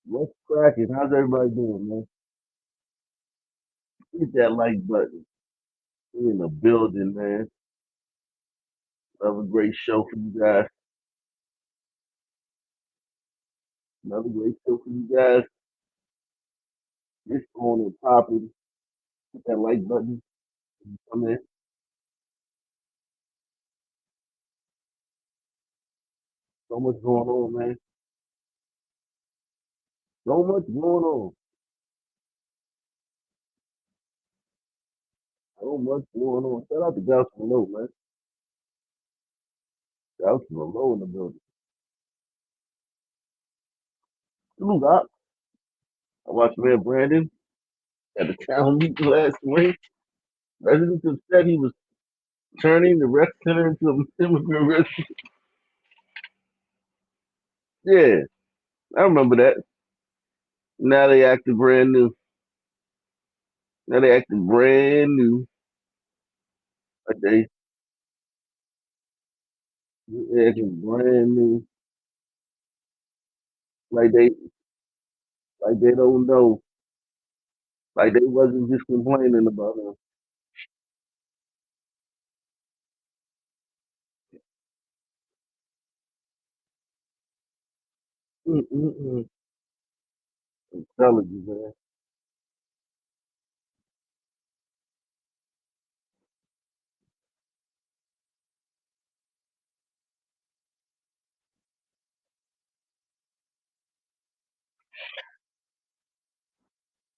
What's cracking? How's everybody doing, man? Hit that like button. We in the building, man. Another great show for you guys. Another great show for you guys. It's on and popping. Hit that like button. Come in. So much going on, man. So much going on. So much going on. Shout out to Gals from Low, man. Gals from Low in the building. Salute up. I watched man Brandon at the town meeting last week. Residents have said he was turning the rec center into an immigrant residence. Yeah, I remember that. Now they acting brand new. Now they acting brand new. Like they acting brand new. Like they don't know. Like they wasn't just complaining about him. Mm-mm-mm. Intelligence, man.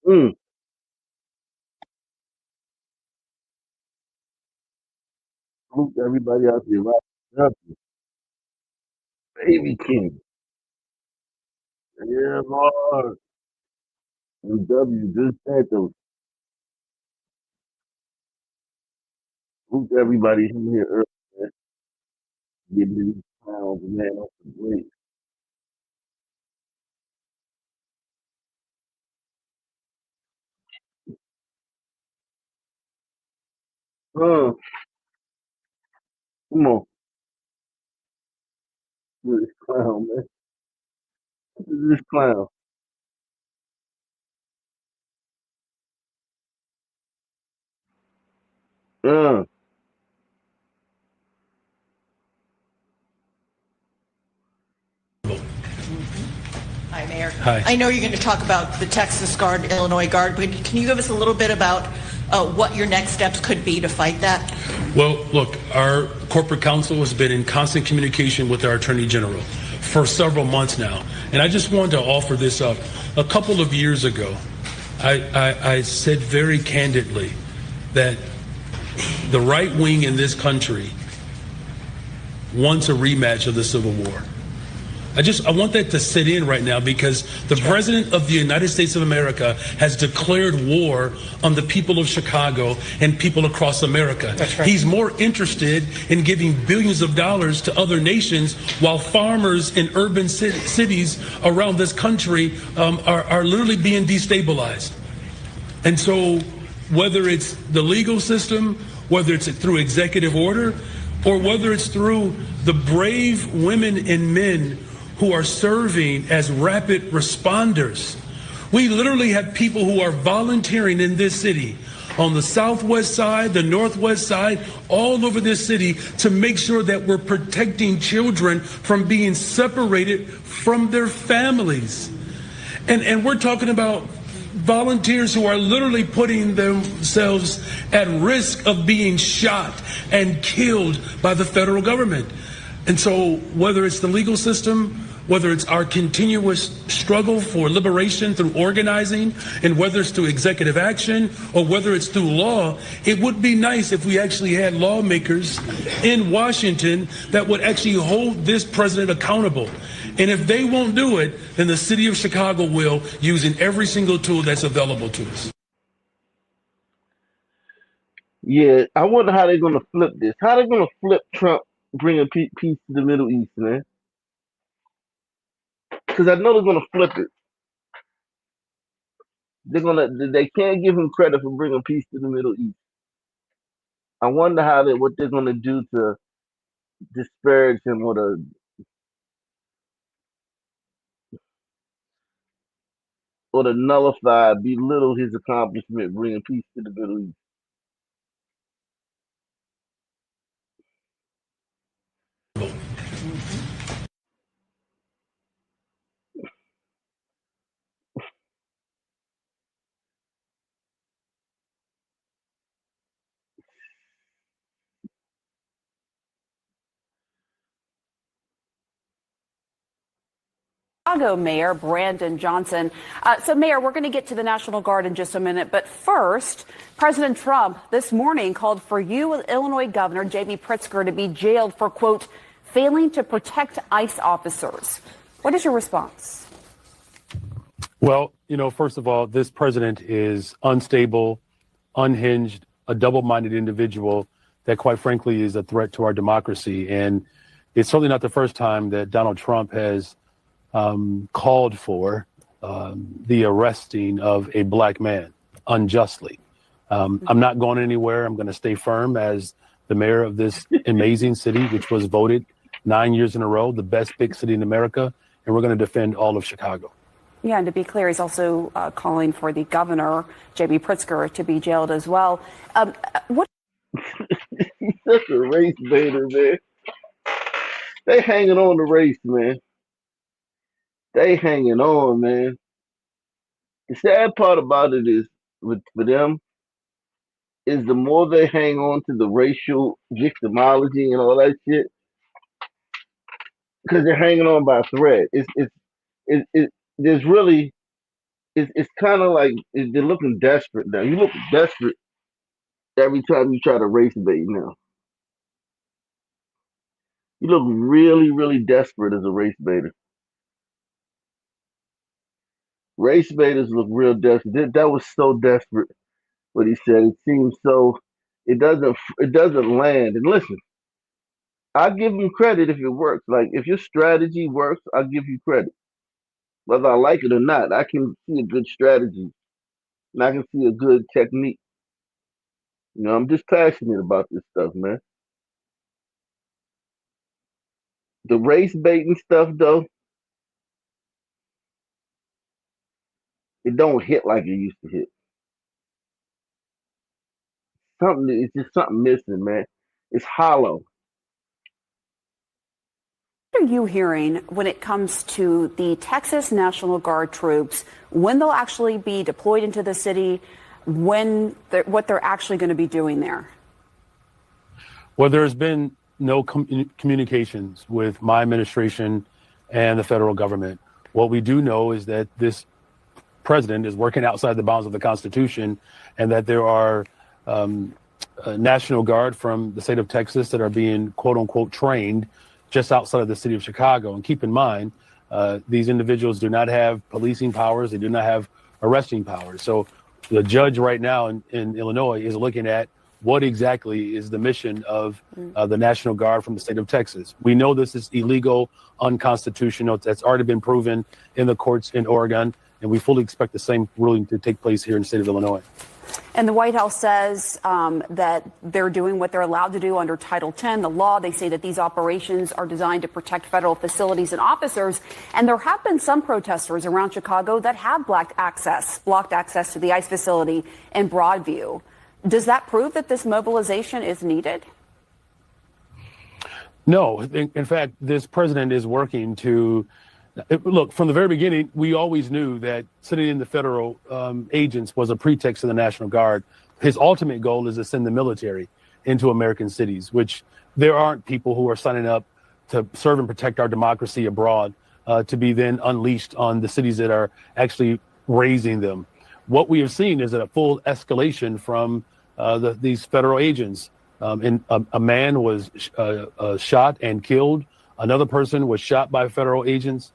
Mm. Salute to everybody out there. Right up, baby king. Yeah, Lord. W just said those. Salute to everybody who here early, man. Getting to these clowns, man. That's great. Come on. Look at this clown, man. Look at this clown. Uh, Hi, Mayor. Hi. I know you're going to talk about the Texas Guard, Illinois Guard, but can you give us a little bit about what your next steps could be to fight that? Well, look, our corporate counsel has been in constant communication with our Attorney General for several months now. And I just wanted to offer this up. A couple of years ago, I said very candidly that the right wing in this country wants a rematch of the Civil War. I want that to sit in right now because the President of the United States of America has declared war on the people of Chicago and people across America. That's right. He's more interested in giving billions of dollars to other nations while farmers in urban cities around this country are literally being destabilized. And so whether it's the legal system, whether it's through executive order, or whether it's through the brave women and men who are serving as rapid responders. We literally have people who are volunteering in this city on the southwest side, the northwest side, all over this city to make sure that we're protecting children from being separated from their families. And we're talking about volunteers who are literally putting themselves at risk of being shot and killed by the federal government. And so whether it's the legal system, whether it's our continuous struggle for liberation through organizing, and whether it's through executive action or whether it's through law, it would be nice if we actually had lawmakers in Washington that would actually hold this president accountable. And if they won't do it, then the city of Chicago will, using every single tool that's available to us. Yeah, I wonder how they're gonna flip this. How they gonna flip Trump bringing peace to the Middle East, man? Because I know they're gonna flip it. They're gonna. They can't give him credit for bringing peace to the Middle East. I wonder what they're gonna do to disparage him or to or to nullify, belittle his accomplishment bringing peace to the Middle East. Chicago Mayor Brandon Johnson. So, Mayor, we're going to get to the National Guard in just a minute. But first, President Trump this morning called for you, Illinois Governor J.B. Pritzker, to be jailed for, quote, failing to protect ICE officers. What is your response? Well, first of all, this president is unstable, unhinged, a double-minded individual that, quite frankly, is a threat to our democracy. And it's certainly not the first time that Donald Trump has called for the arresting of a black man unjustly. I'm not going anywhere. I'm going to stay firm as the mayor of this amazing city, which was voted 9 years in a row the best big city in America, and we're going to defend all of Chicago. Yeah, and to be clear, he's also calling for the governor, J.B. Pritzker, to be jailed as well. What? He's such a race baiter, man. They hanging on the race, man. They hanging on, man. The sad part about it is, for them, is the more they hang on to the racial victimology and all that shit, because they're hanging on by a thread. There's really, it's kind of like they're looking desperate now. You look desperate every time you try to race bait now. You look really, really desperate as a race baiter. Race baiters look real desperate. That was so desperate what he said. It seems so. It doesn't land. And listen, I give him credit if it works. Like if your strategy works, I'll give you credit. Whether I like it or not, I can see a good strategy and I can see a good technique. I'm just passionate about this stuff, man. The race baiting stuff, though, it don't hit like it used to hit. It's just something missing, man. It's hollow. What are you hearing when it comes to the Texas National Guard troops, when they'll actually be deployed into the city, what they're actually going to be doing there? Well, there's been no communications with my administration and the federal government. What we do know is that this president is working outside the bounds of the Constitution, and that there are National Guard from the state of Texas that are being, quote unquote, trained just outside of the city of Chicago. And keep in mind, these individuals do not have policing powers. They do not have arresting powers. So the judge right now in Illinois is looking at what exactly is the mission of the National Guard from the state of Texas. We know this is illegal, unconstitutional. That's already been proven in the courts in Oregon, and we fully expect the same ruling to take place here in the state of Illinois. And the White House says that they're doing what they're allowed to do under Title X, the law. They say that these operations are designed to protect federal facilities and officers. And there have been some protesters around Chicago that have blocked access to the ICE facility in Broadview. Does that prove that this mobilization is needed? No. In fact, this president is working to look, from the very beginning, we always knew that sending in the federal agents was a pretext to the National Guard. His ultimate goal is to send the military into American cities, which there aren't people who are signing up to serve and protect our democracy abroad to be then unleashed on the cities that are actually raising them. What we have seen is a full escalation from these federal agents. And a man was shot and killed. Another person was shot by federal agents.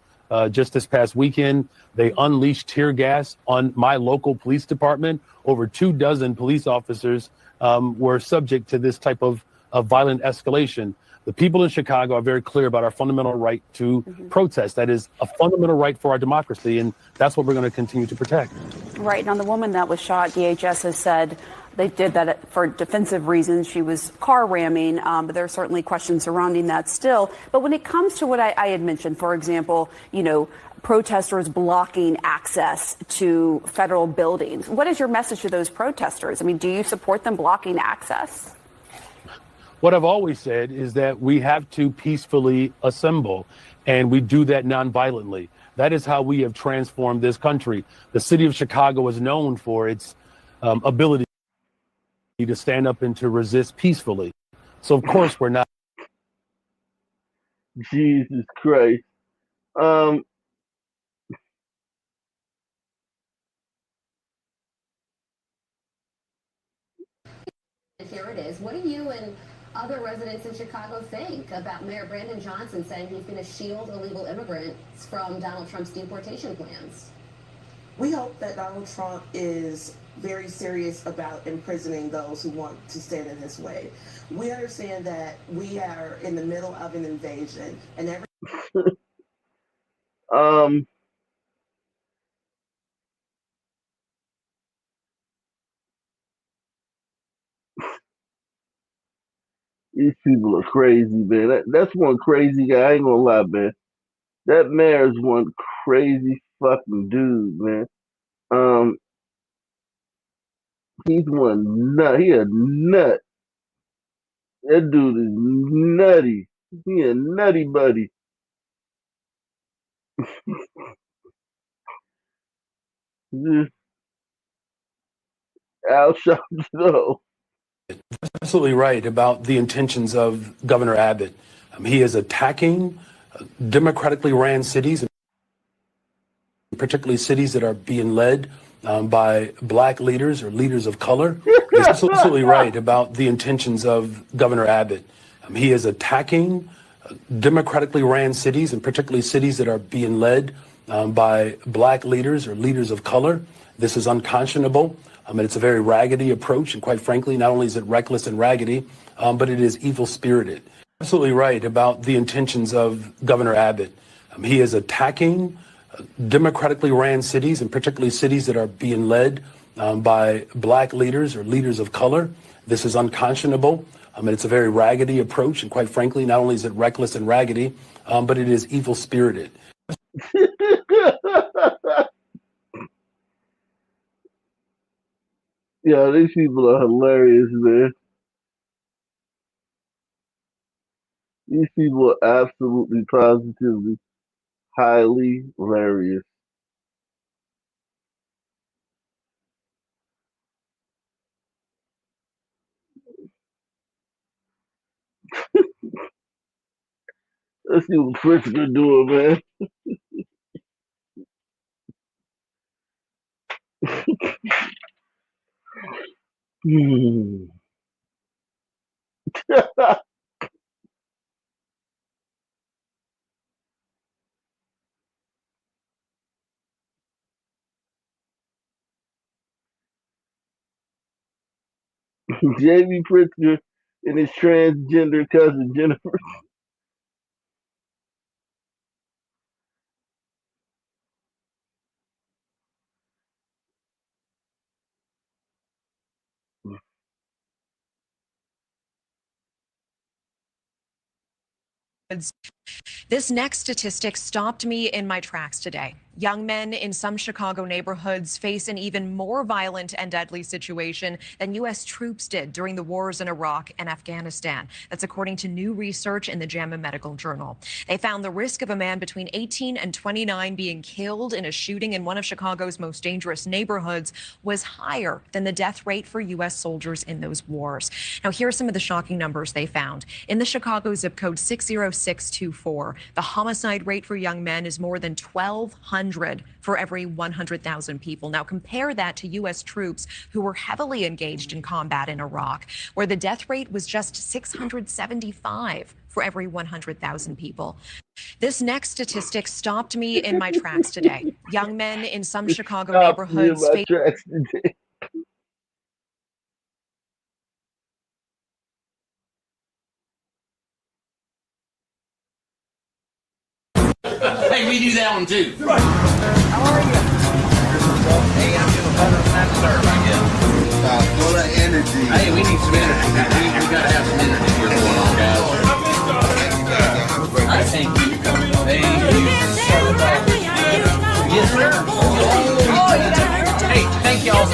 Just this past weekend, they unleashed tear gas on my local police department. Over 24 police officers were subject to this type of violent escalation. The people in Chicago are very clear about our fundamental right to protest. That is a fundamental right for our democracy, and that's what we're going to continue to protect. Right. Now, the woman that was shot, DHS has said They did that for defensive reasons. She was car ramming, but there are certainly questions surrounding that still. But when it comes to what I had mentioned, for example, protesters blocking access to federal buildings, what is your message to those protesters? I mean, do you support them blocking access? What I've always said is that we have to peacefully assemble, and we do that nonviolently. That is how we have transformed this country. The city of Chicago is known for its ability to stand up and to resist peacefully. So, of course, we're not. Jesus Christ. Here it is. What do you and other residents in Chicago think about Mayor Brandon Johnson saying he's going to shield illegal immigrants from Donald Trump's deportation plans? We hope that Donald Trump is very serious about imprisoning those who want to stand in his way. We understand that we are in the middle of an invasion, and these people are crazy, man. That's one crazy guy. I ain't gonna lie, man. That mayor is one crazy fucking dude, man. Um, he's one nut. He a nut. That dude is nutty. He a nutty buddy. Just Al Sharpton. Absolutely right about the intentions of Governor Abbott. He is attacking democratically ran cities, particularly cities that are being led by black leaders or leaders of color. He's absolutely right about the intentions of Governor Abbott. He is attacking democratically ran cities, and particularly cities that are being led by black leaders or leaders of color. This is unconscionable. And it's a very raggedy approach. And quite frankly, not only is it reckless and raggedy, but it is evil spirited. Absolutely right about the intentions of Governor Abbott. He is attacking democratically ran cities, and particularly cities that are being led by black leaders or leaders of color. This is unconscionable. And it's a very raggedy approach. And quite frankly, not only is it reckless and raggedy, but it is evil spirited. Yeah, these people are hilarious, man. These people are absolutely positively highly hilarious. Let's see what Pritzker doing, man. Jamie Pritzker and his transgender cousin Jennifer. This next statistic stopped me in my tracks today. Young men in some Chicago neighborhoods face an even more violent and deadly situation than U.S. troops did during the wars in Iraq and Afghanistan. That's according to new research in the JAMA Medical Journal. They found the risk of a man between 18 and 29 being killed in a shooting in one of Chicago's most dangerous neighborhoods was higher than the death rate for U.S. soldiers in those wars. Now, here are some of the shocking numbers they found. In the Chicago zip code 60624, the homicide rate for young men is more than 1,200 for every 100,000 people. Now compare that to U.S. troops who were heavily engaged in combat in Iraq, where the death rate was just 675 for every 100,000 people. This next statistic stopped me in my tracks today. Young men in some Chicago neighborhoods Hey, we do that one too. How are you? Hey, I'm doing better than that, sir, I guess. Full of energy. Hey, we need some energy. We gotta have some energy here going on, guys. I thank you. Thank you. Yes, sir. Oh, yeah. Hey, thank y'all.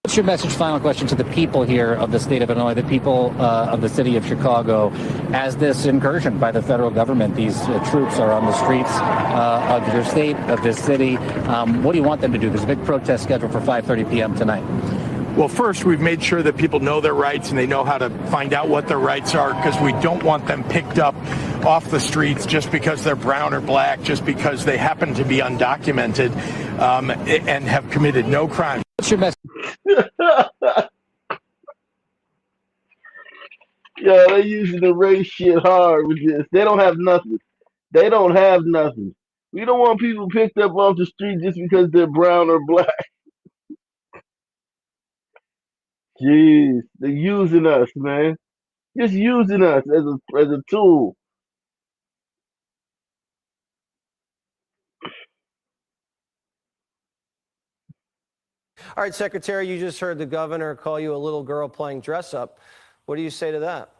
What's your message, final question, to the people here of the state of Illinois, the people of the city of Chicago, as this incursion by the federal government, these troops are on the streets of your state, of this city? What do you want them to do? There's a big protest scheduled for 5:30 p.m. tonight. Well, first, we've made sure that people know their rights and they know how to find out what their rights are, because we don't want them picked up off the streets just because they're brown or black, just because they happen to be undocumented and have committed no crime. What's your message? Yo, they using the race shit hard with this. They don't have nothing. They don't have nothing. We don't want people picked up off the street just because they're brown or black. Jeez, they're using us, man. Just using us as a tool. All right, Secretary, you just heard the governor call you a little girl playing dress up. What do you say to that?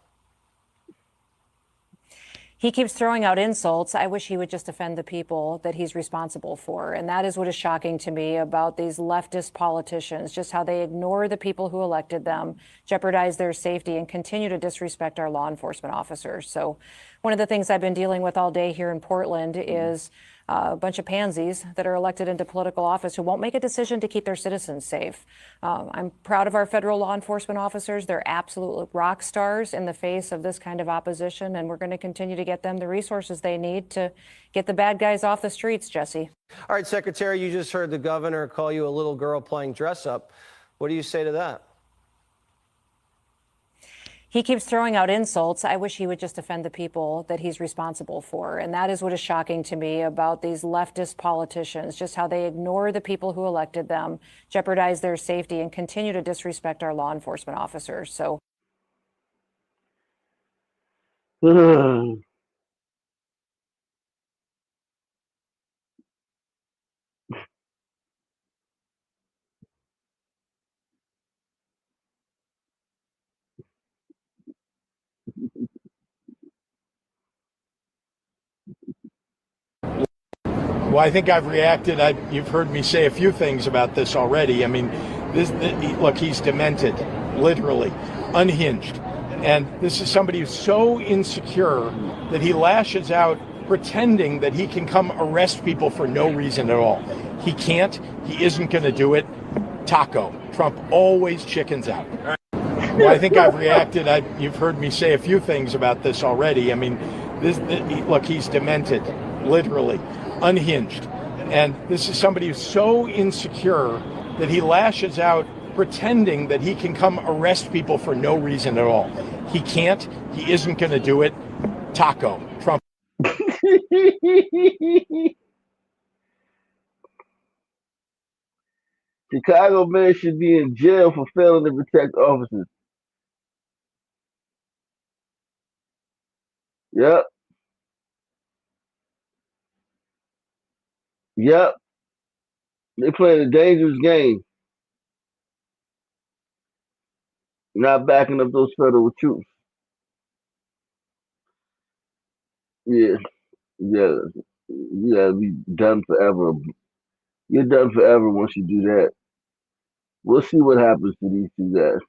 He keeps throwing out insults. I wish he would just defend the people that he's responsible for. And that is what is shocking to me about these leftist politicians, just how they ignore the people who elected them, jeopardize their safety, and continue to disrespect our law enforcement officers. So one of the things I've been dealing with all day here in Portland is a bunch of pansies that are elected into political office who won't make a decision to keep their citizens safe. I'm proud of our federal law enforcement officers. They're absolute rock stars in the face of this kind of opposition, and we're going to continue to get them the resources they need to get the bad guys off the streets, Jesse. All right, Secretary, you just heard the governor call you a little girl playing dress up. What do you say to that? He keeps throwing out insults. I wish he would just defend the people that he's responsible for. And that is what is shocking to me about these leftist politicians, just how they ignore the people who elected them, jeopardize their safety, and continue to disrespect our law enforcement officers. So. Well, I think I've reacted. You've heard me say a few things about this already. I mean, look, he's demented, literally, unhinged. And this is somebody who's so insecure that he lashes out pretending that he can come arrest people for no reason at all. He can't. He isn't going to do it. Taco. Trump always chickens out. Well, I think I've reacted. You've heard me say a few things about this already. I mean, look, he's demented, literally, unhinged. And this is somebody who's so insecure that he lashes out pretending that he can come arrest people for no reason at all. He can't. He isn't going to do it. Taco. Trump. Chicago man should be in jail for failing to protect officers. Yep. Yep. They playing a dangerous game. Not backing up those federal troops. Yeah. Yeah. You gotta be done forever. You're done forever once you do that. We'll see what happens to these two guys.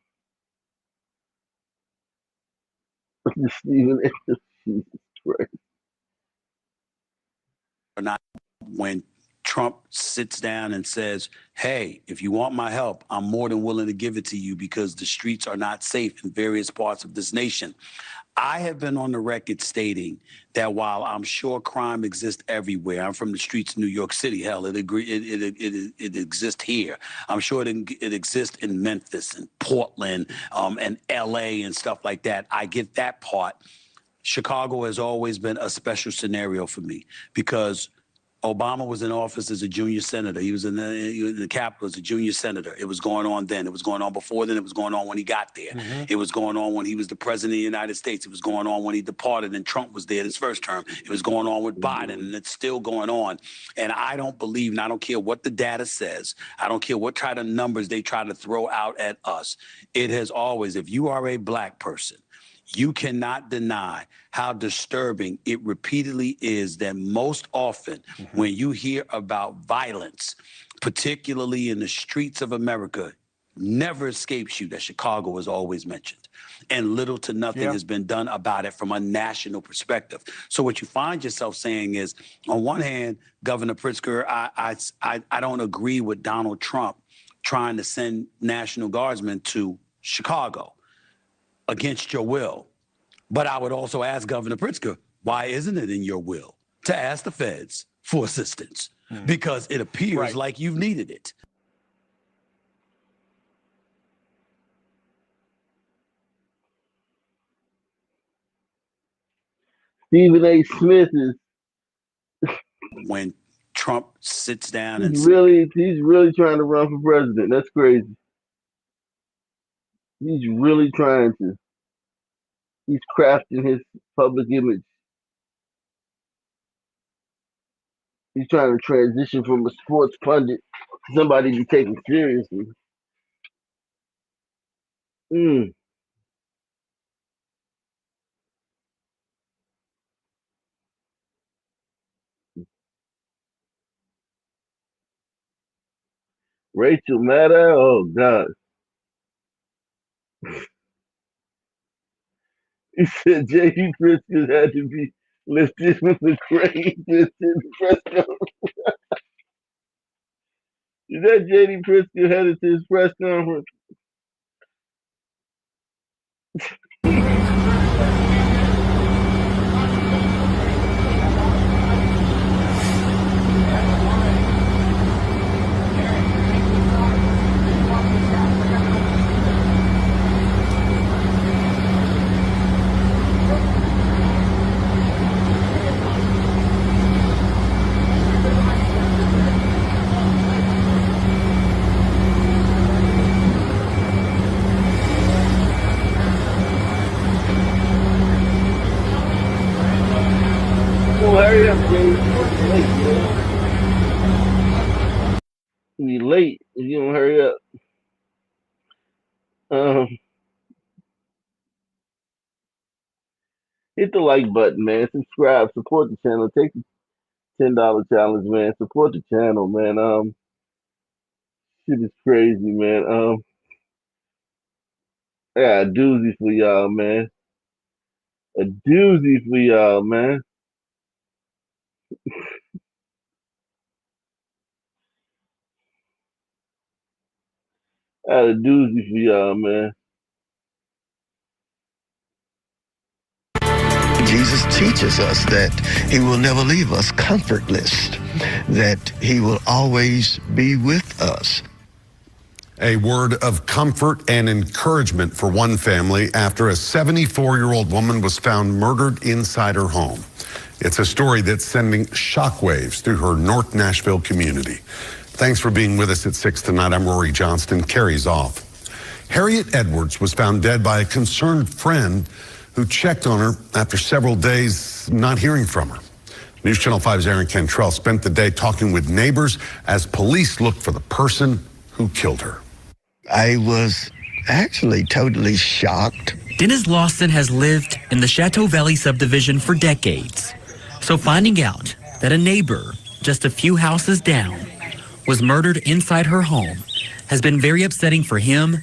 Stephen, Jesus Christ. Or not when Trump sits down and says, hey, if you want my help, I'm more than willing to give it to you because the streets are not safe in various parts of this nation. I have been on the record stating that while I'm sure crime exists everywhere, I'm from the streets of New York City. Hell, it exists here. I'm sure it exists in Memphis and Portland and L.A. and stuff like that. I get that part. Chicago has always been a special scenario for me because Obama was in office as a junior senator. He was in the Capitol as a junior senator. It was going on then. It was going on before then. It was going on when he got there. It was going on when he was the president of the United States. It was going on when he departed and Trump was there his first term. It was going on with Biden, and it's still going on. And I don't believe, and I don't care what the data says, I don't care what kind of numbers they try to throw out at us. It has always, if you are a black person, you cannot deny how disturbing it repeatedly is that most often when you hear about violence, particularly in the streets of America, never escapes you that Chicago is always mentioned. And little to nothing has been done about it from a national perspective. So what you find yourself saying is, on one hand, Governor Pritzker, I don't agree with Donald Trump trying to send National Guardsmen to Chicago against your will. But I would also ask Governor Pritzker, why isn't it in your will to ask the feds for assistance? Because it appears like you've needed it. Stephen A. Smith is when Trump sits down and he's really trying to run for president. That's crazy. He's really trying to. He's crafting his public image. He's trying to transition from a sports pundit to somebody to be taken seriously. Rachel Maddow, oh God. He said J.D. Pritzker had to be lifted from the grave in the press conference. Is that J.D. Pritzker headed to his press conference? Hurry up, James. You'll be late if you don't hurry up. Hit the like button, man. Subscribe, support the channel. Take the $10 challenge, man. Support the channel, man. Shit is crazy, man. I got a doozy for y'all, man. A doozy for y'all, man. I got a doozy for y'all, man. Jesus teaches us that he will never leave us comfortless, that he will always be with us. A word of comfort and encouragement for one family after a 74-year-old woman was found murdered inside her home. It's a story that's sending shockwaves through her North Nashville community. Thanks for being with us at 6 tonight. I'm Rory Johnston. Carries off. Harriet Edwards was found dead by a concerned friend who checked on her after several days not hearing from her. News Channel 5's Aaron Cantrell spent the day talking with neighbors as police looked for the person who killed her. I was actually totally shocked. Dennis Lawson has lived in the Chateau Valley subdivision for decades. So finding out that a neighbor just a few houses down was murdered inside her home has been very upsetting for him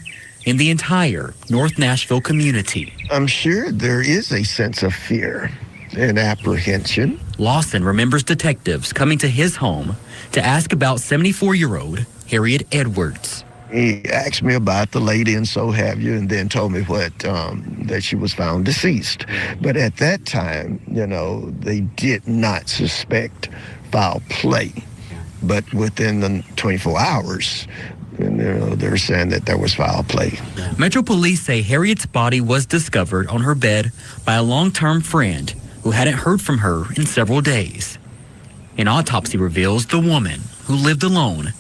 and the entire North Nashville community. I'm sure there is a sense of fear. in apprehension. Lawson remembers detectives coming to his home to ask about 74-year-old Harriet Edwards. He asked me about the lady and so have you, and then told me that she was found deceased. But at that time, they did not suspect foul play. But within the 24 hours, they're saying that there was foul play. Metro Police say Harriet's body was discovered on her bed by a long-term friend who hadn't heard from her in several days. An autopsy reveals the woman, who lived alone,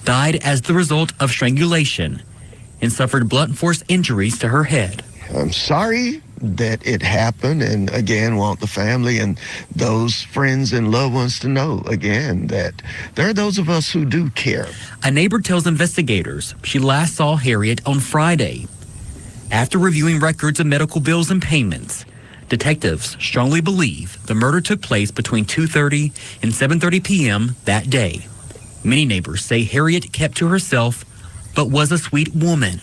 died as the result of strangulation and suffered blunt force injuries to her head. I'm sorry that it happened, and again want the family and those friends and loved ones to know again that there are those of us who do care. A neighbor tells investigators she last saw Harriet on Friday. After reviewing records of medical bills and payments, detectives strongly believe the murder took place between 2:30 and 7:30 p.m. that day. Many neighbors say Harriet kept to herself, but was a sweet woman.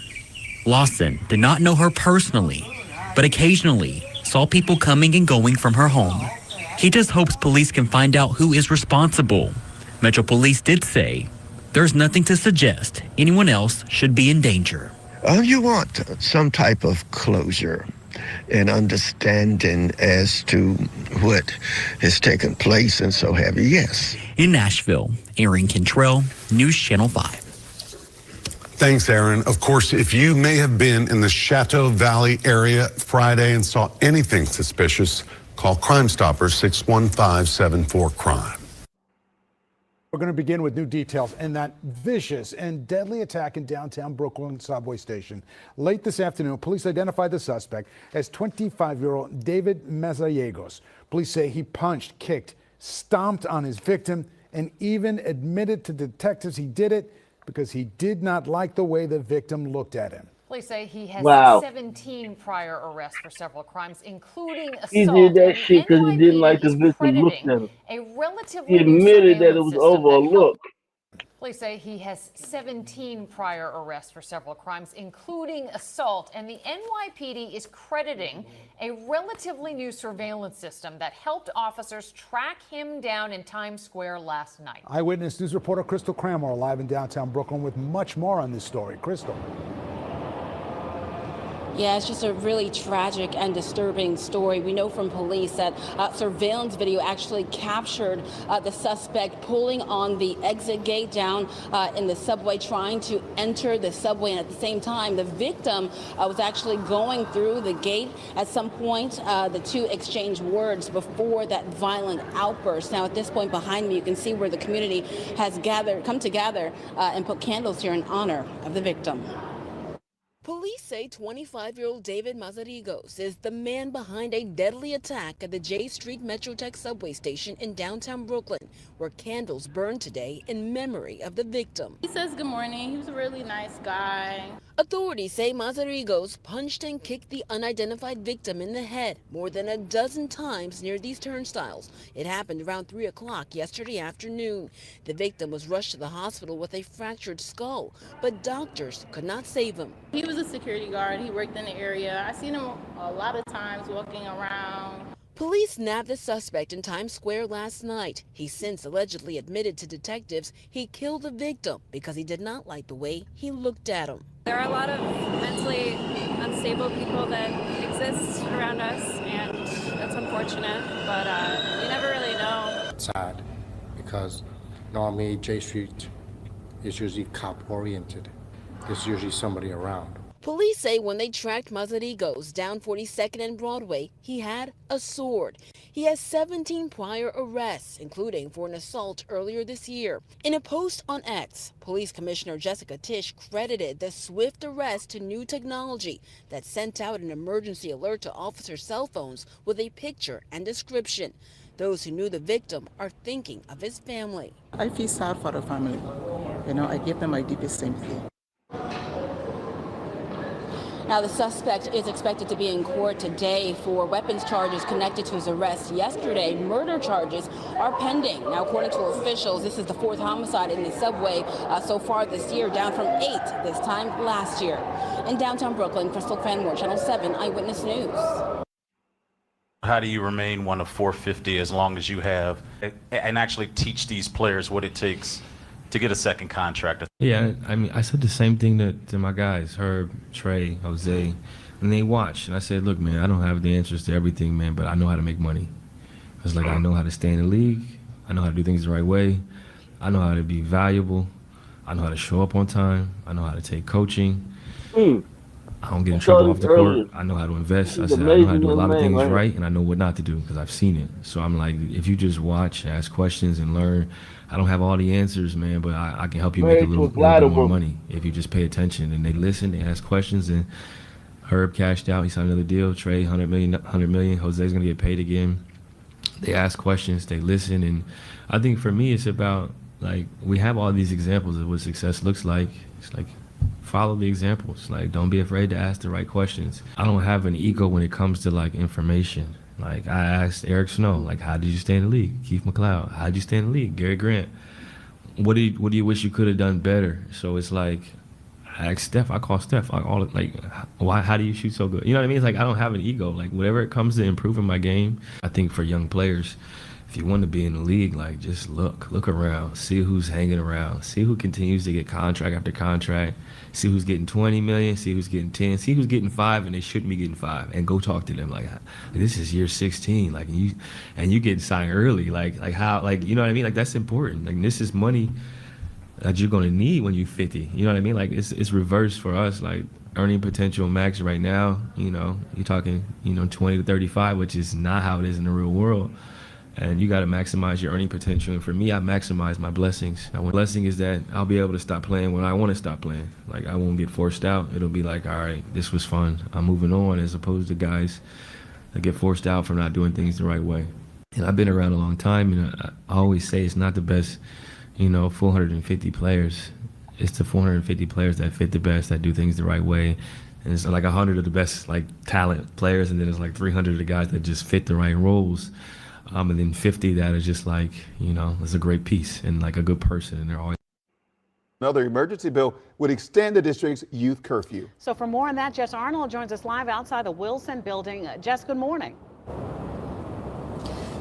Lawson did not know her personally, but occasionally saw people coming and going from her home. He just hopes police can find out who is responsible. Metro Police did say there's nothing to suggest anyone else should be in danger. You want some type of closure and understanding as to what has taken place and so have you, yes. In Nashville, Aaron Cantrell, News Channel 5. Thanks, Aaron. Of course, if you may have been in the Chateau Valley area Friday and saw anything suspicious, call Crime Stoppers 615-74-CRIME. We're going to begin with new details in that vicious and deadly attack in downtown Brooklyn subway station. Late this afternoon, police identified the suspect as 25-year-old David Mazariegos. Police say he punched, kicked, stomped on his victim, and even admitted to detectives he did it because he did not like the way the victim looked at him. Police say he has Wow. 17 prior arrests for several crimes, including assault. He did that and shit because he didn't like the NYPD is victim looked at crediting him. a relatively He new admitted that it surveillance was system that overlooked. Police say he has 17 prior arrests for several crimes, including assault, and the NYPD is crediting a relatively new surveillance system that helped officers track him down in Times Square last night. Eyewitness News reporter Crystal Cranmore live in downtown Brooklyn with much more on this story. Crystal. Yeah, it's just a really tragic and disturbing story. We know from police that surveillance video actually captured the suspect pulling on the exit gate down in the subway, trying to enter the subway. And at the same time, the victim was actually going through the gate. At some point, the two exchanged words before that violent outburst. Now, at this point behind me, you can see where the community has come together and put candles here in honor of the victim. Police say 25-year-old David Mazariegos is the man behind a deadly attack at the J Street Metrotech subway station in downtown Brooklyn, where candles burned today in memory of the victim. He says good morning. He was a really nice guy. Authorities say Mazariegos punched and kicked the unidentified victim in the head more than a dozen times near these turnstiles. It happened around 3 o'clock yesterday afternoon. The victim was rushed to the hospital with a fractured skull, but doctors could not save him. He was a security guard. He worked in the area. I seen him a lot of times walking around. Police nabbed the suspect in Times Square last night. He since allegedly admitted to detectives he killed the victim because he did not like the way he looked at him. There are a lot of mentally unstable people that exist around us, and that's unfortunate, but you never really know. It's sad because normally J Street is usually cop-oriented. There's usually somebody around. Police say when they tracked Mazariegos down 42nd and Broadway, he had a sword. He has 17 prior arrests, including for an assault earlier this year. In a post on X, Police Commissioner Jessica Tisch credited the swift arrest to new technology that sent out an emergency alert to officers' cell phones with a picture and description. Those who knew the victim are thinking of his family. I feel sad for the family. I give them my deepest sympathy. Now, the suspect is expected to be in court today for weapons charges connected to his arrest yesterday. Murder charges are pending. Now, according to officials, this is the fourth homicide in the subway so far this year, down from 8 this time last year. In downtown Brooklyn, Crystal Cranmore, Channel 7 Eyewitness News. How do you remain one of 450 as long as you have, and actually teach these players what it takes to get a second contract? Yeah, I mean, I said the same thing to my guys, Herb, Trey, Jose, and they watched. And I said, look, man, I don't have the answers to everything, man, but I know how to make money. It's like I know how to stay in the league. I know how to do things the right way. I know how to be valuable. I know how to show up on time. I know how to take coaching. I don't get in I saw trouble off this the court. earlier. I know how to invest. He's I an said I know how to amazing do a young lot of man, things right? right, and I know what not to do because I've seen it. So I'm like, if you just watch, ask questions, and learn, I don't have all the answers, man, but I can help you make a Married to a little glider bit more woman. money if you just pay attention and they listen, they ask questions. And Herb cashed out. He signed another deal. Trey, 100 million. Jose's gonna get paid again. They ask questions, they listen, and I think for me, it's about like we have all these examples of what success looks like. It's like follow the examples. Like don't be afraid to ask the right questions. I don't have an ego when it comes to like information. Like I asked Eric Snow, like how did you stay in the league? Keith McLeod, how did you stay in the league? Gary Grant, what do you wish you could have done better? So it's like I asked Steph. I call Steph. I all like, why? How do you shoot so good? You know what I mean? It's like I don't have an ego. Like whatever it comes to improving my game, I think for young players, if you want to be in the league, like just look around, see who's hanging around, see who continues to get contract after contract, see who's getting 20 million, see who's getting 10, see who's getting 5, and they shouldn't be getting 5, and go talk to them. Like this is year 16, like you get signed early, like how, like you know what I mean? Like that's important. Like this is money that you're gonna need when you're 50. You know what I mean? Like it's reverse for us. Like earning potential max right now, you know, you're talking, 20 to 35, which is not how it is in the real world. And you got to maximize your earning potential. And for me, I maximize my blessings. And one blessing is that I'll be able to stop playing when I want to stop playing. Like I won't get forced out. It'll be like, all right, this was fun. I'm moving on, as opposed to guys that get forced out for not doing things the right way. And I've been around a long time, and I always say it's not the best, 450 players. It's the 450 players that fit the best, that do things the right way. And it's like 100 of the best like talent players, and then it's like 300 of the guys that just fit the right roles. And then 50 that is just like, is a great piece and like a good person, and they're always. Another emergency bill would extend the district's youth curfew. So for more on that, Jess Arnold joins us live outside the Wilson building. Jess, good morning.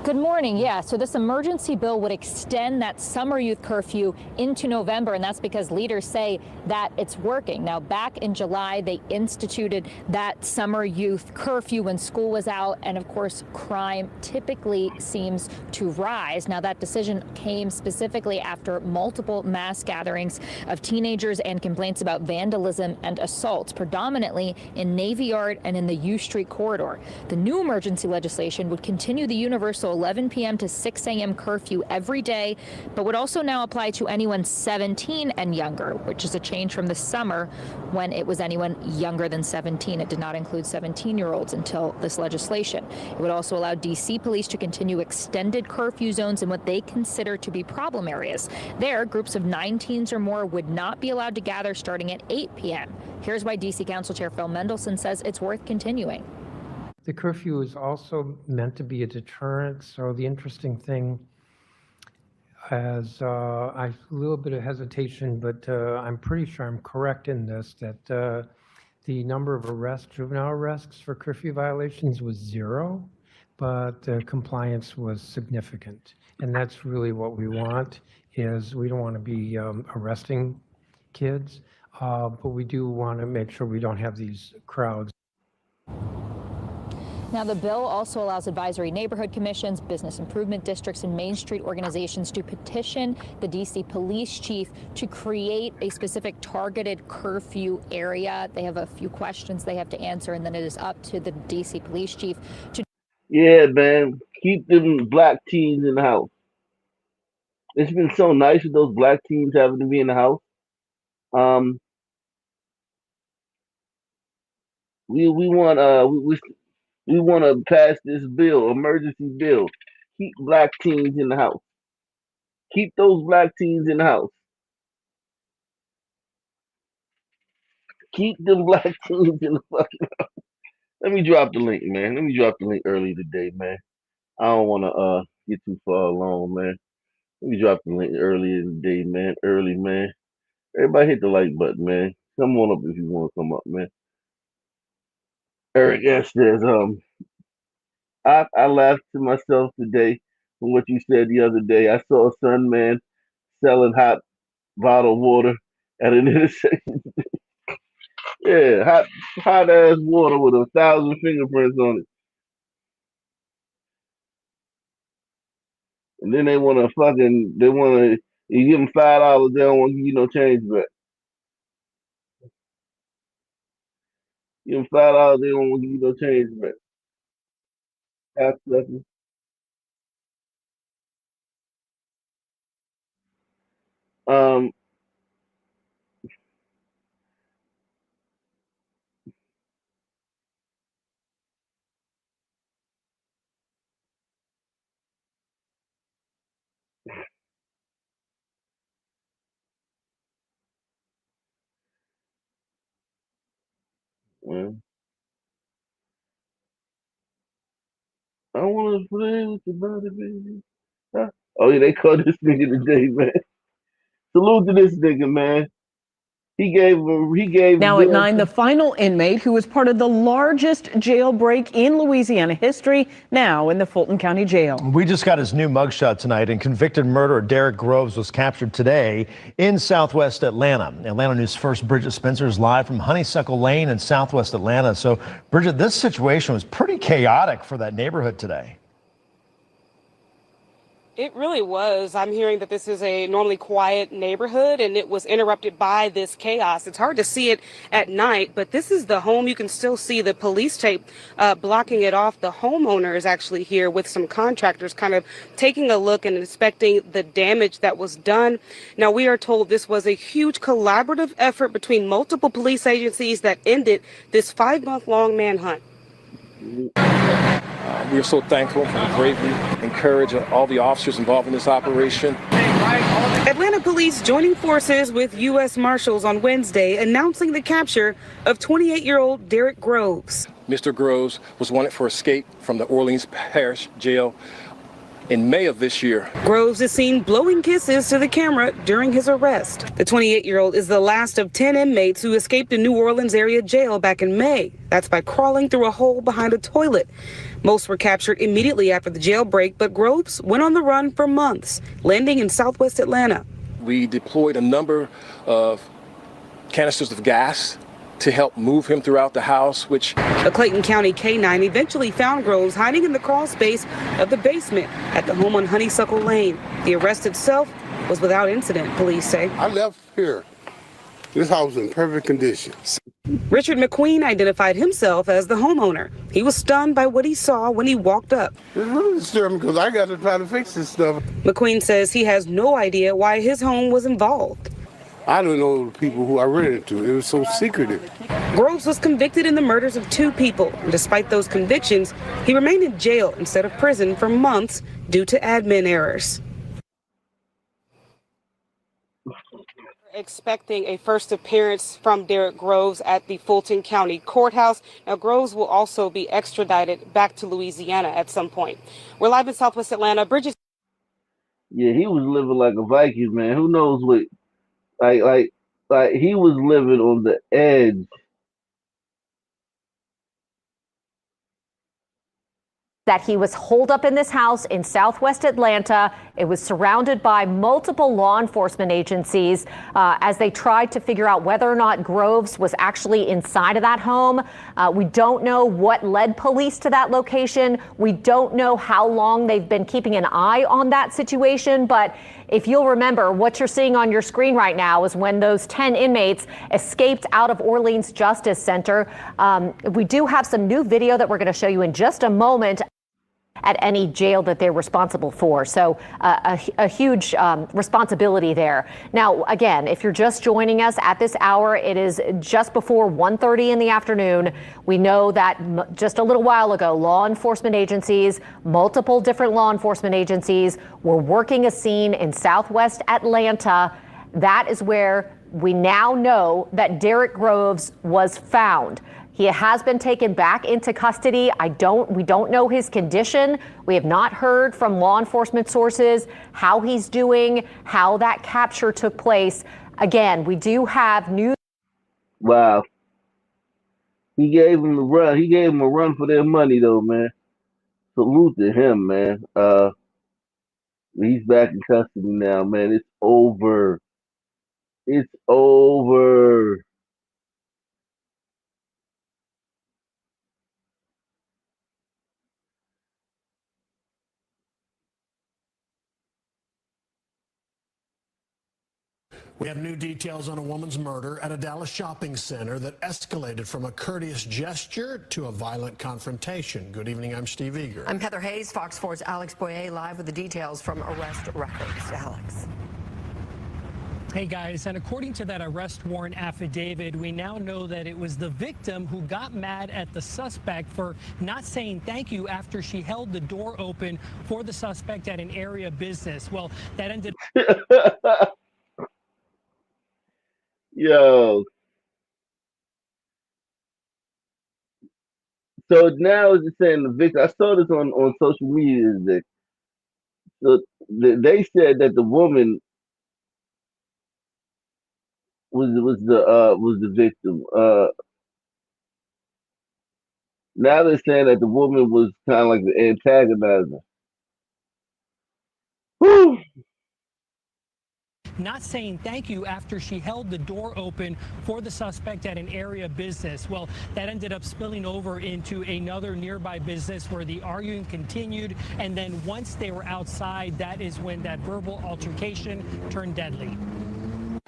Good morning. Yeah, so this emergency bill would extend that summer youth curfew into November, and that's because leaders say that it's working. Now, back in July, they instituted that summer youth curfew when school was out, and of course, crime typically seems to rise. Now, that decision came specifically after multiple mass gatherings of teenagers and complaints about vandalism and assaults, predominantly in Navy Yard and in the U Street corridor. The new emergency legislation would continue the universal 11 p.m. to 6 a.m. curfew every day, but would also now apply to anyone 17 and younger, which is a change from the summer when it was anyone younger than 17. It did not include 17-year-olds until this legislation. It would also allow D.C. police to continue extended curfew zones in what they consider to be problem areas. There, groups of 9 teens or more would not be allowed to gather starting at 8 p.m. Here's why D.C. Council Chair Phil Mendelson says it's worth continuing. The curfew is also meant to be a deterrent. So the interesting thing, as I have a little bit of hesitation, but I'm pretty sure I'm correct in this, that the number of arrests, juvenile arrests for curfew violations was 0, but compliance was significant. And that's really what we want, is we don't want to be arresting kids, but we do want to make sure we don't have these crowds. Now, the bill also allows advisory neighborhood commissions, business improvement districts, and Main Street organizations to petition the D.C. police chief to create a specific targeted curfew area. They have a few questions they have to answer, and then it is up to the D.C. police chief to. Yeah, man. Keep them black teens in the house. It's been so nice with those black teens having to be in the house. We want we want to pass this bill, emergency bill. Keep black teens in the house. Keep those black teens in the house. Keep them black teens in the fucking house. Let me drop the link, man. Let me drop the link early today, man. I don't want to get too far along, man. Let me drop the link earlier today, man. Early, man. Everybody hit the like button, man. Come on up if you want to come up, man. Eric S says, I laughed to myself today from what you said the other day. I saw a son man selling hot bottled water at an intersection. Yeah, hot ass water with 1,000 fingerprints on it. And then you give them $5, they don't want to give you no change back. Give them $5, they don't want to give you no change back. Half nothing. Um, well, I want to play with your body, baby. Huh? Oh yeah, they caught this nigga today, man. Salute to this nigga, man. He gave Now at 9, the final inmate who was part of the largest jailbreak in Louisiana history, now in the Fulton County Jail. We just got his new mugshot tonight, and convicted murderer Derek Groves was captured today in Southwest Atlanta. Atlanta News' first Bridget Spencer is live from Honeysuckle Lane in Southwest Atlanta. So, Bridget, this situation was pretty chaotic for that neighborhood today. It really was. I'm hearing that this is a normally quiet neighborhood, and it was interrupted by this chaos. It's hard to see it at night, but this is the home. You can still see the police tape blocking it off. The homeowner is actually here with some contractors kind of taking a look and inspecting the damage that was done. Now, we are told this was a huge collaborative effort between multiple police agencies that ended this 5-month-long manhunt. We are so thankful for the bravery and courage of all the officers involved in this operation. Atlanta police joining forces with U.S. Marshals on Wednesday, announcing the capture of 28-year-old Derek Groves. Mr. Groves was wanted for escape from the Orleans Parish Jail in May of this year. Groves is seen blowing kisses to the camera during his arrest. The 28-year-old is the last of 10 inmates who escaped the New Orleans area jail back in May. That's by crawling through a hole behind a toilet. Most were captured immediately after the jailbreak, but Groves went on the run for months, landing in Southwest Atlanta. We deployed a number of canisters of gas to help move him throughout the house, which... A Clayton County K-9 eventually found Groves hiding in the crawl space of the basement at the home on Honeysuckle Lane. The arrest itself was without incident, police say. I left here. This house was in perfect condition. Richard McQueen identified himself as the homeowner. He was stunned by what he saw when he walked up. It's really disturbing because I got to try to fix this stuff. McQueen says he has no idea why his home was involved. I don't know the people who I rented to. It was so secretive. Groves was convicted in the murders of 2 people. And despite those convictions, he remained in jail instead of prison for months due to admin errors. Expecting a first appearance from Derek Groves at the Fulton County Courthouse. Now, Groves will also be extradited back to Louisiana at some point. We're live in Southwest Atlanta. Bridget. Yeah, he was living like a Viking, man. Who knows what? Like he was living on the edge. That he was holed up in this house in Southwest Atlanta. It was surrounded by multiple law enforcement agencies as they tried to figure out whether or not Groves was actually inside of that home. We don't know what led police to that location. We don't know how long they've been keeping an eye on that situation. But if you'll remember, what you're seeing on your screen right now is when those 10 inmates escaped out of Orleans Justice Center. We do have some new video that we're going to show you in just a moment at any jail that they're responsible for. So a huge responsibility there. Now, again, if you're just joining us at this hour, it is just before 1:30 in the afternoon. We know that just a little while ago, law enforcement agencies, multiple different law enforcement agencies were working a scene in Southwest Atlanta. That is where we now know that Derek Groves was found. He has been taken back into custody. We don't know his condition. We have not heard from law enforcement sources how he's doing, how that capture took place. Again, we do have news. Wow. He gave him a run. He gave him a run for their money, though, man. salute to him, man. He's back in custody now, man. It's over. It's over. We have new details on a woman's murder at a Dallas shopping center that escalated from a courteous gesture to a violent confrontation. Good evening, I'm Steve Eager. I'm Heather Hayes, Fox 4's Alex Boyer live with the details from arrest records. Alex. Hey guys, and according to that arrest warrant affidavit, we now know that it was the victim who got mad at the suspect for not saying thank you after she held the door open for the suspect at an area business. Well, that ended Yo. So now it's saying the victim. I saw this on social media. That so they said that the woman was the victim. Now they're saying that the woman was kind of like the antagonizer. Whew. not saying thank you after she held the door open for the suspect at an area business. Well, that ended up spilling over into another nearby business where the arguing continued. And then once they were outside, that is when that verbal altercation turned deadly.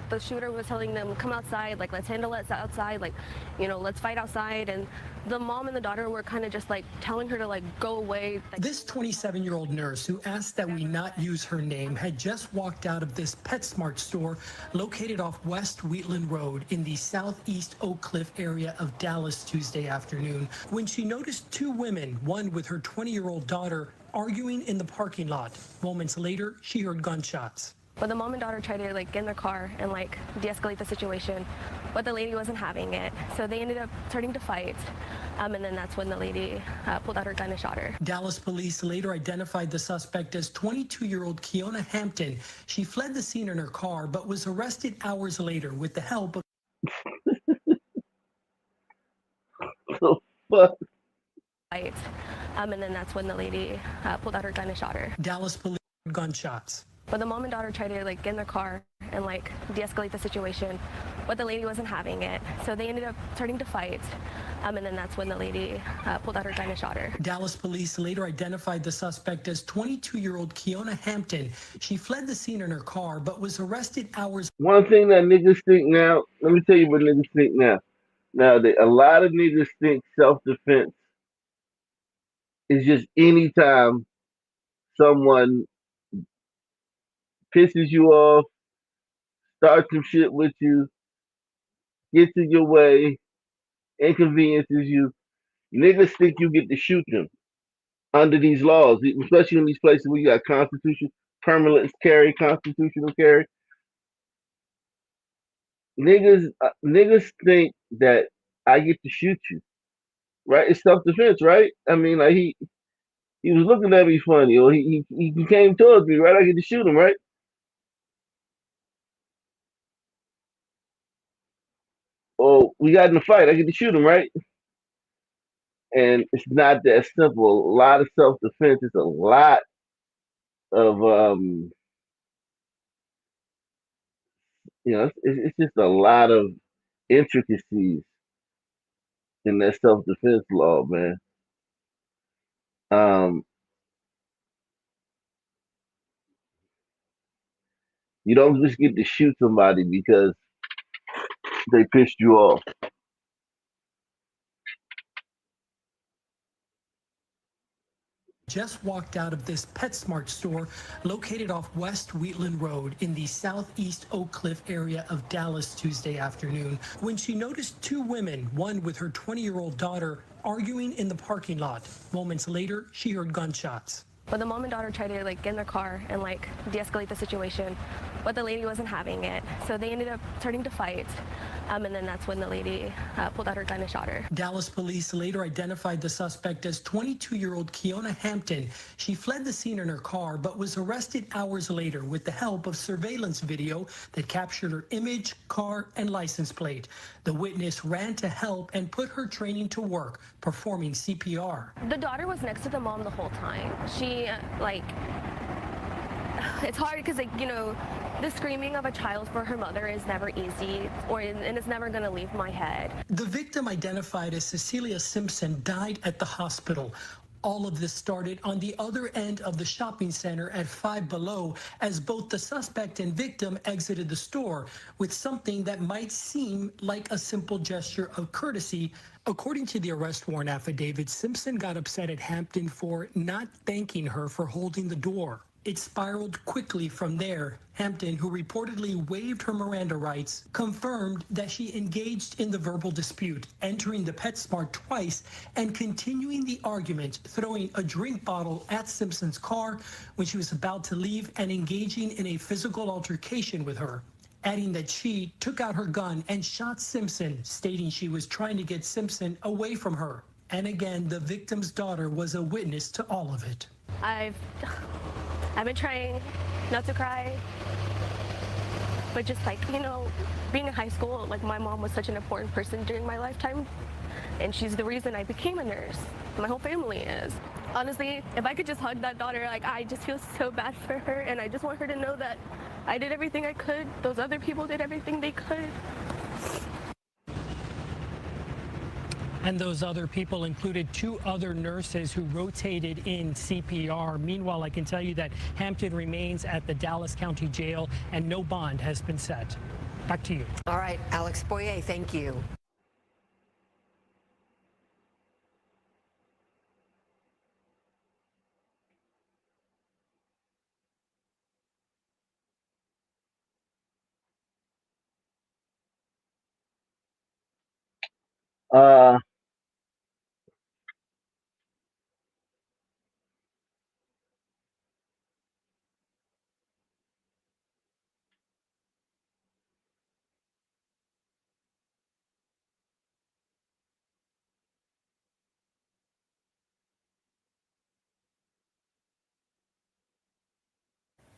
The shooter was telling them, come outside, like, let's handle it outside, like, you know, let's fight outside. And the mom and the daughter were kind of just like telling her to like go away. This 27-year-old nurse who asked that we not use her name had just walked out of this PetSmart store located off West Wheatland Road in the southeast Oak Cliff area of Dallas Tuesday afternoon when she noticed two women, one with her 20-year-old daughter, arguing in the parking lot. Moments later, she heard gunshots. But the mom and daughter tried to like get in their car and like de-escalate the situation, but the lady wasn't having it. So they ended up starting to fight. And then that's when the lady pulled out her gun and shot her. Dallas police later identified the suspect as 22-year-old Kiona Hampton. She fled the scene in her car, but was arrested hours later with the help of The fuck? fight. And then that's when the lady pulled out her gun and shot her. Dallas police heard gunshots. But the mom and daughter tried to like get in their car and like de-escalate the situation, but the lady wasn't having it. So they ended up starting to fight. And then that's when the lady pulled out her gun and shot her. Dallas police later identified the suspect as 22-year-old Kiona Hampton. She fled the scene in her car, but was arrested hours. One thing that niggas think now, let me tell you what niggas think now. Now, a lot of niggas think self-defense is just anytime someone pisses you off, starts some shit with you, gets in your way, inconveniences you. Niggas think you get to shoot them under these laws, especially in these places where you got permanent carry, constitutional carry. Niggas think that I get to shoot you, right? It's self-defense, right? I mean, like he was looking at me funny, or he came towards me, right? I get to shoot him, right? Or we got in a fight, I get to shoot him, right? And it's not that simple. A lot of self-defense. It's a lot of it's just a lot of intricacies in that self-defense law, man. You don't just get to shoot somebody because they pissed you off. Just walked out of this PetSmart store located off West Wheatland Road in the southeast Oak Cliff area of Dallas Tuesday afternoon when she noticed two women, one with her 20-year-old daughter, arguing in the parking lot. Moments later, she heard gunshots. But the mom and daughter tried to like get in their car and like de-escalate the situation, but the lady wasn't having it. So they ended up starting to fight. and then that's when the lady pulled out her gun and shot her. Dallas police later identified the suspect as 22-year-old Kiona Hampton. She fled the scene in her car, but was arrested hours later with the help of surveillance video that captured her image, car, and license plate. The witness ran to help and put her training to work, performing CPR. The daughter was next to the mom the whole time. She, it's hard because, the screaming of a child for her mother is never easy, and it's never going to leave my head. The victim, identified as Cecilia Simpson, died at the hospital. All of this started on the other end of the shopping center at Five Below as both the suspect and victim exited the store with something that might seem like a simple gesture of courtesy. According to the arrest warrant affidavit, Simpson got upset at Hampton for not thanking her for holding the door. It spiraled quickly from there. Hampton, who reportedly waived her Miranda rights, confirmed that she engaged in the verbal dispute, entering the PetSmart twice and continuing the argument, throwing a drink bottle at Simpson's car when she was about to leave and engaging in a physical altercation with her, adding that she took out her gun and shot Simpson, stating she was trying to get Simpson away from her. And again, the victim's daughter was a witness to all of it. I've been trying not to cry, but just being in high school, my mom was such an important person during my lifetime, and she's the reason I became a nurse. My whole family is. Honestly, if I could just hug that daughter, I just feel so bad for her, and I just want her to know that I did everything I could. Those other people did everything they could. And those other people included 2 other nurses who rotated in CPR. Meanwhile, I can tell you that Hampton remains at the Dallas County Jail and no bond has been set. Back to you. All right, Alex Boyer, thank you.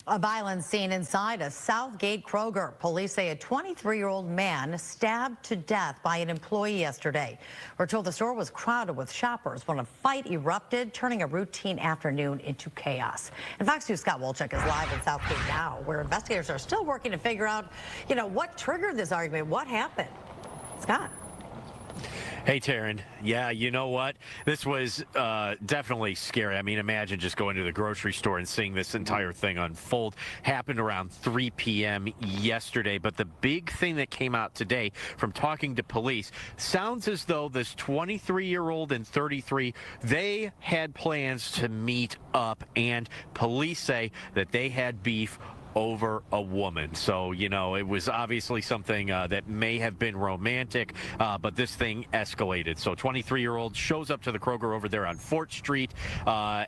A violent scene inside a Southgate Kroger. Police say a 23-year-old man stabbed to death by an employee yesterday. We're told the store was crowded with shoppers when a fight erupted, turning a routine afternoon into chaos. And Fox News' Scott Wolchuk is live in Southgate now, where investigators are still working to figure out, what triggered this argument. What happened? Scott. Hey, Taryn. Yeah, you know what? This was definitely scary. I mean, imagine just going to the grocery store and seeing this entire thing unfold. Happened around 3 p.m. yesterday. But the big thing that came out today from talking to police sounds as though this 23-year-old and 33, they had plans to meet up. And police say that they had beef over a woman. So, it was obviously something that may have been romantic, but this thing escalated. So 23-year-old shows up to the Kroger over there on Fort Street,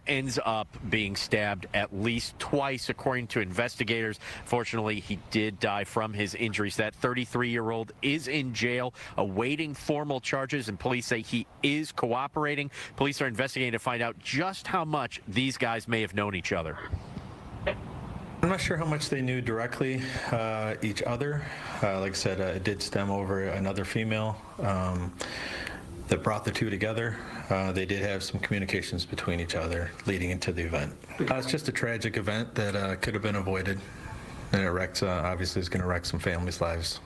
ends up being stabbed at least twice, according to investigators. Fortunately, he did die from his injuries. That 33-year-old is in jail, awaiting formal charges, and police say he is cooperating. Police are investigating to find out just how much these guys may have known each other. I'm not sure how much they knew directly each other. Like I said, it did stem over another female that brought the two together. They did have some communications between each other leading into the event. It's just a tragic event that could have been avoided, and it wrecked, obviously is going to wreck some families' lives.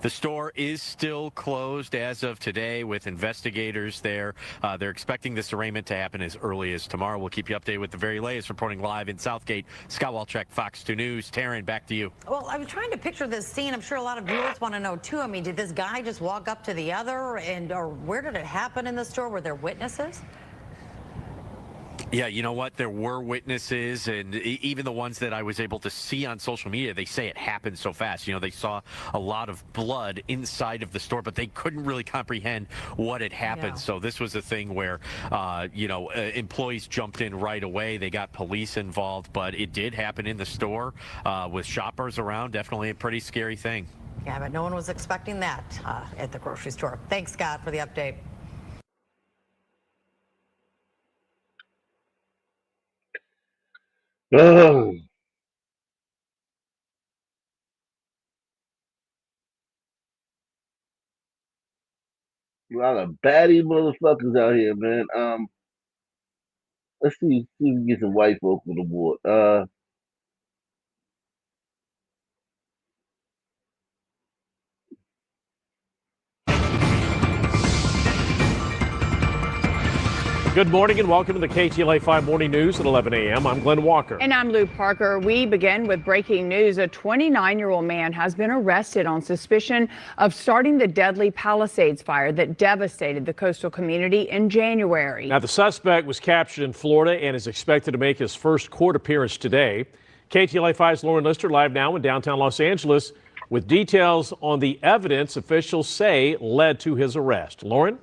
The store is still closed as of today with investigators there. They're expecting this arraignment to happen as early as tomorrow. We'll keep you updated with the very latest. Reporting live in Southgate, Scott Wolchuk, Fox 2 News. Taryn, back to you. Well, I'm trying to picture this scene. I'm sure a lot of viewers want to know, too. I mean, did this guy just walk up to the other, or where did it happen in the store? Were there witnesses? Yeah, you know what? There were witnesses, and even the ones that I was able to see on social media, they say it happened so fast. You know, they saw a lot of blood inside of the store, but they couldn't really comprehend what had happened. Yeah. So this was a thing where, employees jumped in right away. They got police involved, but it did happen in the store with shoppers around. Definitely a pretty scary thing. Yeah, but no one was expecting that at the grocery store. Thanks, Scott, for the update. Oh, a lot of baddie motherfuckers out here, man. Let's see if we can get some white folk on the board. Good morning and welcome to the KTLA 5 Morning News at 11 a.m. I'm Glenn Walker. And I'm Lou Parker. We begin with breaking news. A 29-year-old man has been arrested on suspicion of starting the deadly Palisades fire that devastated the coastal community in January. Now, the suspect was captured in Florida and is expected to make his first court appearance today. KTLA 5's Lauren Lister live now in downtown Los Angeles with details on the evidence officials say led to his arrest. Lauren?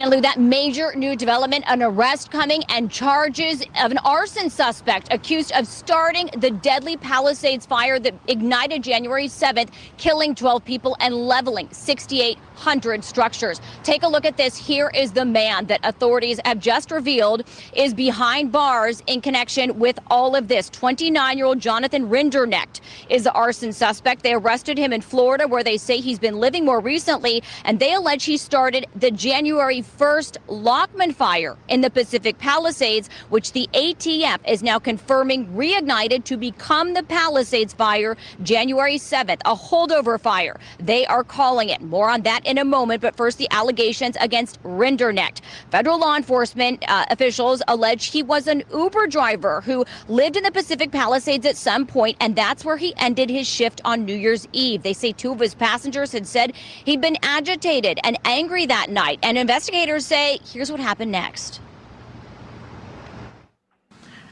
And Lou, that major new development, an arrest coming and charges of an arson suspect accused of starting the deadly Palisades fire that ignited January 7th, killing 12 people and leveling 6,800 structures. Take a look at this. Here is the man that authorities have just revealed is behind bars in connection with all of this. 29-year-old Jonathan Rinderknecht is the arson suspect. They arrested him in Florida, where they say he's been living more recently, and they allege he started the January 1st Lockman fire in the Pacific Palisades, which the ATF is now confirming reignited to become the Palisades fire January 7th, a holdover fire. They are calling it. More on that in a moment, but first the allegations against Rinderknecht. Federal law enforcement officials allege he was an Uber driver who lived in the Pacific Palisades at some point, and that's where he ended his shift on New Year's Eve. They say two of his passengers had said he'd been agitated and angry that night, and investigators say here's what happened next.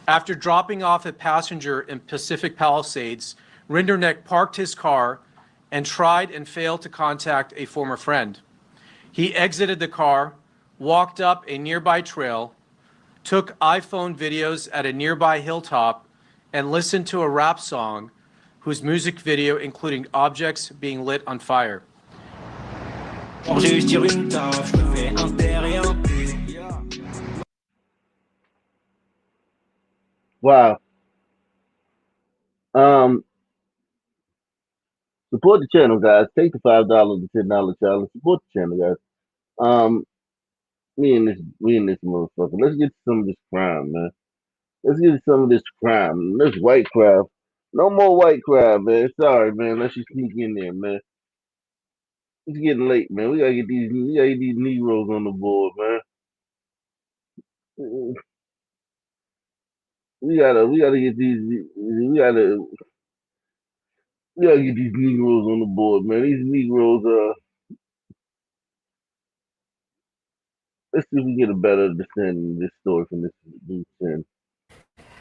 After dropping off a passenger in Pacific Palisades, Rinderknecht parked his car and tried and failed to contact a former friend. He exited the car, walked up a nearby trail, took iPhone videos at a nearby hilltop, and listened to a rap song whose music video including objects being lit on fire. Wow. Support the channel, guys. Take the $5 to $10 challenge. Support the channel, guys. We in this motherfucker. Let's get to some of this crime, man. Let's get to some of this crime. This white crime. No more white crime, man. Sorry, man. Let's just sneak in there, man. It's getting late, man. We gotta get these Negroes on the board, man. We gotta get these Negroes on the board, man. These Negroes, let's see if we get a better understanding of this story from this dude.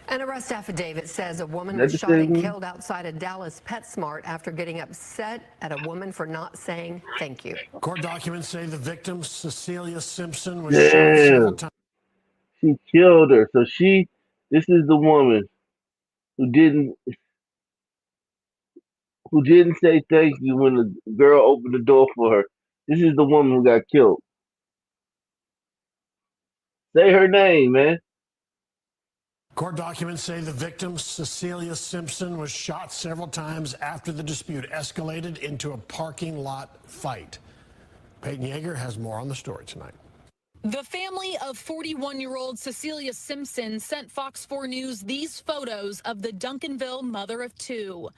An arrest affidavit says a woman That's was the shot and thing. killed outside a Dallas PetSmart after getting upset at a woman for not saying thank you. Court documents say the victim, Cecilia Simpson, was shot several Damn. times. She killed her. So this is the woman who didn't say thank you when the girl opened the door for her. This is the woman who got killed. Say her name, man. Court documents say the victim, Cecilia Simpson, was shot several times after the dispute escalated into a parking lot fight. Peyton Yeager has more on the story tonight. The family of 41-year-old Cecilia Simpson sent Fox 4 News these photos of the Duncanville mother of two.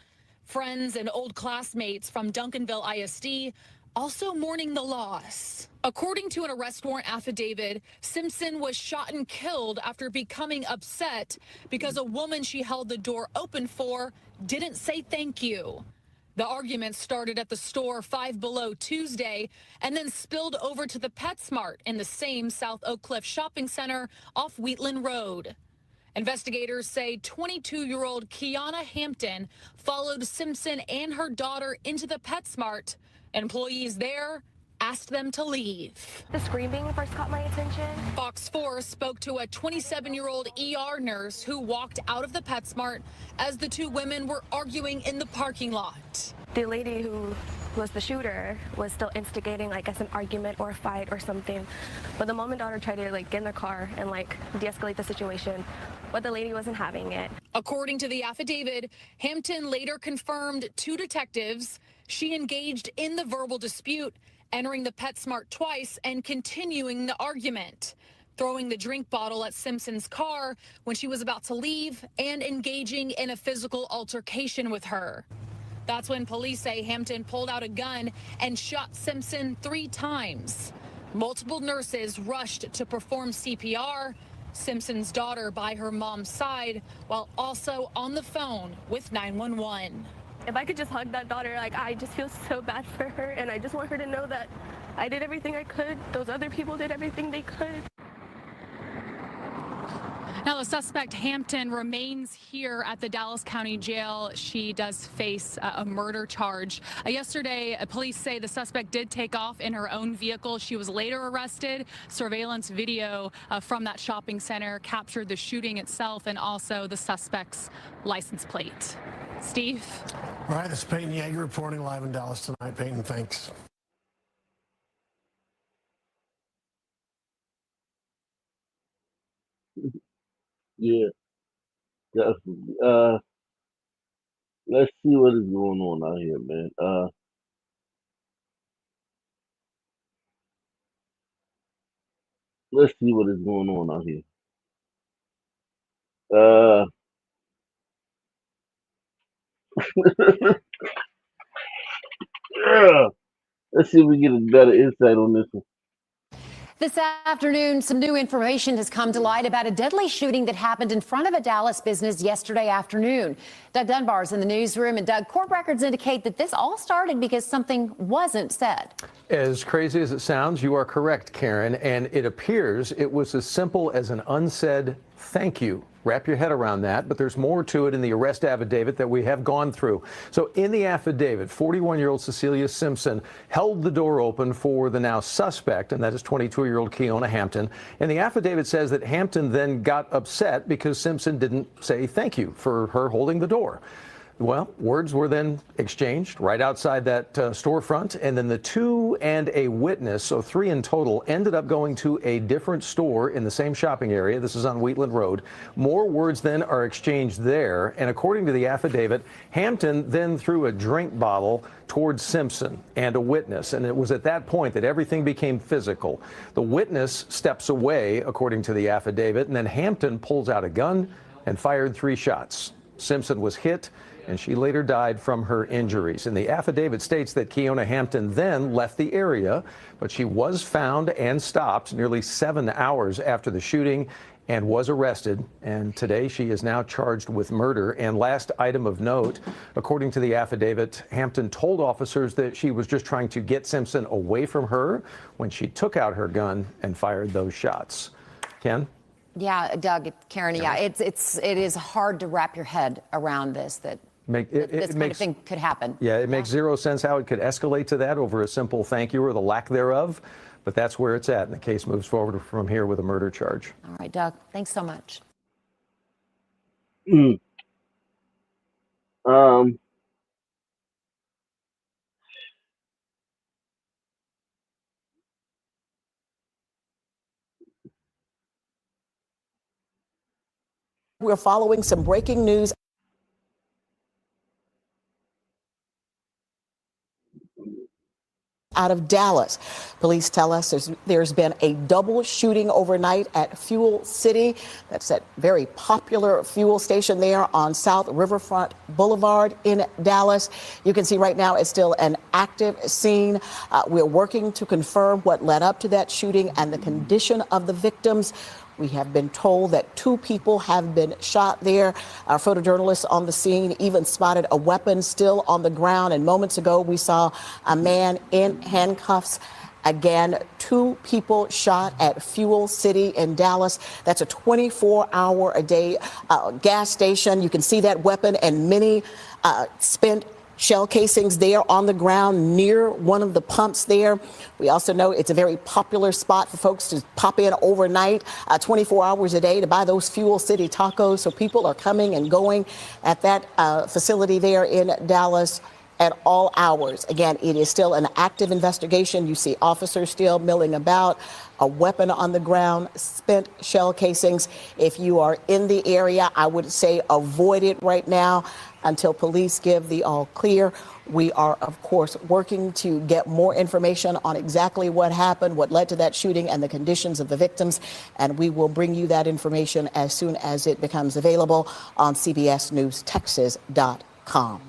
Friends and old classmates from Duncanville ISD also mourning the loss. According to an arrest warrant affidavit, Simpson was shot and killed after becoming upset because a woman she held the door open for didn't say thank you. The argument started at the store Five Below Tuesday and then spilled over to the PetSmart in the same South Oak Cliff shopping center off Wheatland Road. Investigators say 22-year-old Kiana Hampton followed Simpson and her daughter into the PetSmart. Employees there asked them to leave. The screaming first caught my attention. Fox 4 spoke to a 27-year-old ER nurse who walked out of the PetSmart as the two women were arguing in the parking lot. The lady who was the shooter was still instigating, I guess, an argument or a fight or something. But the mom and daughter tried to get in the car and de-escalate the situation, but the lady wasn't having it. According to the affidavit, Hampton later confirmed to detectives she engaged in the verbal dispute, entering the PetSmart twice and continuing the argument, throwing the drink bottle at Simpson's car when she was about to leave and engaging in a physical altercation with her. That's when police say Hampton pulled out a gun and shot Simpson 3 times. Multiple nurses rushed to perform CPR, Simpson's daughter by her mom's side, while also on the phone with 911. If I could just hug that daughter, I just feel so bad for her, and I just want her to know that I did everything I could. Those other people did everything they could. Now, the suspect Hampton remains here at the Dallas County Jail. She does face a murder charge. Yesterday, police say the suspect did take off in her own vehicle. She was later arrested. Surveillance video from that shopping center captured the shooting itself and also the suspect's license plate. Steve? All right, this is Peyton Yeager reporting live in Dallas tonight. Peyton, thanks. Yeah, definitely. Let's see what is going on out here, man. Let's see what is going on out here. Yeah. Let's see if we get a better insight on this one. This afternoon, some new information has come to light about a deadly shooting that happened in front of a Dallas business yesterday afternoon. Doug Dunbar's in the newsroom, and Doug, court records indicate that this all started because something wasn't said. As crazy as it sounds, you are correct, Karen, and it appears it was as simple as an unsaid thank you. Wrap your head around that, but there's more to it in the arrest affidavit that we have gone through. So in the affidavit, 41-year-old Cecilia Simpson held the door open for the now suspect, and that is 22-year-old Kiana Hampton. And the affidavit says that Hampton then got upset because Simpson didn't say thank you for her holding the door. Well, words were then exchanged right outside that storefront, and then the two and a witness, so 3 in total, ended up going to a different store in the same shopping area. This is on Wheatland Road. More words then are exchanged there, and according to the affidavit, Hampton then threw a drink bottle towards Simpson and a witness, and it was at that point that everything became physical. The witness steps away, according to the affidavit, and then Hampton pulls out a gun and fired 3 shots. Simpson was hit, and she later died from her injuries. And the affidavit states that Kiana Hampton then left the area, but she was found and stopped nearly 7 hours after the shooting and was arrested. And today she is now charged with murder. And last item of note, according to the affidavit, Hampton told officers that she was just trying to get Simpson away from her when she took out her gun and fired those shots. Ken? Yeah, Doug, Karen, yeah, it is hard to wrap your head around this, that this kind of thing could happen. Yeah, it makes zero sense how it could escalate to that over a simple thank you or the lack thereof, but that's where it's at, and the case moves forward from here with a murder charge. All right, Doug, thanks so much. We're following some breaking news out of Dallas. Police tell us there's been a double shooting overnight at Fuel City. That's that very popular fuel station there on South Riverfront Boulevard in Dallas. You can see right now it's still an active scene. We're working to confirm what led up to that shooting and the condition of the victims. We have been told that 2 people have been shot there. Our photojournalists on the scene even spotted a weapon still on the ground. And moments ago, we saw a man in handcuffs. Again, 2 people shot at Fuel City in Dallas. That's a 24-hour-a-day gas station. You can see that weapon and many spent shell casings there on the ground near one of the pumps there. We also know it's a very popular spot for folks to pop in overnight, 24 hours a day to buy those Fuel City tacos. So people are coming and going at that facility there in Dallas at all hours. Again, it is still an active investigation. You see officers still milling about, a weapon on the ground, spent shell casings. If you are in the area, I would say avoid it right now until police give the all clear. We are, of course, working to get more information on exactly what happened, what led to that shooting, and the conditions of the victims. And we will bring you that information as soon as it becomes available on CBSNewsTexas.com.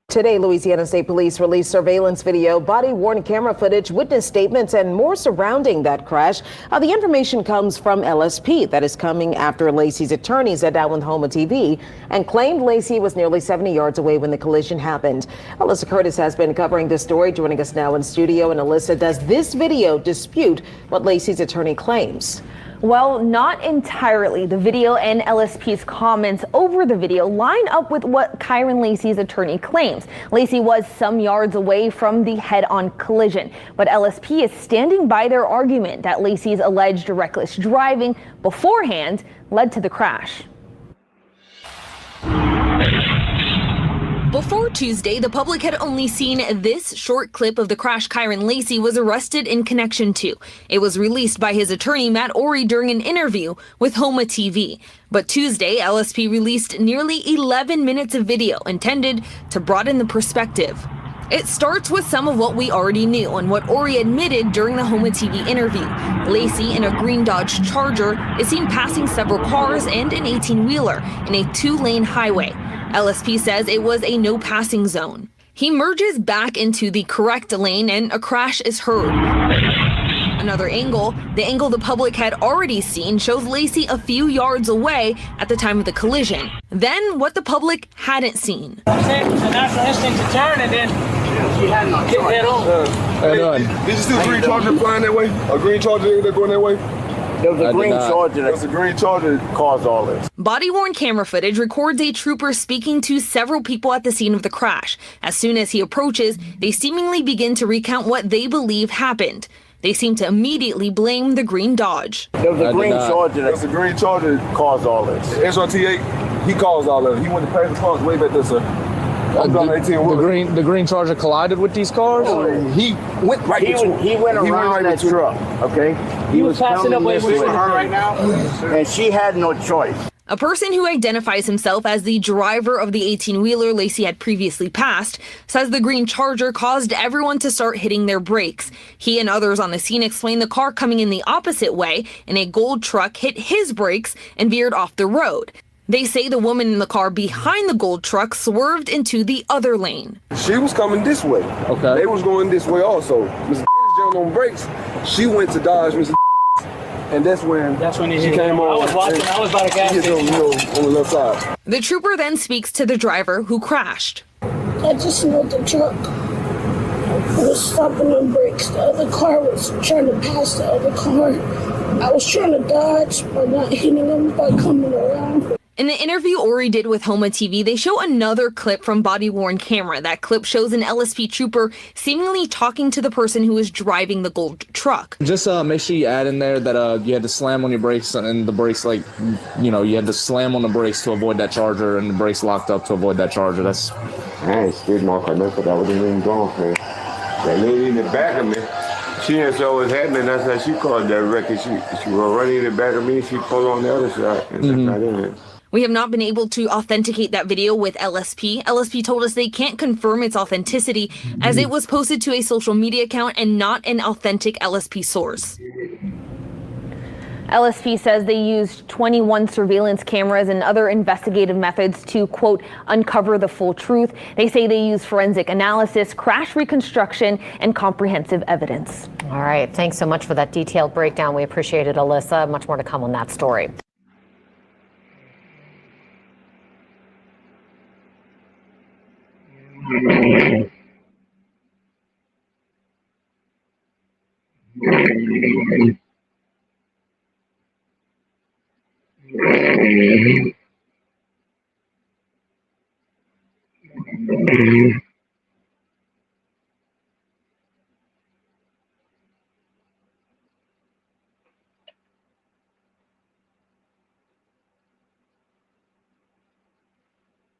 Today, Louisiana State Police released surveillance video, body-worn camera footage, witness statements, and more surrounding that crash. The information comes from LSP that is coming after Lacey's attorney sat down with Homa TV and claimed Lacey was nearly 70 yards away when the collision happened. Alyssa Curtis has been covering this story, joining us now in studio. And Alyssa, does this video dispute what Lacey's attorney claims? Well, not entirely. The video and LSP's comments over the video line up with what Kyron Lacey's attorney claims. Lacey was some yards away from the head-on collision, but LSP is standing by their argument that Lacey's alleged reckless driving beforehand led to the crash. Before Tuesday, the public had only seen this short clip of the crash Kyron Lacey was arrested in connection to. It was released by his attorney, Matt Orey, during an interview with Homa TV. But Tuesday, LSP released nearly 11 minutes of video intended to broaden the perspective. It starts with some of what we already knew and what Orey admitted during the Homa TV interview. Lacey, in a green Dodge Charger, is seen passing several cars and an 18-wheeler in a 2-lane highway. LSP says it was a no passing zone. He merges back into the correct lane and a crash is heard. Another angle, the angle the public had already seen, shows Lacey a few yards away at the time of the collision. Then what the public hadn't seen. The natural instinct to turn and then she had no choice. Head on. Did you see a green Charger flying that way? A green Charger that going that way? There was a green Charger. There was a green Charger that caused all this. Body-worn camera footage records a trooper speaking to several people at the scene of the crash. As soon as he approaches, they seemingly begin to recount what they believe happened. They seem to immediately blame the green Dodge. There was a green Charger. There was a green Charger that caused all this. SRT8, he caused all of it. He went to pay the cars way back there, sir. The green Charger collided with these cars? He went right into it. He went around that truck, okay? He was passing up with her right now, and she had no choice. A person who identifies himself as the driver of the 18-wheeler Lacey had previously passed says the green Charger caused everyone to start hitting their brakes. He and others on the scene explained the car coming in the opposite way in a gold truck hit his brakes and veered off the road. They say the woman in the car behind the gold truck swerved into the other lane. She was coming this way. Okay. They was going this way also. Mr. jumped on brakes. She went to dodge Mr. And that's when she came on. I was by the gas station. On the left side. The trooper then speaks to the driver who crashed. I just know the truck was stopping on brakes. The other car was trying to pass the other car. I was trying to dodge by not hitting them by coming around. In the interview Ori did with Homa TV, they show another clip from body-worn camera. That clip shows an LSP trooper seemingly talking to the person who was driving the gold truck. Just make sure you add in there that you had to slam on your brakes and the brakes, like, you know, you had to slam on the brakes to avoid that charger and the brakes locked up to avoid that charger. That's. I ain't scared motherfucker, but I wasn't even going for it. That lady in the back of me, she didn't know what was happening. That's how she called that record. She was running in the back of me. She pulled on the other side, and that's not in it. We have not been able to authenticate that video with LSP. LSP told us they can't confirm its authenticity as it was posted to a social media account and not an authentic LSP source. LSP says they used 21 surveillance cameras and other investigative methods to, quote, uncover the full truth. They say they used forensic analysis, crash reconstruction, and comprehensive evidence. All right. Thanks so much for that detailed breakdown. We appreciate it, Alyssa. Much more to come on that story.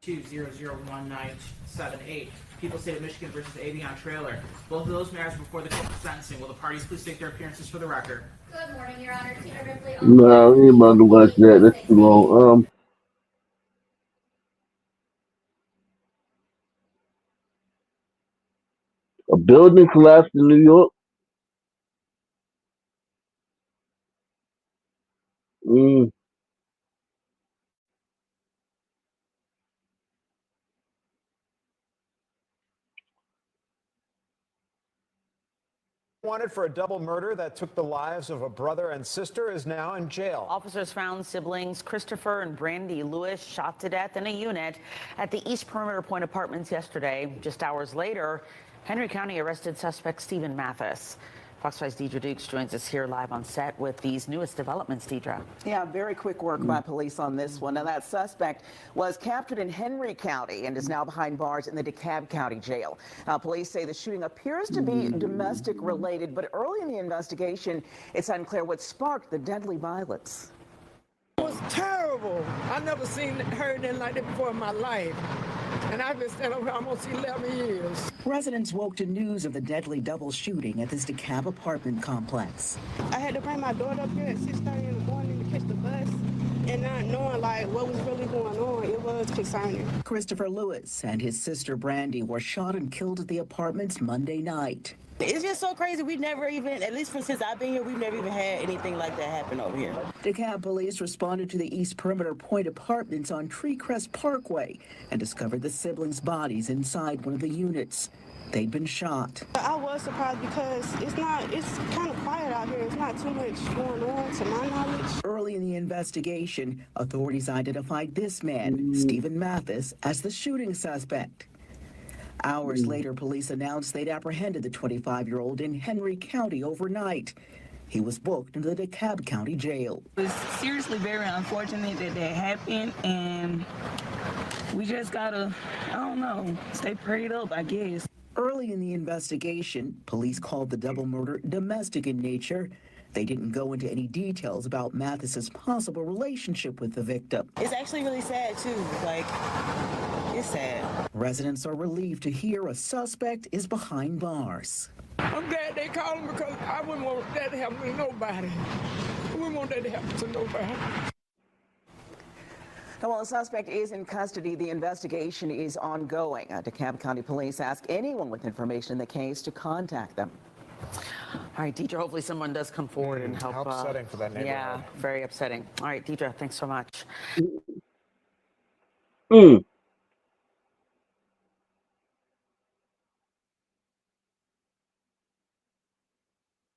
Two 0019878. People State of Michigan versus Avion Trailer. Both of those matters before the court for sentencing. Will the parties please state their appearances for the record? Good morning, Your Honor. Tina Ripley. No, we ain't about to watch that. That's too long. A building collapsed in New York. Mm. Wanted for a double murder that took the lives of a brother and sister is now in jail. Officers found siblings Christopher and Brandy Lewis shot to death in a unit at the East Perimeter Point Apartments yesterday. Just hours later, Henry County arrested suspect Stephen Mathis. Fox 5's Deidre Dukes joins us here live on set with these newest developments. Deidre. Yeah, very quick work by police on this one. Now, that suspect was captured in Henry County and is now behind bars in the DeKalb County Jail. Police say the shooting appears to be domestic related, but early in the investigation, it's unclear what sparked the deadly violence. It was terrible. I never heard anything like that before in my life. And I've been standing over almost 11 years. Residents woke to news of the deadly double shooting at this DeKalb apartment complex. I had to bring my daughter up here at 6:30 in the morning to catch the bus. And not knowing like what was really going on, it was concerning. Christopher Lewis and his sister Brandy were shot and killed at the apartments Monday night. It's just so crazy. We've never even, at least since I've been here, we've never even had anything like that happen over here. DeKalb police responded to the East Perimeter Point Apartments on Treecrest Parkway and discovered the siblings' bodies inside one of the units. They'd been shot. I was surprised because it's kind of quiet out here. It's not too much going on to my knowledge. Early in the investigation, authorities identified this man, Stephen Mathis, as the shooting suspect. Hours later, police announced they'd apprehended the 25-year-old in Henry County overnight. He was booked into the DeKalb County Jail. It was seriously very unfortunate that happened, and we just gotta, I don't know, stay prayed up, I guess. Early in the investigation, police called the double murder domestic in nature. They didn't go into any details about Mathis's possible relationship with the victim. It's actually really sad, too. Like, it's sad. Residents are relieved to hear a suspect is behind bars. I'm glad they called him because I wouldn't want that to happen to nobody. I wouldn't want that to happen to nobody. Now, while the suspect is in custody, the investigation is ongoing. DeKalb County Police ask anyone with information in the case to contact them. All right, Deidre, hopefully someone does come forward and help. How upsetting for that neighborhood. Yeah, very upsetting. All right, Deidre, thanks so much.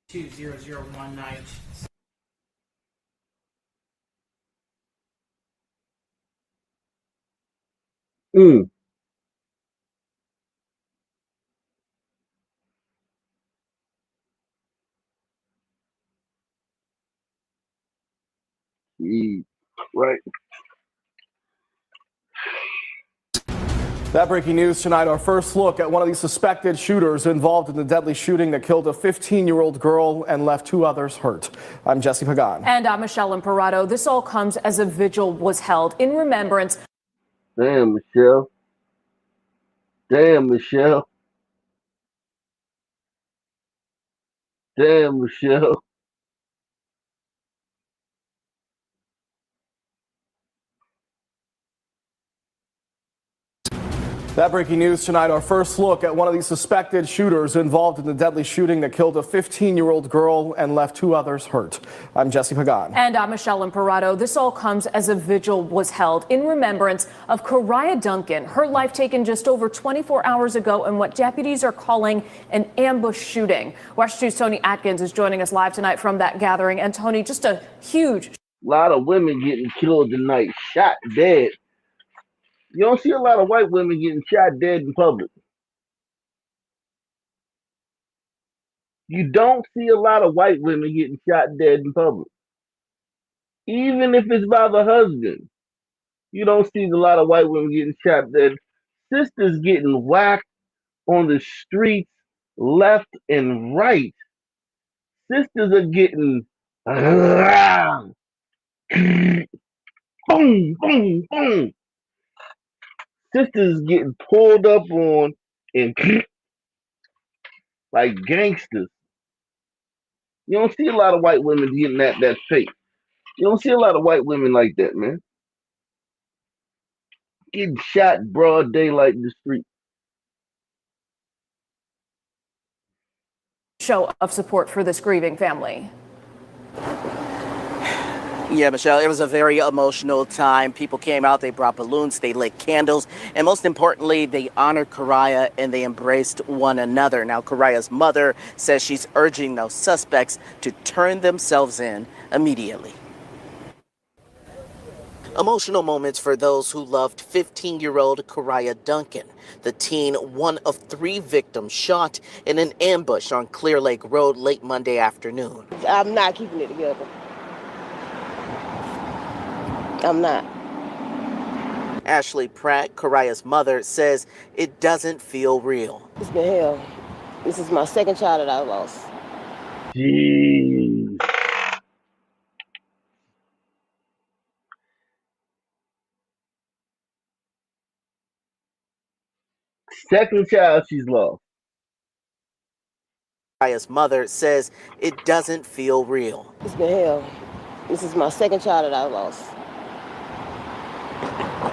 20019. Right. That breaking news tonight, our first look at one of the suspected shooters involved in the deadly shooting that killed a 15-year-old girl and left 2 others hurt. I'm Jesse Pagan. And I'm Michelle Imparato. This all comes as a vigil was held in remembrance. Damn, Michelle. Damn, Michelle. Damn, Michelle. That breaking news tonight, our first look at one of the suspected shooters involved in the deadly shooting that killed a 15-year-old girl and left 2 others hurt. I'm Jesse Pagan. And I'm Michelle Imparato. This all comes as a vigil was held in remembrance of Kariah Duncan. Her life taken just over 24 hours ago in what deputies are calling an ambush shooting. Watch 2's Tony Atkins is joining us live tonight from that gathering. And Tony, just a huge... A lot of women getting killed tonight, shot dead. You don't see a lot of white women getting shot dead in public. You don't see a lot of white women getting shot dead in public. Even if it's by the husband, you don't see a lot of white women getting shot dead. Sisters getting whacked on the streets left and right. Sisters are getting boom, boom, boom. Sisters getting pulled up on and like gangsters. You don't see a lot of white women getting that fake. You don't see a lot of white women like that, man. Getting shot broad daylight in the street. Show of support for this grieving family. Yeah, Michelle, it was a very emotional time. People came out, they brought balloons, they lit candles, and most importantly, they honored Kariah and they embraced one another. Now, Kariah's mother says she's urging those suspects to turn themselves in immediately. Emotional moments for those who loved 15-year-old Kariah Duncan. The teen, one of 3 victims shot in an ambush on Clear Lake Road late Monday afternoon. I'm not keeping it together. I'm not. Ashley Pratt, Kariah's mother, says it doesn't feel real. It's been hell. This is my 2nd child that I lost. Jeez. Second child she's lost. Kariah's mother says it doesn't feel real. It's been hell. This is my 2nd child that I lost.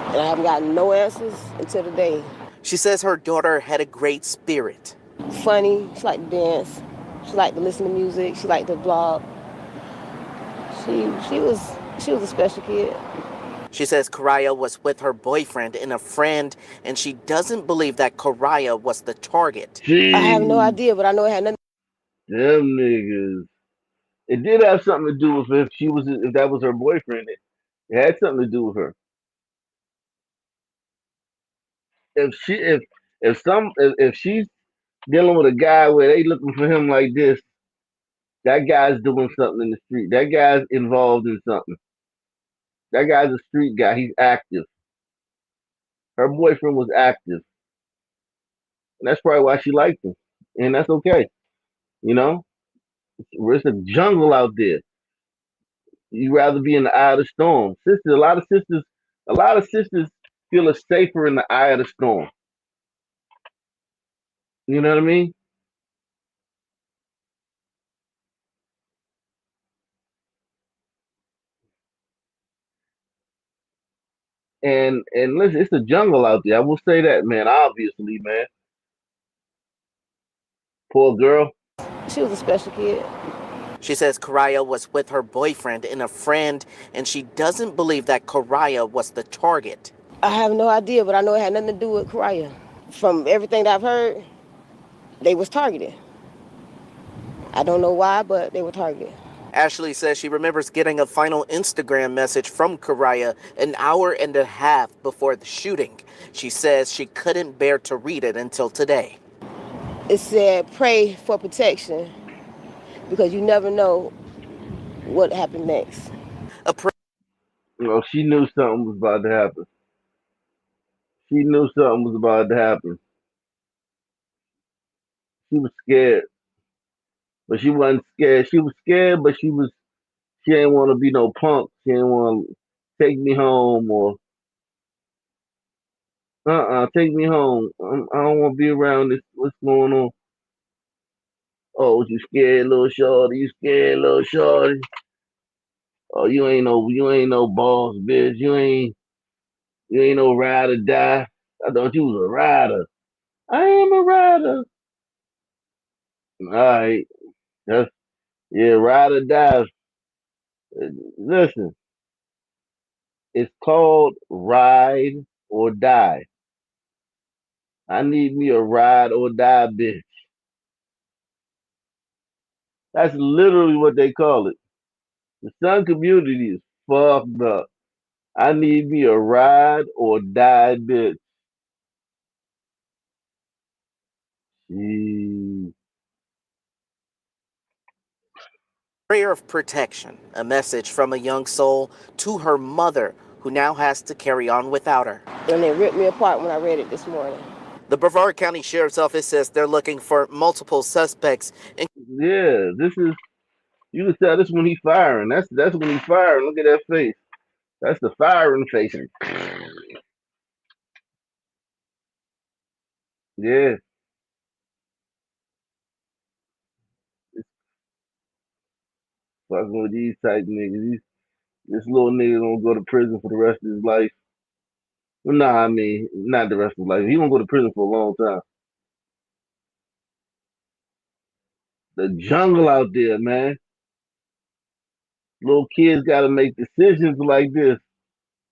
And I haven't gotten no answers until today. She says her daughter had a great spirit. Funny, she liked to dance, she liked to listen to music, she liked to blog. She was a special kid. She says Kariah was with her boyfriend and a friend, and she doesn't believe that Kariah was the target. Jeez. I have no idea, but I know it had nothing. Them niggas. It did have something to do with if that was her boyfriend. It had something to do with her. If she's dealing with a guy where they looking for him like this, that guy's doing something in the street. That guy's involved in something. That guy's a street guy. He's active. Her boyfriend was active. And that's probably why she liked him. And that's okay. You know? It's a jungle out there. You'd rather be in the eye of the storm. A lot of sisters feel safer in the eye of the storm. You know what I mean? And listen, it's a jungle out there. I will say that, man. Obviously, man. Poor girl. She was a special kid. She says Kariah was with her boyfriend and a friend, and she doesn't believe that Kariah was the target. I have no idea, but I know it had nothing to do with Kariah. From everything that I've heard, they was targeted. I don't know why, but they were targeted. Ashley says she remembers getting a final Instagram message from Kariah an hour and a half before the shooting. She says she couldn't bear to read it until today. It said, pray for protection, because you never know what happened next. Well, she knew something was about to happen. She knew something was about to happen. She was scared, but she wasn't scared. She was scared, but she didn't want to be no punk. She didn't want to take me home or take me home. I don't want to be around this. What's going on? Oh, you scared, little shorty? You scared, little shorty? Oh, you ain't no boss, bitch. You ain't no ride or die. I thought you was a rider. I am a rider. All right, that's yeah, ride or die. Listen, it's called ride or die. I need me a ride or die, bitch. That's literally what they call it. The Sun community is fucked up. I need me a ride or die, bitch. Jeez. Prayer of protection, a message from a young soul to her mother, who now has to carry on without her. And they ripped me apart when I read it this morning. The Brevard County Sheriff's Office says they're looking for multiple suspects. Yeah, this is you can tell this when he firing. That's when he firing. Look at that face. That's the firing face. Yeah, fucking with these type niggas. This little nigga gonna go to prison for the rest of his life. Well, nah, I mean, not the rest of his life. He gonna go to prison for a long time. The jungle out there, man. Little kids gotta make decisions like this.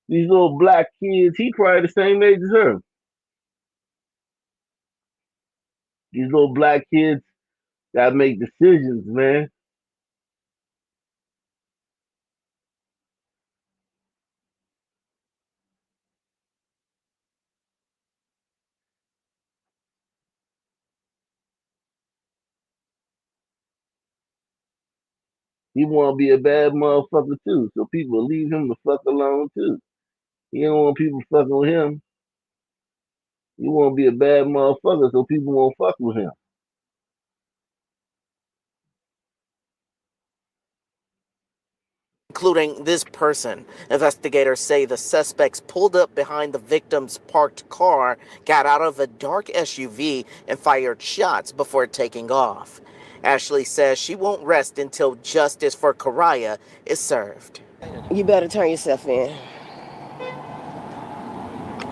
These little black kids, he probably the same age as her. These little black kids gotta make decisions, man. He wanna be a bad motherfucker too, so people leave him the fuck alone too. He don't want people fucking with him. He wanna be a bad motherfucker, so people won't fuck with him. Including this person. Investigators say the suspects pulled up behind the victim's parked car, got out of a dark SUV, and fired shots before taking off. Ashley says she won't rest until justice for Karaya is served. You better turn yourself in.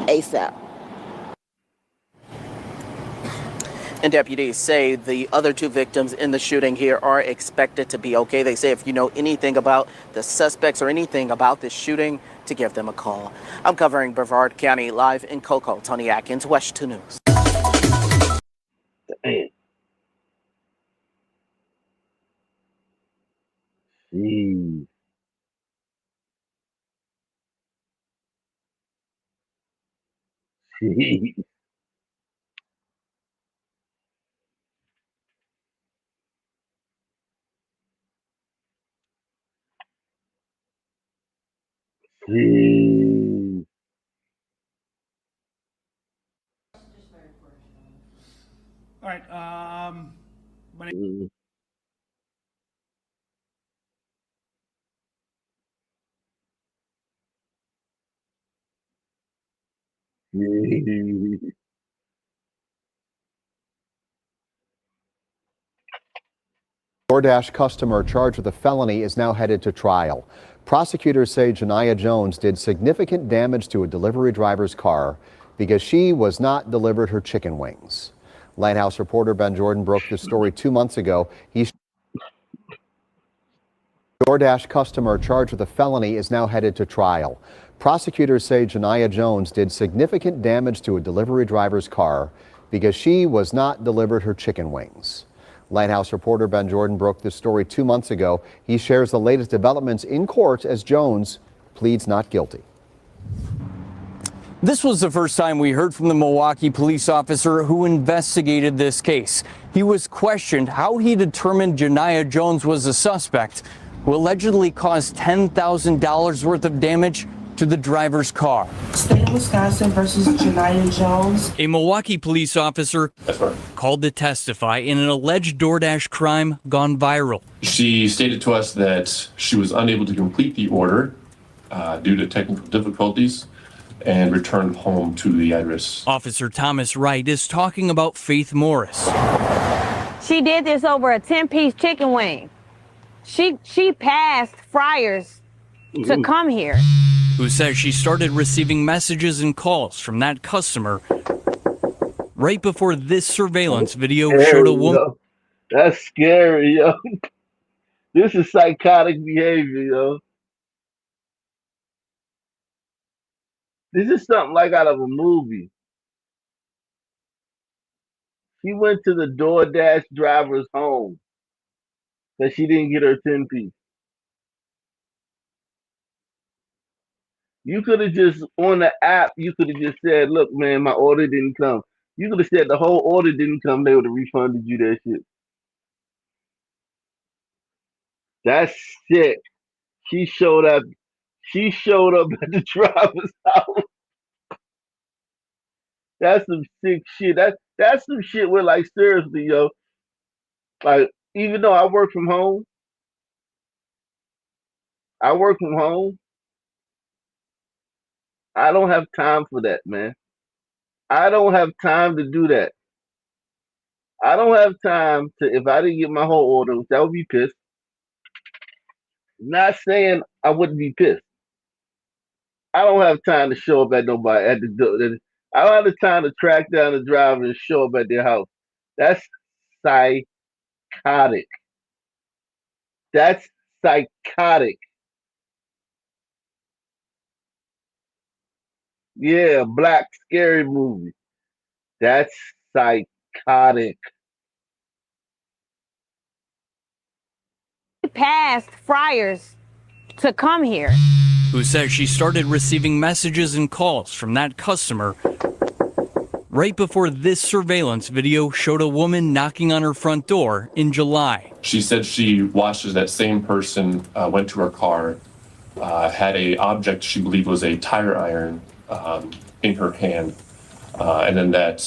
ASAP. And deputies say the other two victims in the shooting here are expected to be okay. They say if you know anything about the suspects or anything about this shooting, to give them a call. I'm covering Brevard County live in Cocoa. Tony Atkins, West 2 News. Damn. Jeez. Jeez. Jeez. All right. Mm. Jeez. DoorDash customer charged with a felony is now headed to trial. Prosecutors say Janiyah Jones did significant damage to a delivery driver's car because she was not delivered her chicken wings. Lighthouse reporter Ben Jordan broke this story 2 months ago. DoorDash customer charged with a felony is now headed to trial. Prosecutors say Janiyah Jones did significant damage to a delivery driver's car because she was not delivered her chicken wings. Lighthouse reporter Ben Jordan broke this story 2 months ago. He shares the latest developments in court as Jones pleads not guilty. This was the first time we heard from the Milwaukee police officer who investigated this case. He was questioned how he determined Janiyah Jones was a suspect who allegedly caused $10,000 worth of damage to to the driver's car. State of Wisconsin versus Janiyah Jones. A Milwaukee police officer called to testify in an alleged DoorDash crime gone viral. She stated to us that she was unable to complete the order due to technical difficulties and returned home to the address. Officer Thomas Wright is talking about Faith Morris. She did this over a 10-piece chicken wing. She passed Friars to come here. Who says she started receiving messages and calls from that customer right before this surveillance video showed a woman. That's scary, yo. This is psychotic behavior, yo. This is something like out of a movie. She went to the DoorDash driver's home because she didn't get her 10-piece. You could have just, on the app, you could have just said, look, man, my order didn't come. You could have said the whole order didn't come. They would have refunded you that shit. That's sick. She showed up. She showed up at the driver's house. That's some sick shit. That's some shit where, like, seriously, yo, like, even though I work from home, I don't have time for that, man. I don't have time to do that. I don't have time to, if I didn't get my whole order, which I would be pissed. Not saying I wouldn't be pissed. I don't have time to show up at nobody at the door. I don't have the time to track down the driver and show up at their house. That's psychotic. That's psychotic. Yeah, black scary movie. That's psychotic. She passed Friars to come here. Who says she started receiving messages and calls from that customer right before this surveillance video showed a woman knocking on her front door in July. She said she watched as that same person went to her car, had a object she believed was a tire iron in her hand, and then that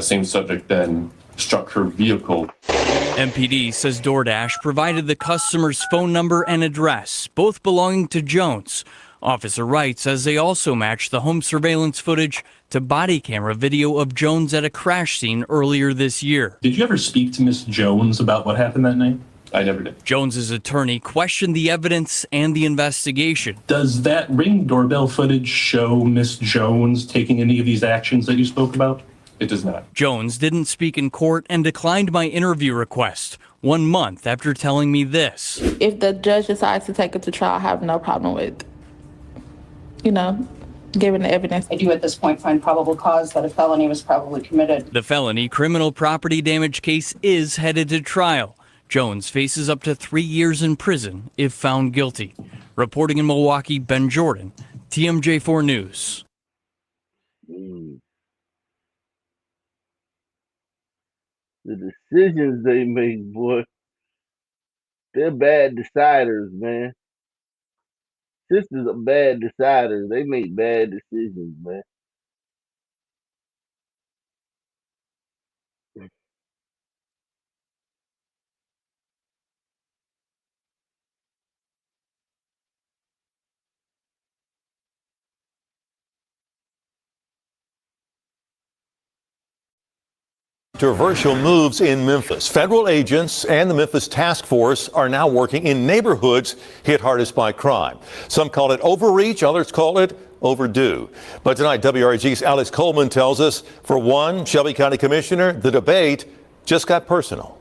same subject then struck her vehicle. MPD says DoorDash provided the customer's phone number and address, both belonging to Jones. Officer Wright says they also matched the home surveillance footage to body camera video of Jones at a crash scene earlier this year. Did you ever speak to Miss Jones about what happened that night? I never did. Jones's attorney questioned the evidence and the investigation. Does that Ring doorbell footage show Miss Jones taking any of these actions that you spoke about? It does not. Jones didn't speak in court and declined my interview request 1 month after telling me this. If the judge decides to take it to trial, I have no problem with, given the evidence. I do at this point find probable cause that a felony was probably committed. The felony criminal property damage case is headed to trial. Jones faces up to 3 years in prison if found guilty. Reporting in Milwaukee, Ben Jordan, TMJ4 News. The decisions they make, boy, they're bad deciders, man. Sisters are bad deciders. They make bad decisions, man. Controversial moves in Memphis. Federal agents and the Memphis task force are now working in neighborhoods hit hardest by crime. Some call it overreach, others call it overdue. But tonight, WRG's Alex Coleman tells us, for one Shelby County Commissioner, the debate just got personal.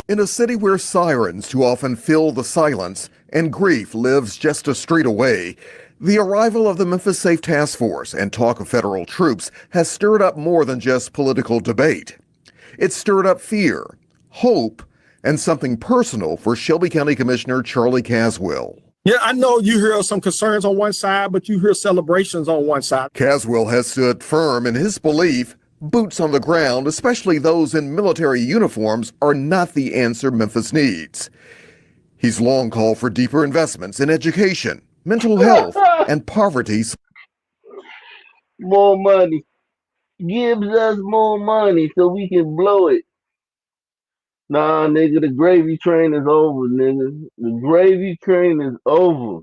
In a city where sirens too often fill the silence and grief lives just a street away, the arrival of the Memphis Safe Task Force and talk of federal troops has stirred up more than just political debate. It's stirred up fear, hope, and something personal for Shelby County Commissioner Charlie Caswell. Yeah, I know you hear some concerns on one side, but you hear celebrations on one side. Caswell has stood firm in his belief boots on the ground, especially those in military uniforms, are not the answer Memphis needs. He's long called for deeper investments in education, mental health, and poverty. More money. Gives us more money so we can blow it. Nah, nigga, the gravy train is over, nigga. The gravy train is over.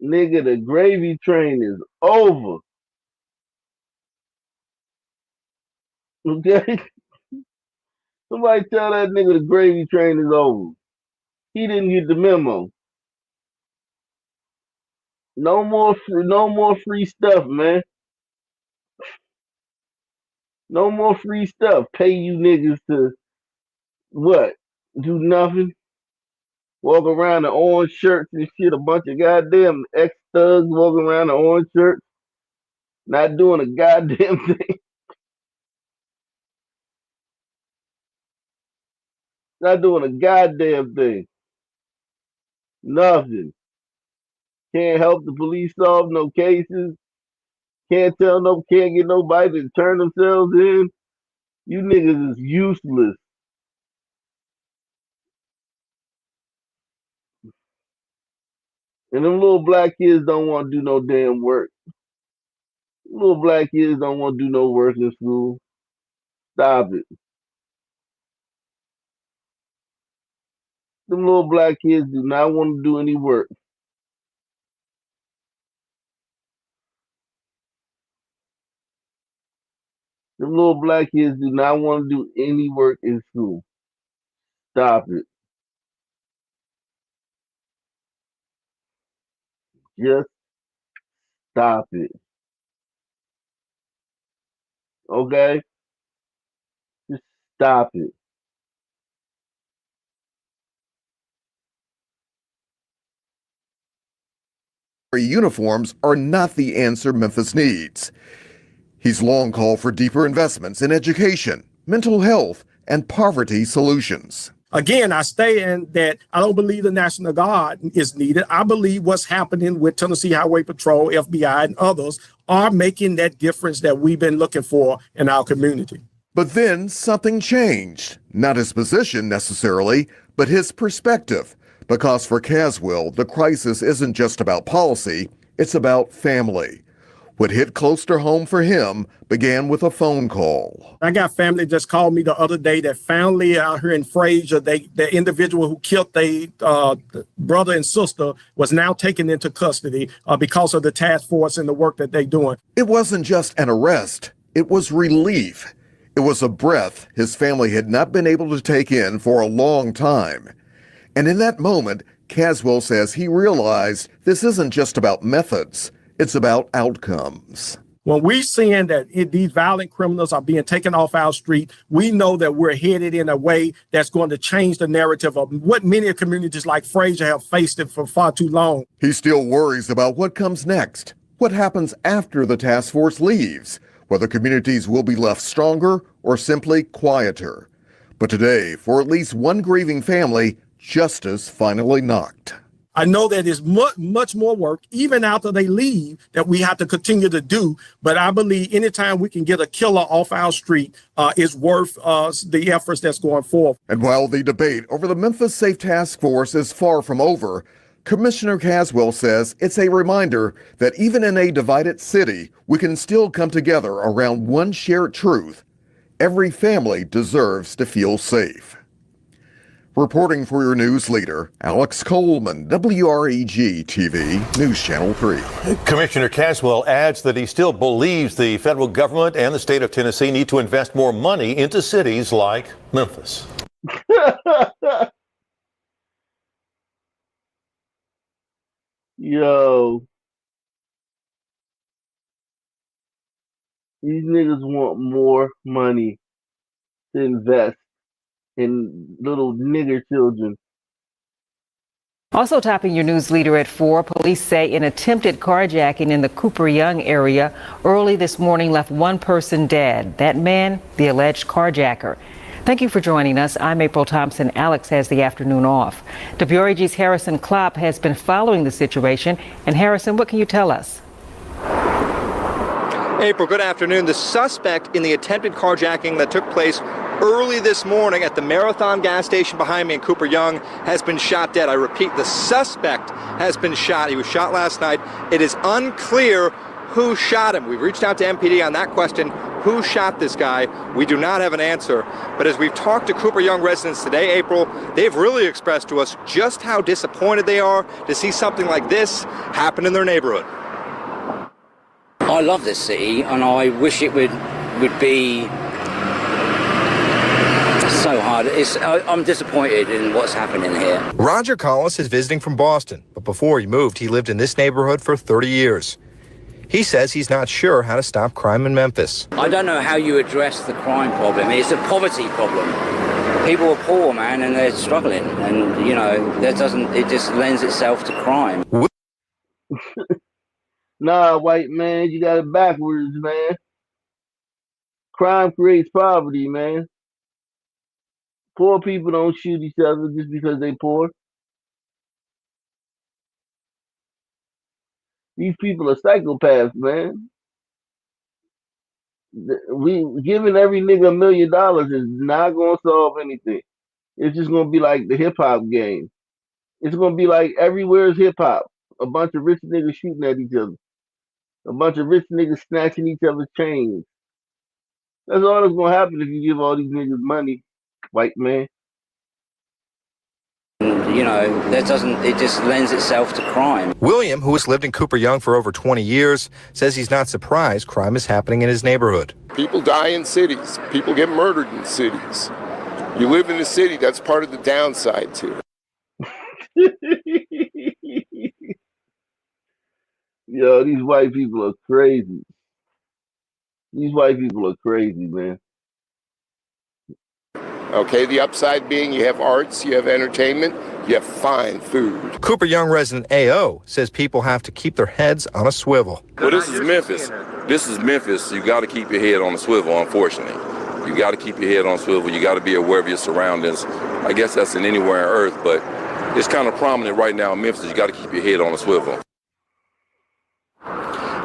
Nigga, the gravy train is over. Okay? Somebody tell that nigga the gravy train is over. He didn't get the memo. No more free stuff, man. No more free stuff. Pay you niggas to what? Do nothing? Walk around in orange shirts and shit. A bunch of goddamn ex-thugs walking around in orange shirts. Not doing a goddamn thing. Not doing a goddamn thing. Nothing. Can't help the police solve no cases. Can't get nobody to turn themselves in. You niggas is useless. And them little black kids don't want to do no damn work. Little black kids don't want to do no work in school. Stop it. Them little black kids do not want to do any work. Them little black kids do not want to do any work in school. Stop it. Just stop it. Okay? Just stop it. Uniforms are not the answer Memphis needs. He's long called for deeper investments in education, mental health, and poverty solutions. Again, I stay in that I don't believe the National Guard is needed. I believe what's happening with Tennessee Highway Patrol, FBI, and others are making that difference that we've been looking for in our community. But then something changed. Not his position necessarily, but his perspective. Because for Caswell, the crisis isn't just about policy, it's about family. What hit close to home for him began with a phone call. I got family just called me the other day that family out here in Frazier, the individual who killed their brother and sister was now taken into custody because of the task force and the work that they're doing. It wasn't just an arrest, it was relief. It was a breath his family had not been able to take in for a long time. And in that moment, Caswell says he realized this isn't just about methods, it's about outcomes. When we're seeing that these violent criminals are being taken off our street, we know that we're headed in a way that's going to change the narrative of what many communities like Frazier have faced it for far too long. He still worries about what comes next, what happens after the task force leaves, whether communities will be left stronger or simply quieter. But today, for at least one grieving family, justice finally knocked. I know that is much more work, even after they leave, that we have to continue to do. But I believe anytime we can get a killer off our street is worth the efforts that's going forward. And while the debate over the Memphis Safe Task Force is far from over, Commissioner Caswell says it's a reminder that even in a divided city, we can still come together around one shared truth. Every family deserves to feel safe. Reporting for your news leader, Alex Coleman, WREG-TV, News Channel 3. Commissioner Caswell adds that he still believes the federal government and the state of Tennessee need to invest more money into cities like Memphis. Yo. These niggas want more money to invest in little nigger children. Also topping your news leader at 4, police say an attempted carjacking in the Cooper Young area early this morning left one person dead. That man, the alleged carjacker. Thank you for joining us. I'm April Thompson. Alex has the afternoon off. WREG's Harrison Klopp has been following the situation. And Harrison, what can you tell us? April, good afternoon. The suspect in the attempted carjacking that took place early this morning at the Marathon gas station behind me in Cooper Young has been shot dead. I repeat, the suspect has been shot. He was shot last night. It is unclear who shot him. We've reached out to MPD on that question. Who shot this guy? We do not have an answer. But as we've talked to Cooper Young residents today, April, they've really expressed to us just how disappointed they are to see something like this happen in their neighborhood. I love this city, and I wish it would be so hard. I'm disappointed in what's happening here. Roger Collis is visiting from Boston, but before he moved, he lived in this neighborhood for 30 years. He says he's not sure how to stop crime in Memphis. I don't know how you address the crime problem. It's a poverty problem. People are poor, man, and they're struggling, and you know it just lends itself to crime. Nah, white man, you got it backwards, man. Crime creates poverty, man. Poor people don't shoot each other just because they poor. These people are psychopaths, man. We giving every nigga $1 million is not gonna solve anything. It's just gonna be like the hip hop game. It's gonna be like everywhere's hip hop. A bunch of rich niggas shooting at each other. A bunch of rich niggas snatching each other's chains. That's all that's gonna happen if you give all these niggas money, white man. You know, it just lends itself to crime. William, who has lived in Cooper Young for over 20 years, says he's not surprised crime is happening in his neighborhood. People die in cities. People get murdered in cities. You live in a city, that's part of the downside to it. Yo, these white people are crazy. These white people are crazy, man. Okay, the upside being you have arts, you have entertainment, you have fine food. Cooper Young resident A.O. says people have to keep their heads on a swivel. Well, this is Memphis. This is Memphis. You got to keep your head on a swivel, unfortunately. You got to keep your head on a swivel. You got to be aware of your surroundings. I guess that's in anywhere on earth, but it's kind of prominent right now in Memphis. You got to keep your head on a swivel.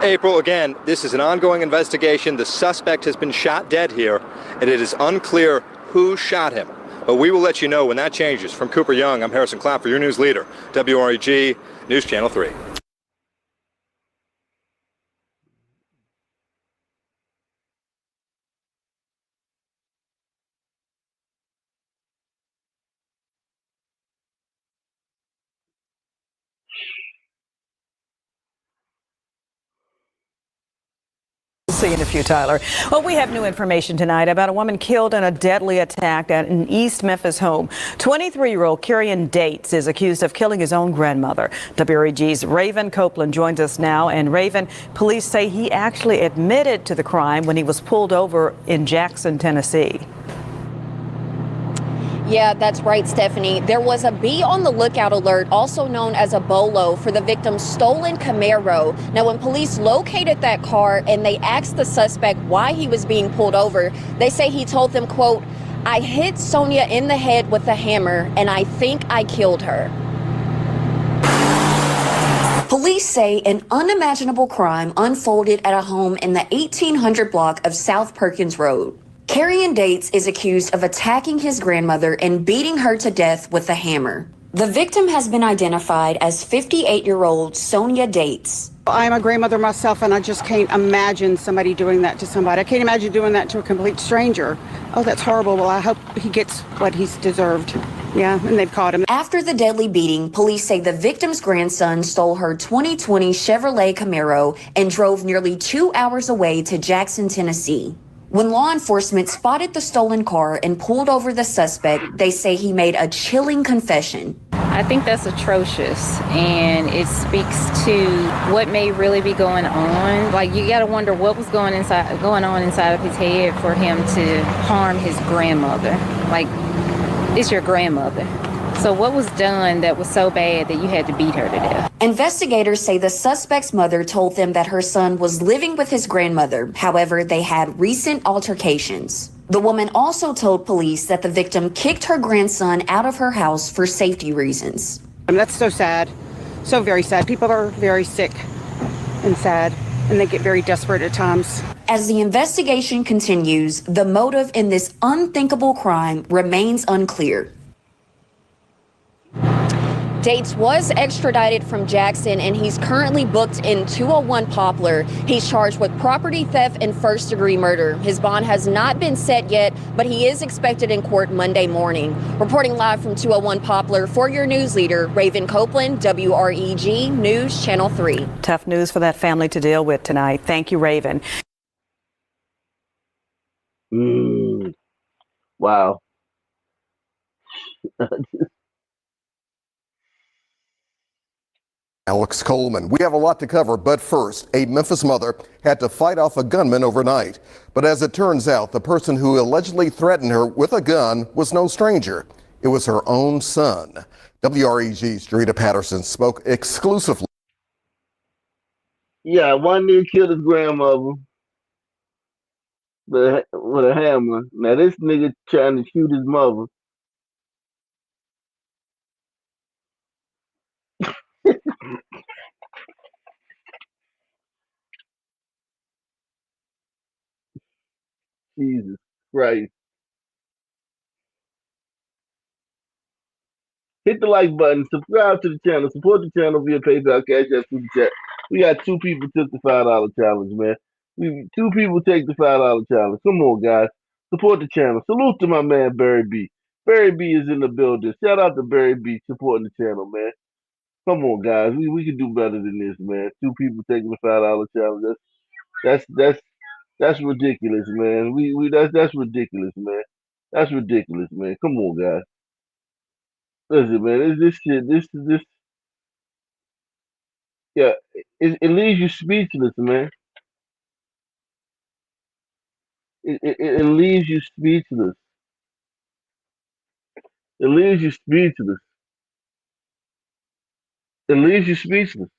April, again, this is an ongoing investigation. The suspect has been shot dead here, and it is unclear who shot him. But we will let you know when that changes. From Cooper Young, I'm Harrison Clapp for your news leader, WREG News Channel 3. See you in a few, Tyler. Well, we have new information tonight about a woman killed in a deadly attack at an East Memphis home. 23-year-old Kirian Dates is accused of killing his own grandmother. WREG's Raven Copeland joins us now. And Raven, police say he actually admitted to the crime when he was pulled over in Jackson, Tennessee. Yeah, that's right, Stephanie. There was a be on the lookout alert, also known as a BOLO, for the victim's stolen Camaro. Now, when police located that car and they asked the suspect why he was being pulled over, they say he told them, quote, "I hit Sonia in the head with a hammer and I think I killed her." Police say an unimaginable crime unfolded at a home in the 1800 block of South Perkins Road. Kirian Dates is accused of attacking his grandmother and beating her to death with a hammer. The victim has been identified as 58-year-old Sonia Dates. I'm a grandmother myself, and I just can't imagine somebody doing that to somebody. I can't imagine doing that to a complete stranger. Oh, that's horrible. Well, I hope he gets what he's deserved. Yeah, and they've caught him. After the deadly beating, police say the victim's grandson stole her 2020 Chevrolet Camaro and drove nearly 2 hours away to Jackson, Tennessee. When law enforcement spotted the stolen car and pulled over the suspect, they say he made a chilling confession. I think that's atrocious, and it speaks to what may really be going on. Like, you got to wonder what was going on inside of his head for him to harm his grandmother. Like, it's your grandmother. So what was done that was so bad that you had to beat her to death? Investigators say the suspect's mother told them that her son was living with his grandmother. However, they had recent altercations. The woman also told police that the victim kicked her grandson out of her house for safety reasons. And that's so sad. So very sad. People are very sick and sad, and they get very desperate at times. As the investigation continues, the motive in this unthinkable crime remains unclear. Dates was extradited from Jackson, and he's currently booked in 201 Poplar. He's charged with property theft and first-degree murder. His bond has not been set yet, but he is expected in court Monday morning. Reporting live from 201 Poplar for your news leader, Raven Copeland, WREG News Channel 3. Tough news for that family to deal with tonight. Thank you, Raven. Wow. Alex Coleman. We have a lot to cover, but first, a Memphis mother had to fight off a gunman overnight. But as it turns out, the person who allegedly threatened her with a gun was no stranger. It was her own son. WREG's Drita Patterson spoke exclusively. Yeah, one nigga killed his grandmother with a hammer. Now this nigga trying to shoot his mother. Jesus Christ. Hit the like button, subscribe to the channel, support the channel via PayPal, Cash App, Super Chat. We got 2 people took the $5 challenge, man. 2 people take the $5 challenge. Come on, guys. Support the channel. Salute to my man, Barry B. Barry B is in the building. Shout out to Barry B supporting the channel, man. Come on, guys. We can do better than this, man. 2 people taking the $5 challenge. That's ridiculous, man. That's ridiculous, man. That's ridiculous, man. Come on, guys. Listen, man, this shit, this, yeah, it leaves you speechless, man. It leaves you speechless. It leaves you speechless. It leaves you speechless.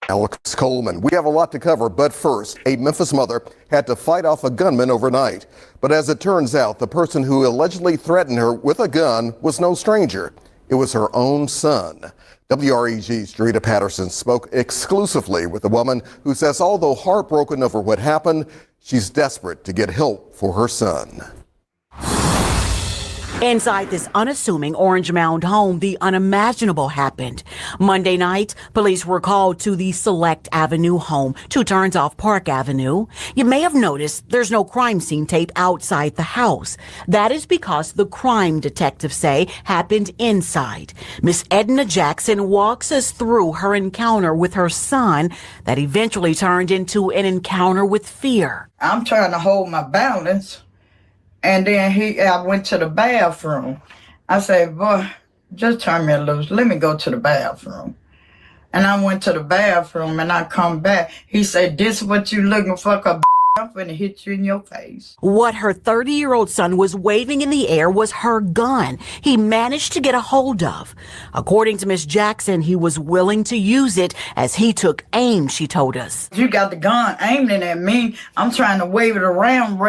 Alex Coleman. We have a lot to cover, but first, a Memphis mother had to fight off a gunman overnight. But as it turns out, the person who allegedly threatened her with a gun was no stranger. It was her own son. WREG's Drita Patterson spoke exclusively with a woman who says although heartbroken over what happened, she's desperate to get help for her son. Inside this unassuming Orange Mound home, the unimaginable happened. Monday night, police were called to the Select Avenue home, 2 turns off Park Avenue. You may have noticed there's no crime scene tape outside the house. That is because the crime detectives say happened inside. Miss Edna Jackson walks us through her encounter with her son that eventually turned into an encounter with fear. I'm trying to hold my balance. And then I went to the bathroom. I said, boy, just turn me loose. Let me go to the bathroom. And I went to the bathroom and I come back. He said, this what you looking for? I'm finna hit you in your face. What her 30-year-old son was waving in the air was her gun he managed to get a hold of. According to Miss Jackson, he was willing to use it as he took aim, she told us. You got the gun aiming at me. I'm trying to wave it around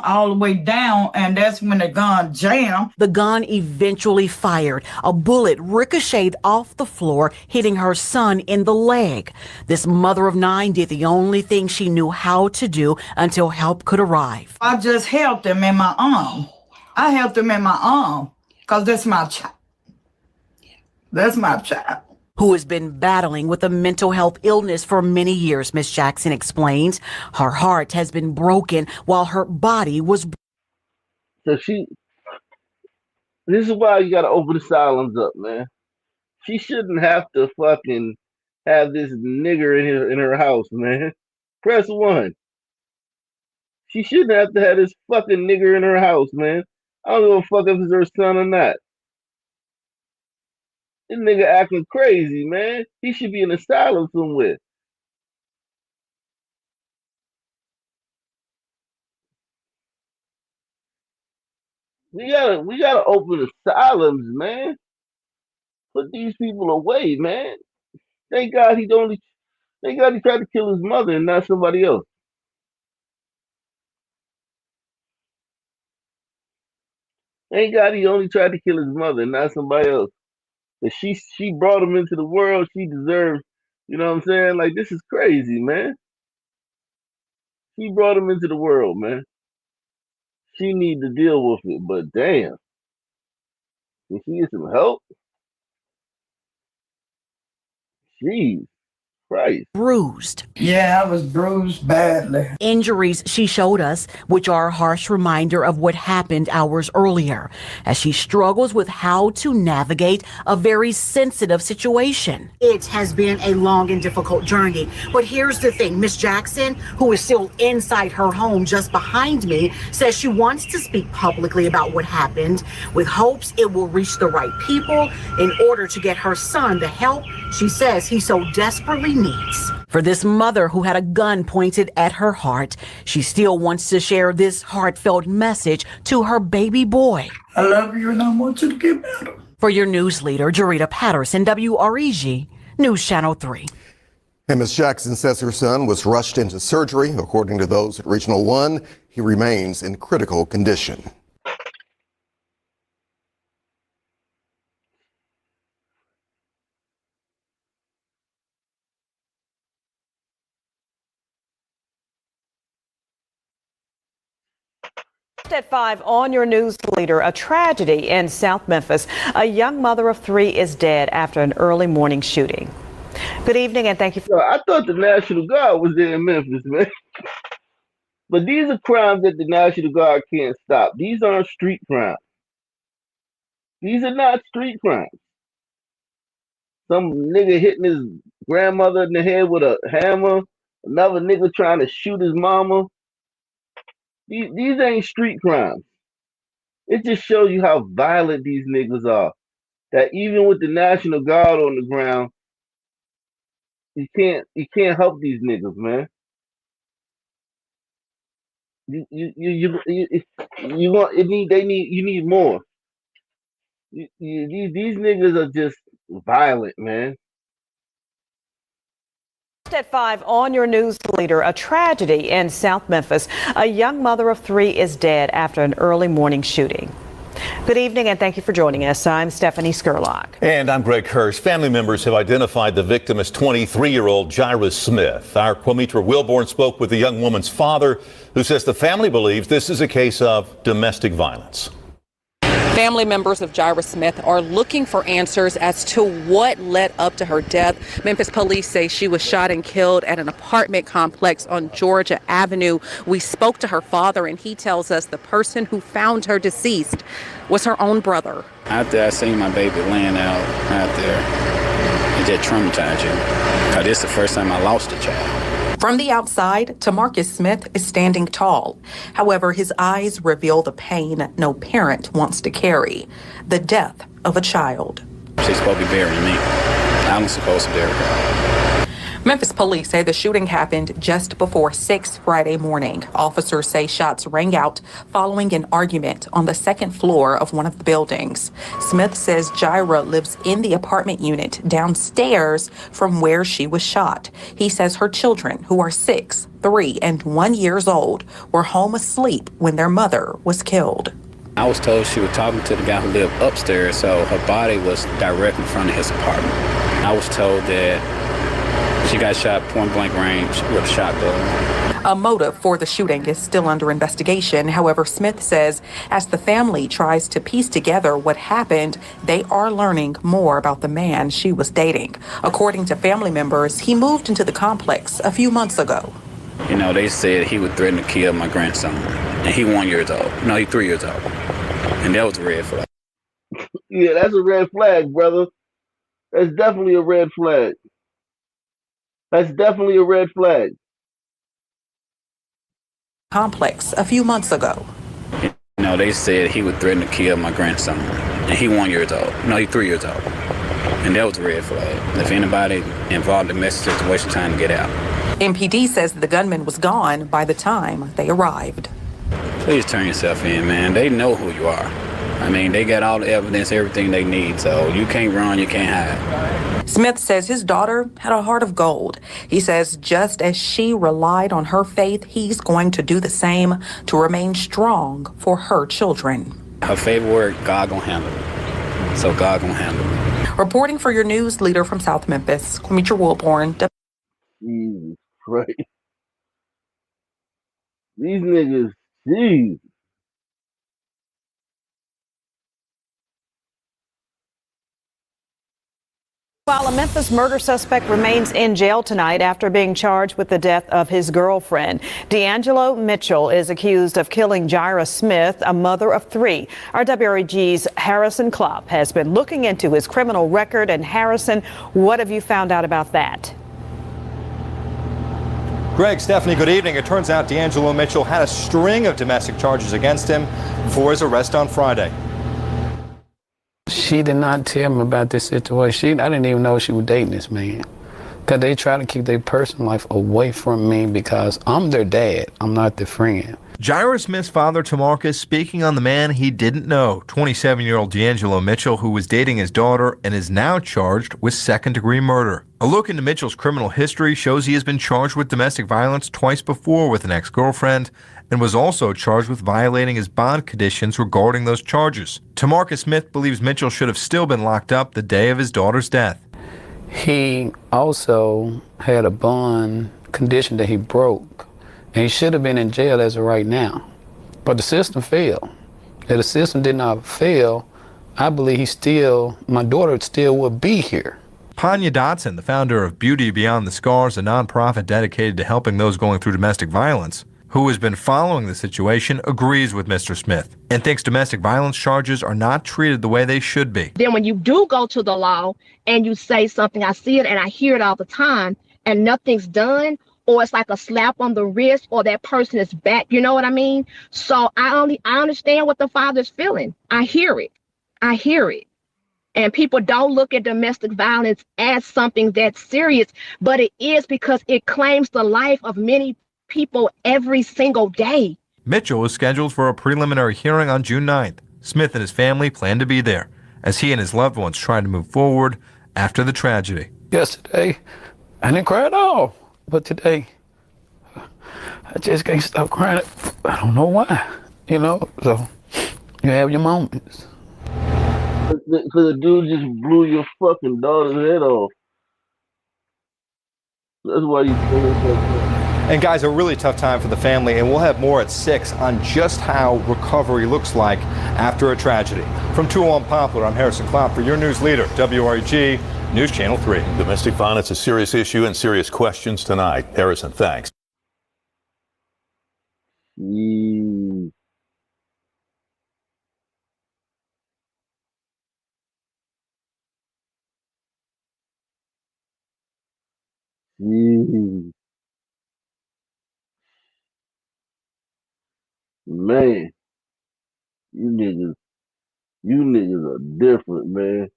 all the way down, and that's when the gun jammed. The gun eventually fired. A bullet ricocheted off the floor, hitting her son in the leg. This mother of 9 did the only thing she knew how to do until help could arrive. I just held him in my arm. I held him in my arm because that's my child. That's my child. Who has been battling with a mental health illness for many years, Miss Jackson explains. Her heart has been broken while her body was. So this is why you gotta open the asylums up, man. She shouldn't have to fucking have this nigger in her house, man. Press 1. She shouldn't have to have this fucking nigger in her house, man. I don't give a fuck if it's her son or not. This nigga acting crazy, man. He should be in an asylum somewhere. We gotta open asylums, man. Put these people away, man. Thank God he tried to kill his mother and not somebody else. Thank God he only tried to kill his mother and not somebody else. But she brought him into the world. She deserves, you know what I'm saying? Like, this is crazy, man. She brought him into the world, man. She need to deal with it, but damn, if she get some help, jeez, Christ. Bruised. Yeah, I was bruised badly. Injuries she showed us, which are a harsh reminder of what happened hours earlier, as she struggles with how to navigate a very sensitive situation. It has been a long and difficult journey, but here's the thing. Miss Jackson, who is still inside her home just behind me, says she wants to speak publicly about what happened with hopes it will reach the right people in order to get her son the help she says he so desperately needs. For this mother who had a gun pointed at her heart, she still wants to share this heartfelt message to her baby boy. I love you and I want you to get better. For your news leader, Jarita Patterson, WREG, News Channel 3. And Ms. Jackson says her son was rushed into surgery. According to those at Regional 1, he remains in critical condition. At 5 on your news leader, a tragedy in South Memphis. A young mother of 3 is dead after an early morning shooting. Good evening and thank you for. I thought the National Guard was there in Memphis, man. But these are crimes that the National Guard can't stop. These aren't street crimes. These are not street crimes. Some nigga hitting his grandmother in the head with a hammer. Another nigga trying to shoot his mama. These ain't street crimes. It just shows you how violent these niggas are. That even with the National Guard on the ground, you can't help these niggas, man. You want you need more. These niggas are just violent, man. At 5 on your news leader, a tragedy in South Memphis. A young mother of 3 is dead after an early morning shooting. Good evening and thank you for joining us. I'm Stephanie Skurlock. And I'm Greg Hirsch. Family members have identified the victim as 23-year-old Jaira Smith. Our Quamitra Wilborn spoke with the young woman's father, who says the family believes this is a case of domestic violence. Family members of Jaira Smith are looking for answers as to what led up to her death. Memphis police say she was shot and killed at an apartment complex on Georgia Avenue. We spoke to her father, and he tells us the person who found her deceased was her own brother. After I seen my baby laying out there, it just traumatized you. Because this is the first time I lost a child. From the outside, Tamarcus Smith is standing tall. However, his eyes reveal the pain no parent wants to carry, the death of a child. She's supposed to be burying me. I'm supposed to bury her. Memphis police say the shooting happened just before 6 Friday morning. Officers say shots rang out following an argument on the second floor of one of the buildings. Smith says Jaira lives in the apartment unit downstairs from where she was shot. He says her children, who are 6, 3, and 1 years old, were home asleep when their mother was killed. I was told she was talking to the guy who lived upstairs, so her body was directly in front of his apartment. I was told that she got shot point blank range with a shotgun. A motive for the shooting is still under investigation. However, Smith says as the family tries to piece together what happened, they are learning more about the man she was dating. According to family members, he moved into the complex a few months ago. You know, they said he would threaten to kill my grandson. And he 1 year old. No, he 3 years old. And that was a red flag. Yeah, that's a red flag, brother. That's definitely a red flag. That's definitely a red flag. Complex a few months ago. You know, they said he would threaten to kill my grandson. And he 1 year old. No, he 3 years old. And that was a red flag. If anybody involved in a messy situation, trying to get out. MPD says the gunman was gone by the time they arrived. Please turn yourself in, man. They know who you are. I mean, they got all the evidence, everything they need, so you can't run, you can't hide. Smith says his daughter had a heart of gold. He says just as she relied on her faith, he's going to do the same to remain strong for her children. Her favorite word, God gonna handle it. So God gonna handle it. Reporting for your news leader from South Memphis, Quamitra Wilborn. Jesus Christ. These niggas, jeez. While a Memphis murder suspect remains in jail tonight after being charged with the death of his girlfriend, D'Angelo Mitchell is accused of killing Jaira Smith, a mother of three. Our WREG's Harrison Klopp has been looking into his criminal record. And Harrison, what have you found out about that? Greg, Stephanie, good evening. It turns out D'Angelo Mitchell had a string of domestic charges against him before his arrest on Friday. She did not tell me about this situation. I didn't even know she was dating this man. Because they try to keep their personal life away from me because I'm their dad. I'm not their friend. Jaira Smith's father, Tamarcus, speaking on the man he didn't know, 27-year-old D'Angelo Mitchell, who was dating his daughter and is now charged with second-degree murder. A look into Mitchell's criminal history shows he has been charged with domestic violence twice before with an ex-girlfriend and was also charged with violating his bond conditions regarding those charges. Tamarcus Smith believes Mitchell should have still been locked up the day of his daughter's death. He also had a bond condition that he broke. And he should have been in jail as of right now. But the system failed. If the system did not fail, I believe my daughter still would be here. Panya Dotson, the founder of Beauty Beyond the Scars, a nonprofit dedicated to helping those going through domestic violence, who has been following the situation, agrees with Mr. Smith and thinks domestic violence charges are not treated the way they should be. Then when you do go to the law and you say something, I see it and I hear it all the time, and nothing's done, or it's like a slap on the wrist, or that person is back, you know what I mean? So I understand what the father's feeling. I hear it. And people don't look at domestic violence as something that's serious, but it is, because it claims the life of many people every single day. Mitchell is scheduled for a preliminary hearing on June 9th. Smith and his family plan to be there as he and his loved ones try to move forward after the tragedy. Yesterday, I didn't cry at all. But today, I just can't stop crying. I don't know why, so you have your moments. Because the dude just blew your fucking daughter's head off. That's why you feel that. And guys, a really tough time for the family, and we'll have more at 6 on just how recovery looks like after a tragedy. From 201 Poplar, I'm Harrison Klopp for your news leader, WREG News Channel 3. Domestic violence, a serious issue and serious questions tonight. Harrison, thanks. Jeez. Jeez. Man, you niggas are different, man.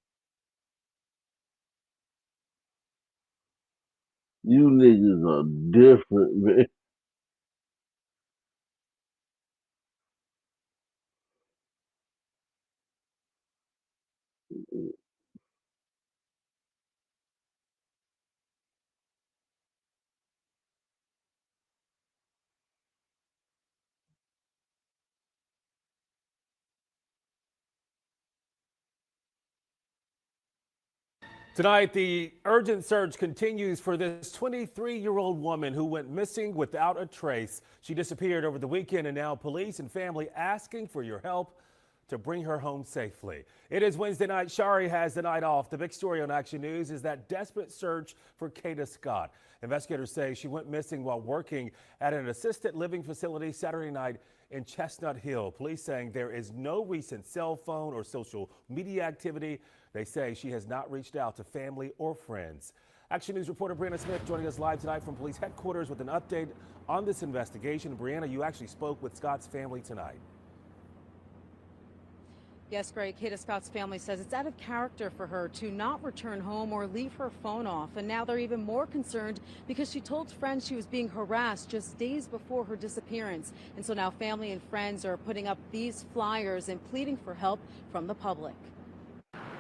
You niggas are different, man. Tonight, the urgent search continues for this 23-year-old woman who went missing without a trace. She disappeared over the weekend, and now police and family asking for your help to bring her home safely. It is Wednesday night. Shari has the night off. The big story on Action News is that desperate search for Kata Scott. Investigators say she went missing while working at an assisted living facility Saturday night in Chestnut Hill. Police saying there is no recent cell phone or social media activity. They say she has not reached out to family or friends. Action News reporter Brianna Smith joining us live tonight from police headquarters with an update on this investigation. Brianna, you actually spoke with Scott's family tonight. Yes, Greg, Kata Scott's family says it's out of character for her to not return home or leave her phone off. And now they're even more concerned because she told friends she was being harassed just days before her disappearance. And so now family and friends are putting up these flyers and pleading for help from the public.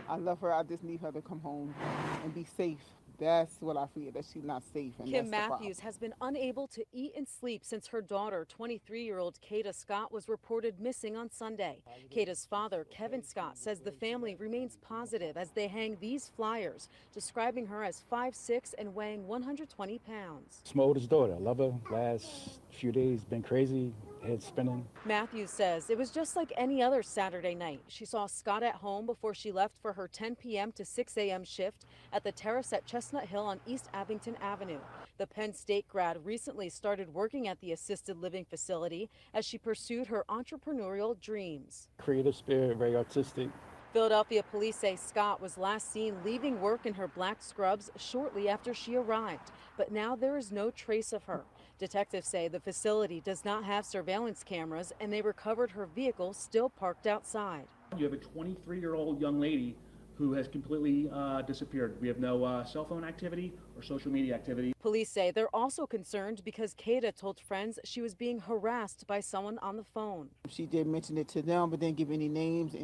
I love her. I just need her to come home and be safe. That's what I fear, that she's not safe. And Kim Matthews has been unable to eat and sleep since her daughter, 23-year-old Kata Scott, was reported missing on Sunday. Kata's father, Kevin Scott, says the family remains positive as they hang these flyers describing her as 5'6" and weighing 120 pounds. It's my oldest daughter. I love her. Last few days been crazy, head spinning. Matthews says it was just like any other Saturday night. She saw Scott at home before she left for her 10 p.m. to 6 a.m. shift at the terrace at Chestnut Hill on East Abington Avenue. The Penn State grad recently started working at the assisted living facility as she pursued her entrepreneurial dreams. Creative spirit, very artistic. Philadelphia police say Scott was last seen leaving work in her black scrubs shortly after she arrived, but now there is no trace of her. Detectives say the facility does not have surveillance cameras and they recovered her vehicle still parked outside. You have a 23-year-old young lady who has completely disappeared. We have no cell phone activity or social media activity. Police say they're also concerned because Kata told friends she was being harassed by someone on the phone. She did mention it to them, but didn't give any names,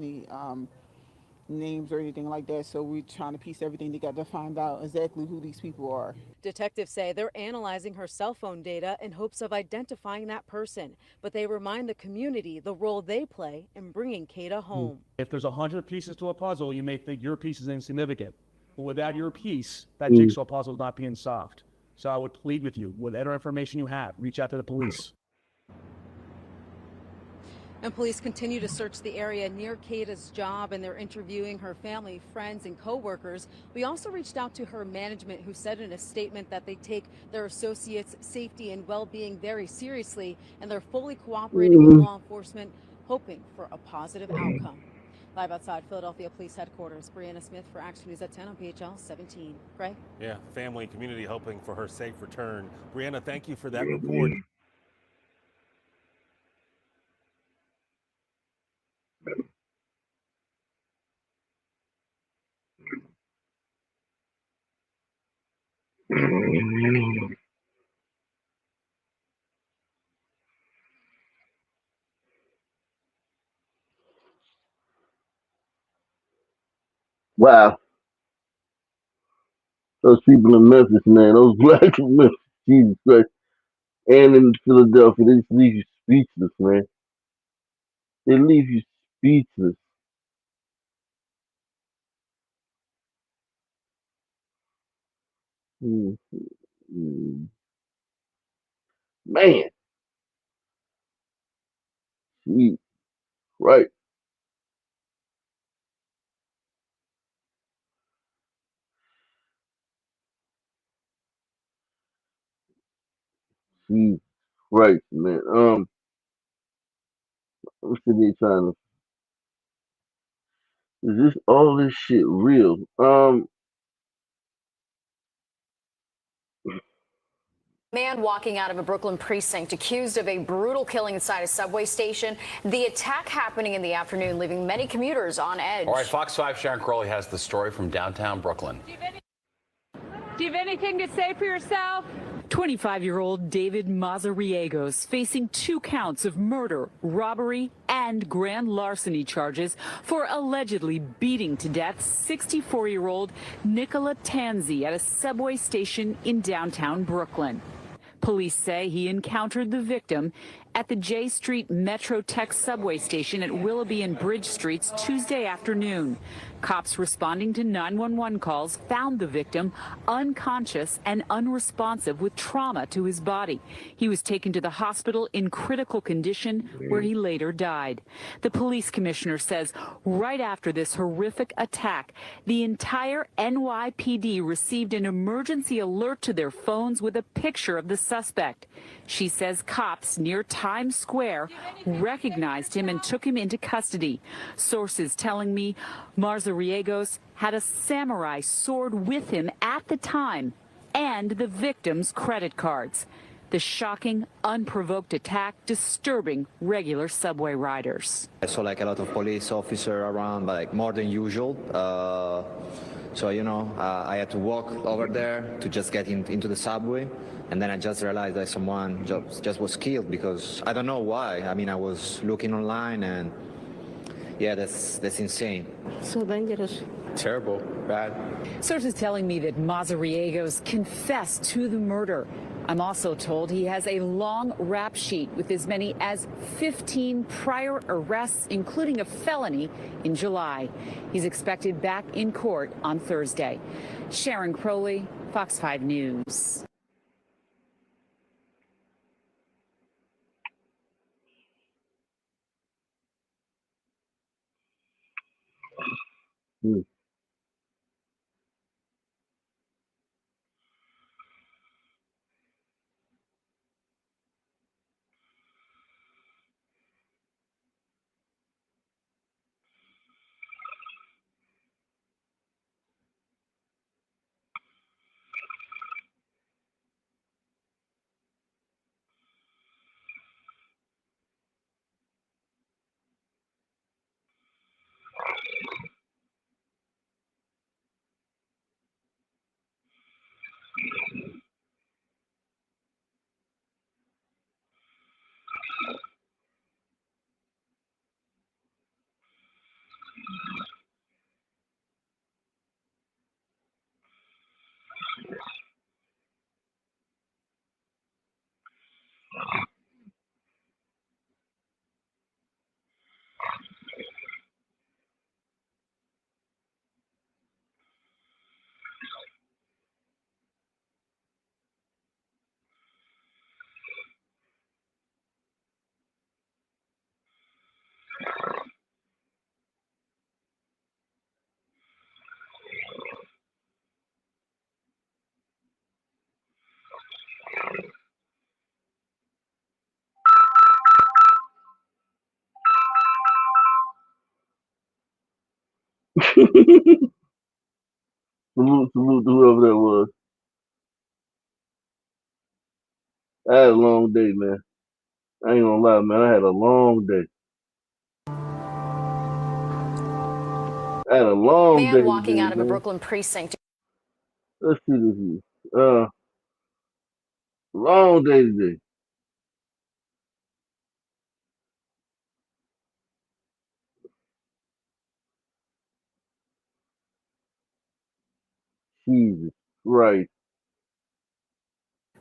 names or anything like that, so we're trying to piece everything together to find out exactly who these people are. Detectives say they're analyzing her cell phone data in hopes of identifying that person, but they remind the community the role they play in bringing Kata home. If there's 100 pieces to a puzzle, you may think your piece is insignificant, but without your piece, that jigsaw puzzle is not being solved. So I would plead with you, whatever information you have, reach out to the police. And police continue to search the area near Kata's job, and they're interviewing her family, friends, and co-workers. We also reached out to her management, who said in a statement that they take their associates' safety and well-being very seriously, and they're fully cooperating with law enforcement, hoping for a positive outcome. Live outside Philadelphia Police Headquarters, Brianna Smith for Action News at 10 on PHL 17. Gray? Yeah, family and community hoping for her safe return. Brianna, thank you for that report. Wow. Those people in Memphis, man, those blacks in Memphis, Jesus Christ, and in Philadelphia, they just leave you speechless, man. They leave you speechless. Mm, mm. Man, Jesus Christ. Jesus Christ, man. I'm sitting here trying to. Is this all this shit real? Man walking out of a Brooklyn precinct accused of a brutal killing inside a subway station. The attack happening in the afternoon, leaving many commuters on edge. All right, Fox 5 Sharon Crowley has the story from downtown Brooklyn. Do you have anything to say for yourself? 25-year-old David Mazariegos facing 2 counts of murder, robbery, and grand larceny charges for allegedly beating to death 64-year-old Nicola Tanzi at a subway station in downtown Brooklyn. Police say he encountered the victim at the J Street Metro Tech subway station at Willoughby and Bridge Streets Tuesday afternoon. Cops responding to 911 calls found the victim unconscious and unresponsive with trauma to his body. He was taken to the hospital in critical condition where he later died. The police commissioner says right after this horrific attack, the entire NYPD received an emergency alert to their phones with a picture of the suspect. She says cops near Times Square recognized him and took him into custody. Sources telling me Mazariegos had a samurai sword with him at the time and the victim's credit cards. The shocking, unprovoked attack disturbing regular subway riders. I saw like a lot of police officers around, like more than usual. So, I had to walk over there to just get into the subway. And then I just realized that someone just was killed because I don't know why. I mean, I was looking online and yeah, that's insane. So dangerous. Terrible, bad. Sources telling me that Mazariegos confessed to the murder. I'm also told he has a long rap sheet with as many as 15 prior arrests, including a felony in July. He's expected back in court on Thursday. Sharon Crowley, Fox 5 News. Hmm. Salute to whoever that was. I had a long day, man. I ain't gonna lie, man. I had a long day. I had a long day Man walking today, out of a man. Brooklyn precinct. Let's see this here. Long day today. Jesus Christ.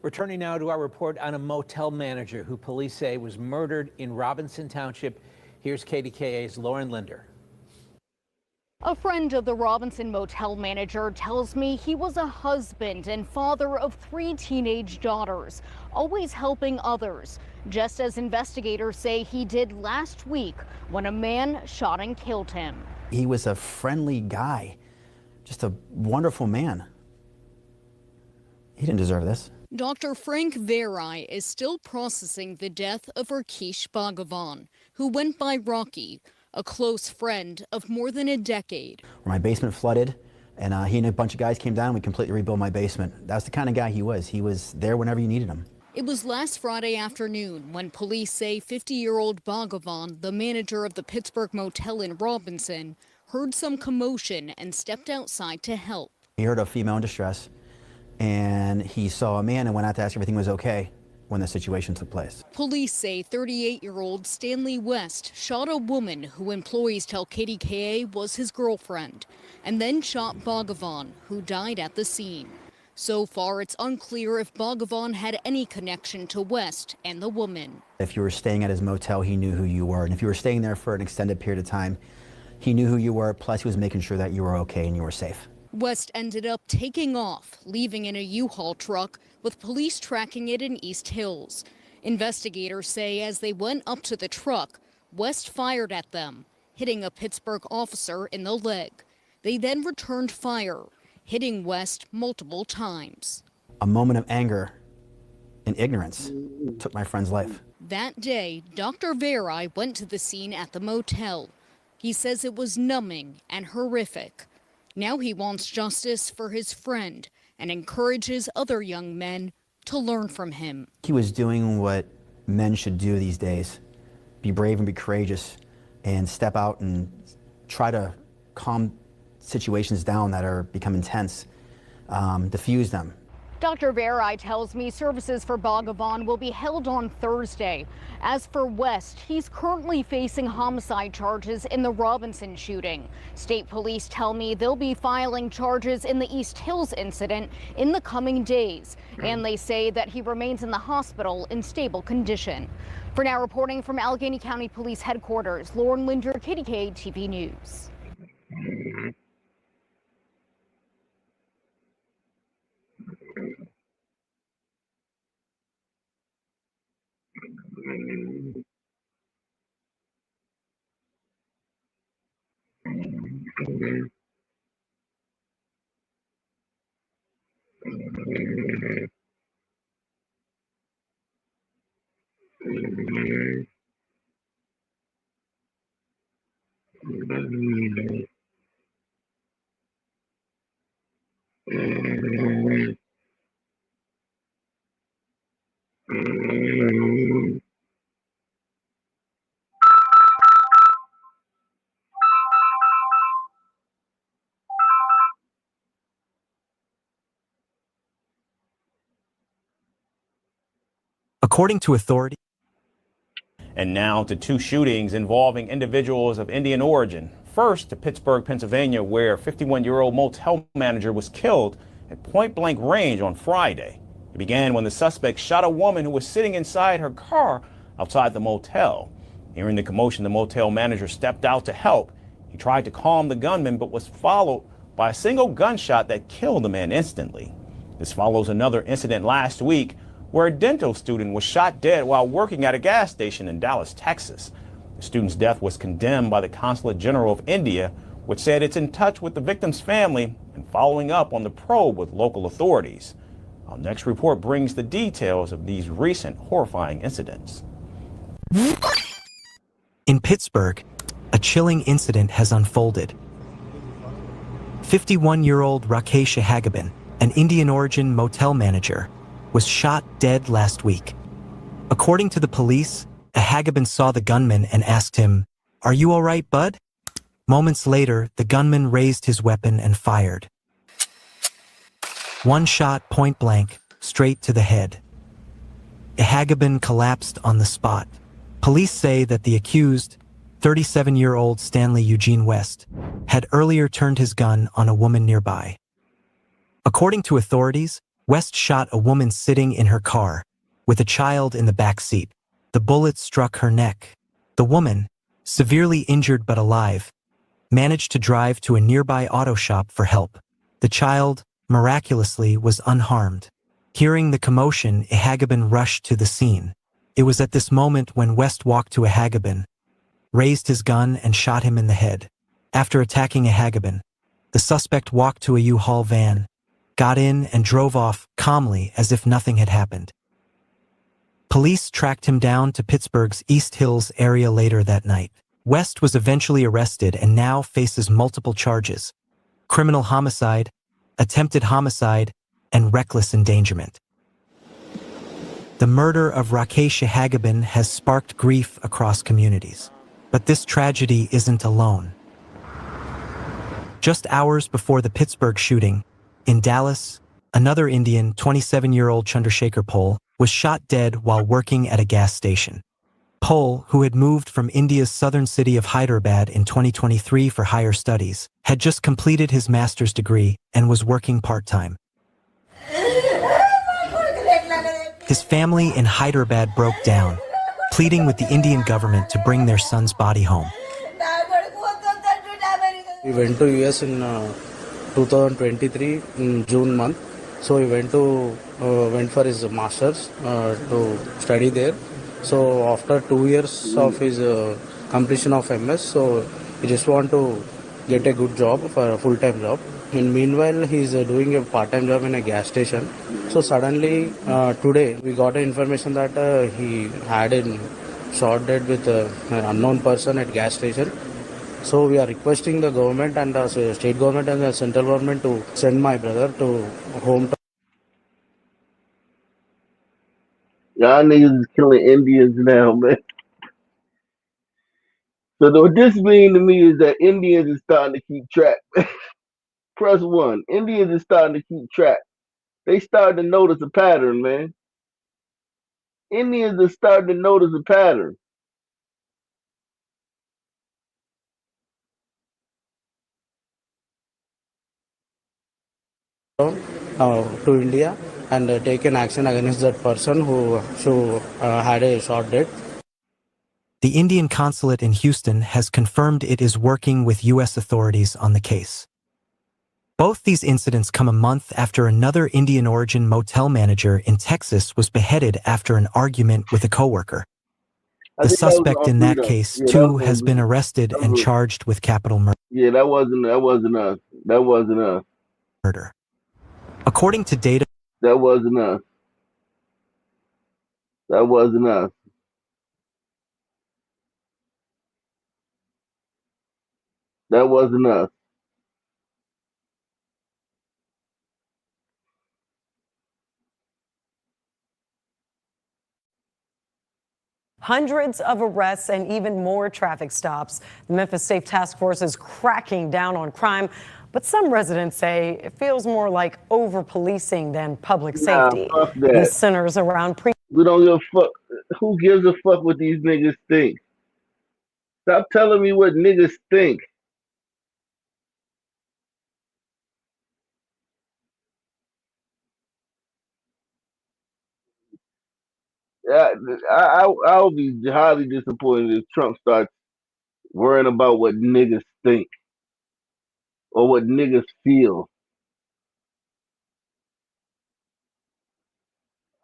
Returning now to our report on a motel manager who police say was murdered in Robinson Township. Here's KDKA's Lauren Linder. A friend of the Robinson motel manager tells me he was a husband and father of 3 teenage daughters, always helping others, just as investigators say he did last week when a man shot and killed him. He was a friendly guy, just a wonderful man. He didn't deserve this. Dr. Frank Verai is still processing the death of Rakesh Bhagavan, who went by Rocky, a close friend of more than a decade. My basement flooded, and he and a bunch of guys came down and we completely rebuilt my basement. That's the kind of guy he was. He was there whenever you needed him. It was last Friday afternoon when police say 50-year-old Bhagavan, the manager of the Pittsburgh motel in Robinson, heard some commotion and stepped outside to help. He heard a female in distress, and he saw a man and went out to ask if everything was okay when the situation took place. Police say 38-year-old Stanley West shot a woman who employees tell KDKA was his girlfriend, and then shot Bhagavan, who died at the scene. So far, it's unclear if Bhagavan had any connection to West and the woman. If you were staying at his motel, he knew who you were. And if you were staying there for an extended period of time, he knew who you were, plus he was making sure that you were okay and you were safe. West ended up taking off, leaving in a U-Haul truck, with police tracking it in East Hills. Investigators say as they went up to the truck, West fired at them, hitting a Pittsburgh officer in the leg. They then returned fire, hitting West multiple times. A moment of anger and ignorance took my friend's life. That day, Dr. Verai went to the scene at the motel. He says it was numbing and horrific. Now he wants justice for his friend and encourages other young men to learn from him. He was doing what men should do these days. Be brave and be courageous and step out and try to calm situations down that are becoming tense, diffuse them. Dr. Verai tells me services for Bhagavan will be held on Thursday. As for West, he's currently facing homicide charges in the Robinson shooting. State police tell me they'll be filing charges in the East Hills incident in the coming days. And they say that he remains in the hospital in stable condition. For now, reporting from Allegheny County Police Headquarters, Lauren Linder, KDKA TV News. According to authorities. And now to two shootings involving individuals of Indian origin. First, to Pittsburgh, Pennsylvania, where a 51-year-old motel manager was killed at point-blank range on Friday. It began when the suspect shot a woman who was sitting inside her car outside the motel. Hearing the commotion, the motel manager stepped out to help. He tried to calm the gunman, but was followed by a single gunshot that killed the man instantly. This follows another incident last week where a dental student was shot dead while working at a gas station in Dallas, Texas. The student's death was condemned by the Consulate General of India, which said it's in touch with the victim's family and following up on the probe with local authorities. Our next report brings the details of these recent horrifying incidents. In Pittsburgh, a chilling incident has unfolded. 51-year-old Rakesh Hagabin, an Indian origin motel manager, was shot dead last week. According to the police, Hagabin saw the gunman and asked him, "Are you all right, bud?" Moments later, the gunman raised his weapon and fired. One shot point blank, straight to the head. Hagabin collapsed on the spot. Police say that the accused, 37-year-old Stanley Eugene West, had earlier turned his gun on a woman nearby. According to authorities, West shot a woman sitting in her car, with a child in the back seat. The bullet struck her neck. The woman, severely injured but alive, managed to drive to a nearby auto shop for help. The child, miraculously, was unharmed. Hearing the commotion, Hagabin rushed to the scene. It was at this moment when West walked to Hagabin, raised his gun and shot him in the head. After attacking Hagabin, the suspect walked to a U-Haul van, got in and drove off calmly as if nothing had happened. Police tracked him down to Pittsburgh's East Hills area later that night. West was eventually arrested and now faces multiple charges: criminal homicide, attempted homicide, and reckless endangerment. The murder of Rakesh Hagabin has sparked grief across communities. But this tragedy isn't alone. Just hours before the Pittsburgh shooting, in Dallas, another Indian, 27-year-old Chandrasekhar Pol, was shot dead while working at a gas station. Pol, who had moved from India's southern city of Hyderabad in 2023 for higher studies, had just completed his master's degree and was working part-time. His family in Hyderabad broke down, pleading with the Indian government to bring their son's body home. We went to US in 2023 in June month. So he went for his masters to study there. So after 2 years of his completion of MS, so he just want to get a good job for a full-time job. And meanwhile, he's doing a part-time job in a gas station. So suddenly today we got information that he had a shot dead with an unknown person at gas station. So we are requesting the government and the state government and the central government to send my brother to home. Y'all niggas is killing Indians now, man. So what this mean to me is that Indians is starting to keep track. Press 1. Indians is starting to keep track. They starting to notice a pattern, man. Indians are starting to notice a pattern. To India and take an action against that person who had a shot dead. The Indian consulate in Houston has confirmed it is working with U.S. authorities on the case. Both these incidents come a month after another Indian origin motel manager in Texas was beheaded after an argument with a coworker. The suspect in that case, too, has been arrested and charged with capital murder. Yeah, that wasn't us. That wasn't us. Murder. According to data, That wasn't us. That wasn't us. That wasn't us. Hundreds of arrests and even more traffic stops. The Memphis Safe Task Force is cracking down on crime, but some residents say it feels more like over-policing than public Nah, safety. fuck This that. centers around We don't give a fuck. Who gives a fuck what these niggas think? Stop telling me what niggas think. I, I'll be highly disappointed if Trump starts worrying about what niggas think or what niggas feel.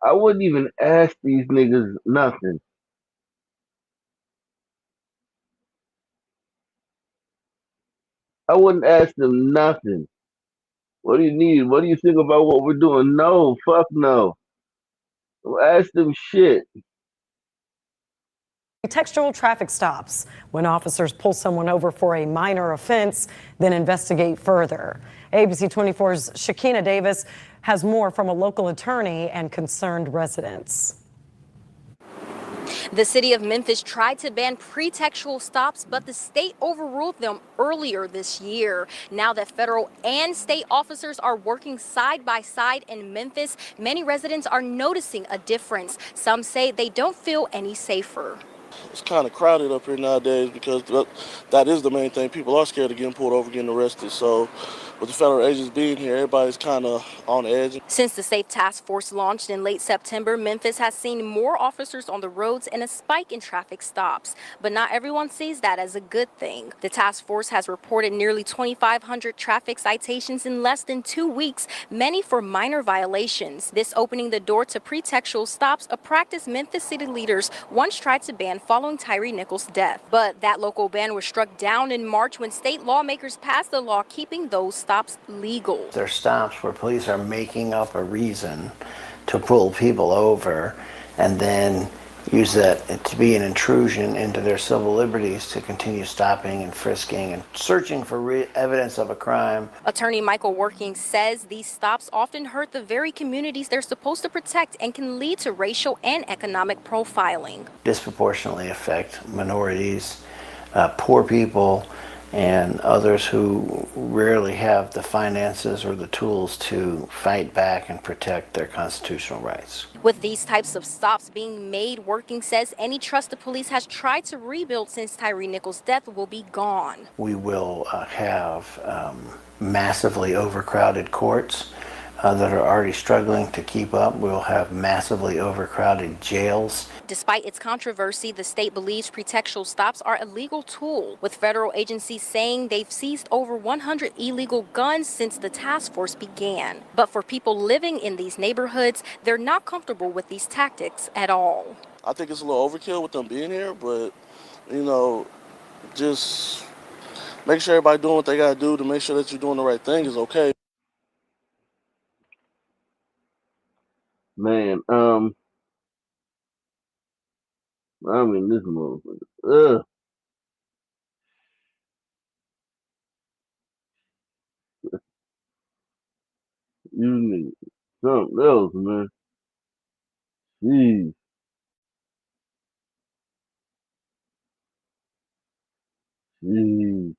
I wouldn't even ask these niggas nothing. I wouldn't ask them nothing. What do you need? What do you think about what we're doing? No, fuck no. Don't ask them shit. Textual traffic stops when officers pull someone over for a minor offense, then investigate further. ABC 24's Shakina Davis has more from a local attorney and concerned residents. The city of Memphis tried to ban pretextual stops, but the state overruled them earlier this year. Now that federal and state officers are working side by side in Memphis, many residents are noticing a difference. Some say they don't feel any safer. It's kind of crowded up here nowadays because that is the main thing. People are scared of getting pulled over, getting arrested. So with the federal agents being here, everybody's kind of on edge. Since the Safe Task Force launched in late September, Memphis has seen more officers on the roads and a spike in traffic stops. But not everyone sees that as a good thing. The task force has reported nearly 2,500 traffic citations in less than 2 weeks, many for minor violations. This opening the door to pretextual stops, a practice Memphis city leaders once tried to ban following Tyree Nichols' death. But that local ban was struck down in March when state lawmakers passed the law keeping those stops legal. There are stops where police are making up a reason to pull people over and then use that to be an intrusion into their civil liberties to continue stopping and frisking and searching for evidence of a crime. Attorney Michael Working says these stops often hurt the very communities they're supposed to protect and can lead to racial and economic profiling. Disproportionately affect minorities, poor people, and others who rarely have the finances or the tools to fight back and protect their constitutional rights. With these types of stops being made, Working says any trust the police has tried to rebuild since Tyree Nichols' death will be gone. We will have massively overcrowded courts that are already struggling to keep up. We'll have massively overcrowded jails. Despite its controversy, the state believes pretextual stops are a legal tool, with federal agencies saying they've seized over 100 illegal guns since the task force began. But for people living in these neighborhoods, they're not comfortable with these tactics at all. I think it's a little overkill with them being here, but, you know, just make sure everybody doing what they got to do to make sure that you're doing the right thing is okay. Man, I mean, this motherfucker. Ugh. You need something else, man. Jeez. Jeez.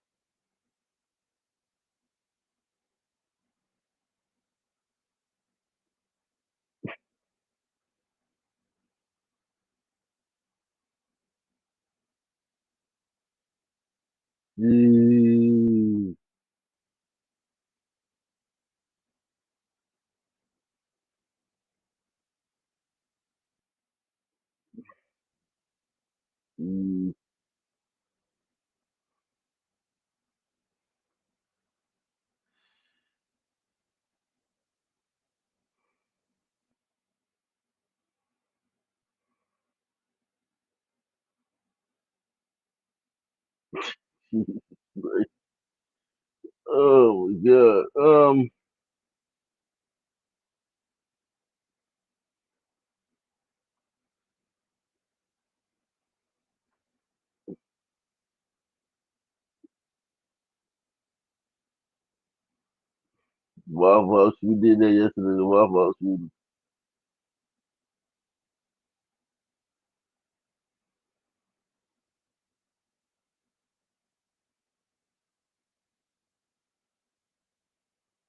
Jeez. Jeez. Oh my god. Waffle House. We did that yesterday. The Waffle House.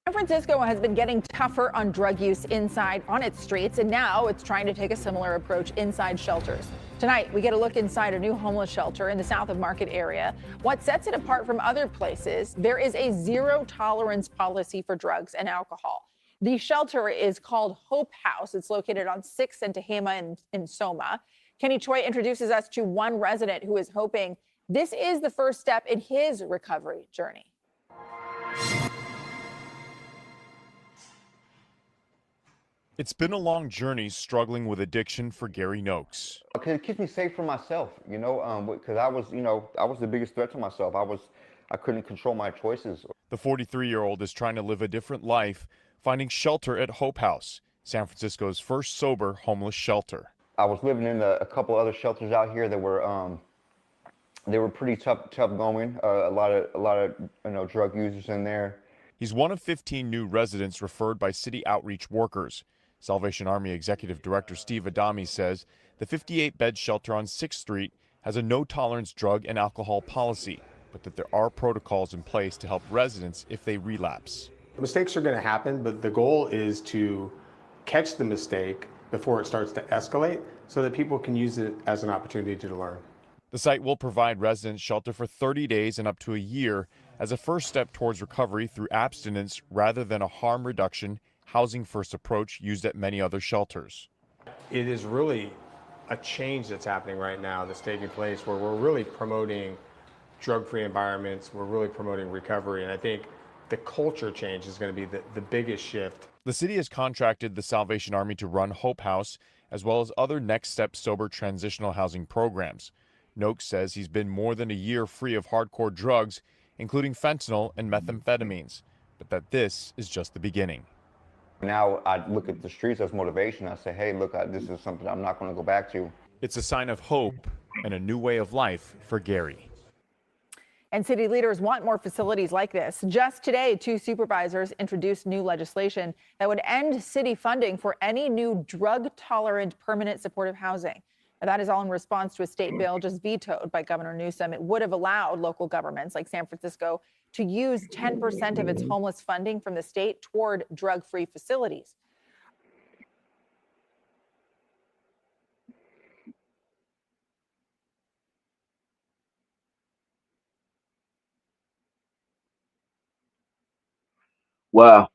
San Francisco has been getting tougher on drug use on its streets, and now it's trying to take a similar approach inside shelters. Tonight, we get a look inside a new homeless shelter in the South of Market area. What sets it apart from other places, there is a zero tolerance policy for drugs and alcohol. The shelter is called Hope House. It's located on 6th and Tehama in Soma. Kenny Choi introduces us to one resident who is hoping this is the first step in his recovery journey. It's been a long journey struggling with addiction for Gary Noakes. It keeps me safe from myself, because I was the biggest threat to myself. I couldn't control my choices. The 43-year-old is trying to live a different life, finding shelter at Hope House, San Francisco's first sober homeless shelter. I was living in a couple other shelters out here that were they were pretty tough going. A lot of drug users in there. He's one of 15 new residents referred by city outreach workers. Salvation Army Executive Director Steve Adami says the 58-bed shelter on 6th Street has a no-tolerance drug and alcohol policy, but that there are protocols in place to help residents if they relapse. Mistakes are going to happen, but the goal is to catch the mistake before it starts to escalate so that people can use it as an opportunity to learn. The site will provide residents shelter for 30 days and up to a year as a first step towards recovery through abstinence rather than a harm reduction, housing first approach used at many other shelters. It is really a change that's happening right now that's taking place where we're really promoting drug-free environments, we're really promoting recovery, and I think the culture change is going to be the biggest shift. The city has contracted the Salvation Army to run Hope House as well as other Next Step sober transitional housing programs. Noakes says he's been more than a year free of hardcore drugs, including fentanyl and methamphetamines, but that this is just the beginning. Now I look at the streets as motivation. I say, hey, look, this is something I'm not going to go back to. It's a sign of hope and a new way of life for Gary. And city leaders want more facilities like this. Just today, 2 supervisors introduced new legislation that would end city funding for any new drug-tolerant permanent supportive housing. Now, that is all in response to a state bill just vetoed by Governor Newsom. It would have allowed local governments like San Francisco to use 10% of its homeless funding from the state toward drug-free facilities. Wow.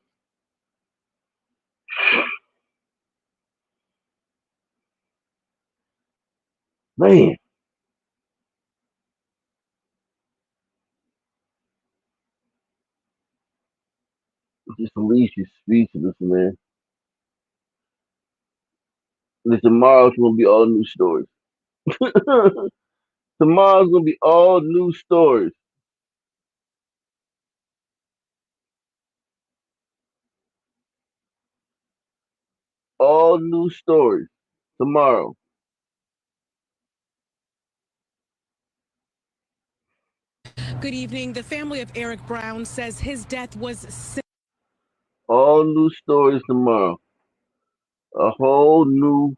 Man. Just leaves you speechless, man. And tomorrow's gonna be all new stories. Tomorrow's gonna be all new stories. All new stories tomorrow. Good evening. The family of Eric Brown says his death was All new stories tomorrow. A whole new.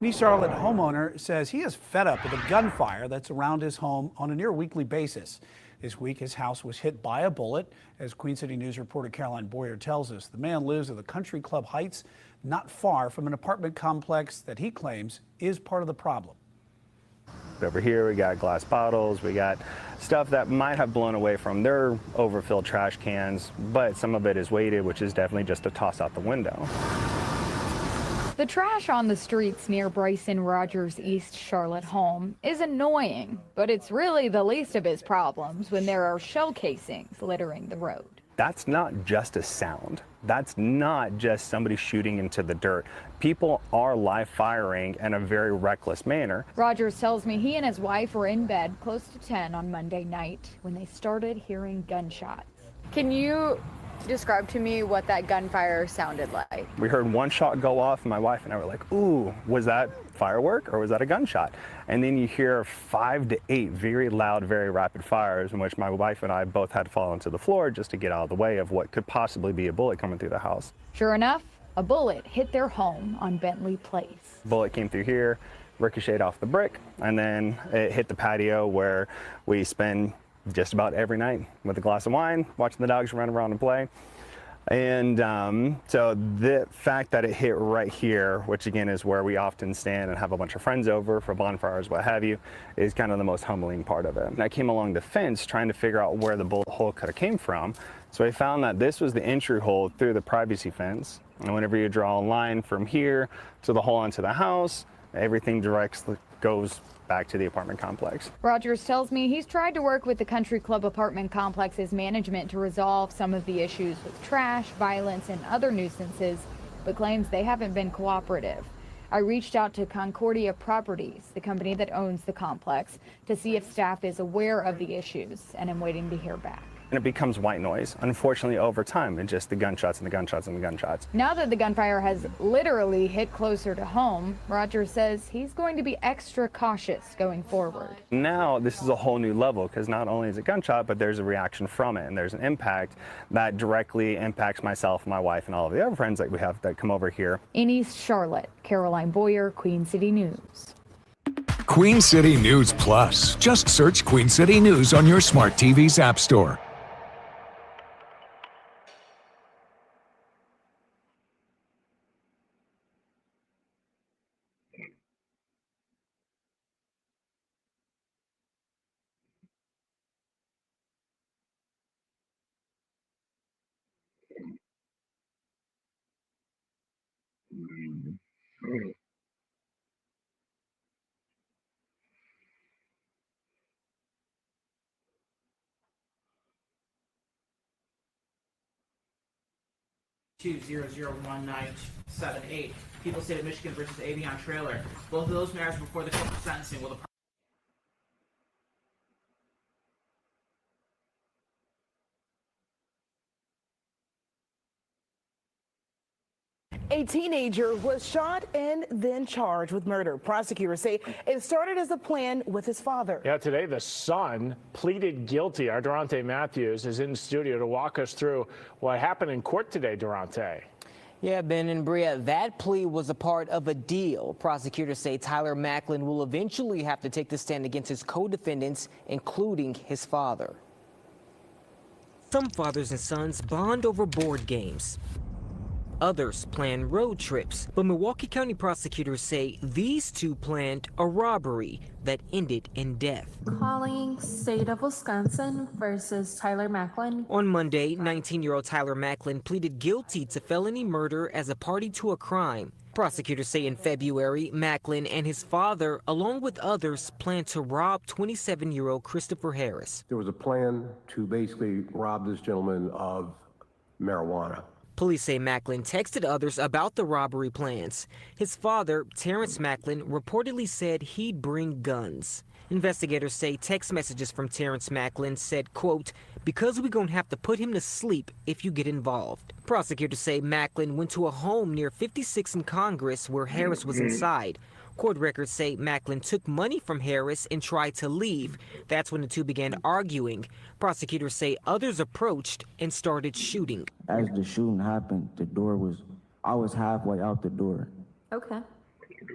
East Charlotte homeowner says he is fed up with the gunfire that's around his home on a near weekly basis. This week, his house was hit by a bullet. As Queen City News reporter Caroline Boyer tells us, the man lives at the Country Club Heights, not far from an apartment complex that he claims is part of the problem. Over here, we got glass bottles, we got stuff that might have blown away from their overfilled trash cans, but some of it is weighted, which is definitely just a toss out the window. The trash on the streets near Bryson Rogers' East Charlotte home is annoying, but it's really the least of his problems when there are shell casings littering the road. That's not just a sound. That's not just somebody shooting into the dirt. People are live firing in a very reckless manner. Rogers tells me he and his wife were in bed close to 10 on Monday night when they started hearing gunshots. Can you Describe to me what that gunfire sounded like. We heard one shot go off, and my wife and I were like, ooh, was that firework or was that a gunshot? And then you hear 5 to 8 very loud, very rapid fires in which my wife and I both had to fall onto the floor just to get out of the way of what could possibly be a bullet coming through the house. Sure enough, a bullet hit their home on Bentley Place. Bullet came through here, ricocheted off the brick, and then it hit the patio where we spend just about every night with a glass of wine, watching the dogs run around and play. And so the fact that it hit right here, which again is where we often stand and have a bunch of friends over for bonfires, what have you, is kind of the most humbling part of it. And I came along the fence trying to figure out where the bullet hole could have came from. So I found that this was the entry hole through the privacy fence. And whenever you draw a line from here to the hole onto the house, everything directly goes back to the apartment complex. Rogers tells me he's tried to work with the Country Club apartment complex's management to resolve some of the issues with trash, violence, and other nuisances, but claims they haven't been cooperative. I reached out to Concordia Properties, the company that owns the complex, to see if staff is aware of the issues, and I'm waiting to hear back. And it becomes white noise, unfortunately, over time, and just the gunshots and the gunshots and the gunshots. Now that the gunfire has literally hit closer to home, Rogers says he's going to be extra cautious going forward. Now this is a whole new level because not only is it gunshot, but there's a reaction from it, and there's an impact that directly impacts myself, my wife, and all of the other friends that we have that come over here. In East Charlotte, Caroline Boyer, Queen City News. Queen City News Plus. Just search Queen City News on your smart TV's app store. Two 00198. People State of Michigan versus Avion Trailer. Both of those matters before the court of sentencing. Will the A teenager was shot and then charged with murder. Prosecutors say it started as a plan with his father. Yeah, today the son pleaded guilty. Our Durante Matthews is in the studio to walk us through what happened in court today, Durante. Yeah, Ben and Bria, that plea was a part of a deal. Prosecutors say Tyler Macklin will eventually have to take the stand against his co-defendants, including his father. Some fathers and sons bond over board games. Others plan road trips, but Milwaukee County prosecutors say these two planned a robbery that ended in death. Calling State of Wisconsin versus Tyler Macklin. On Monday, 19-year-old Tyler Macklin pleaded guilty to felony murder as a party to a crime. Prosecutors say in February, Macklin and his father, along with others, planned to rob 27-year-old Christopher Harris. There was a plan to basically rob this gentleman of marijuana. Police say Macklin texted others about the robbery plans. His father, Terrence Macklin, reportedly said he'd bring guns. Investigators say text messages from Terrence Macklin said, quote, "Because we're going to have to put him to sleep if you get involved." Prosecutors say Macklin went to a home near 56 in Congress where Harris was inside. Court records say Macklin took money from Harris and tried to leave. That's when the two began arguing. Prosecutors say others approached and started shooting. As the shooting happened, I was halfway out the door. Okay.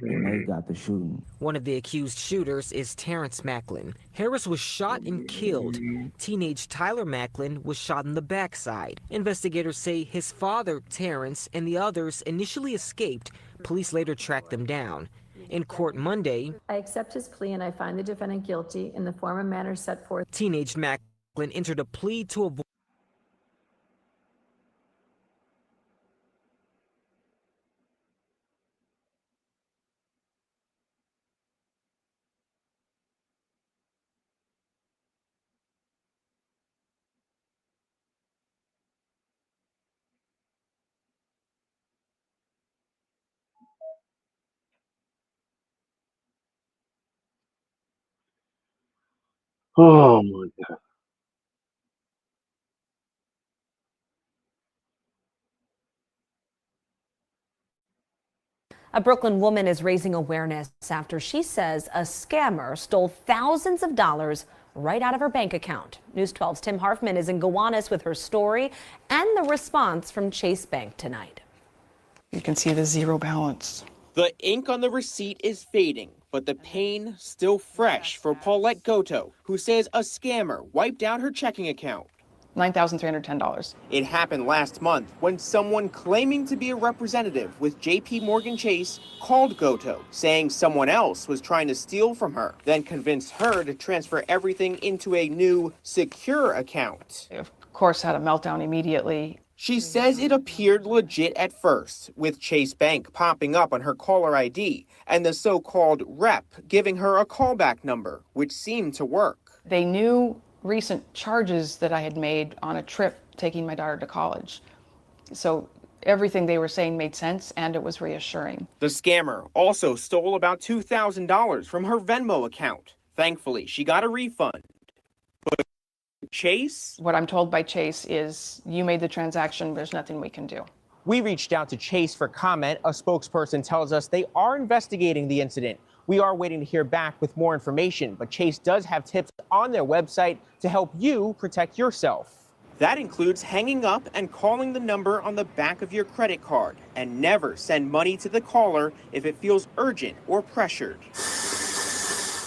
And they got the shooting. One of the accused shooters is Terrence Macklin. Harris was shot and killed. Teenage Tyler Macklin was shot in the backside. Investigators say his father, Terrence, and the others initially escaped. Police later tracked them down. In court Monday, I accept his plea and I find the defendant guilty in the form and manner set forth. Teenage Macklin entered a plea to avoid. Oh my God. A Brooklyn woman is raising awareness after she says a scammer stole thousands of dollars right out of her bank account. News 12's Tim Harfman is in Gowanus with her story and the response from Chase Bank tonight. You can see the zero balance. The ink on the receipt is fading, but the pain still fresh for Paulette Goto, who says a scammer wiped out her checking account. $9,310. It happened last month when someone claiming to be a representative with JP Morgan Chase called Goto, saying someone else was trying to steal from her, then convinced her to transfer everything into a new secure account. Of course, had a meltdown immediately. She says it appeared legit at first, with Chase Bank popping up on her caller ID and the so-called rep giving her a callback number, which seemed to work. They knew recent charges that I had made on a trip taking my daughter to college. So everything they were saying made sense and it was reassuring. The scammer also stole about $2,000 from her Venmo account. Thankfully, she got a refund. But Chase? What I'm told by Chase is, you made the transaction, there's nothing we can do. We reached out to Chase for comment. A spokesperson tells us they are investigating the incident. We are waiting to hear back with more information, but Chase does have tips on their website to help you protect yourself. That includes hanging up and calling the number on the back of your credit card, and never send money to the caller if it feels urgent or pressured.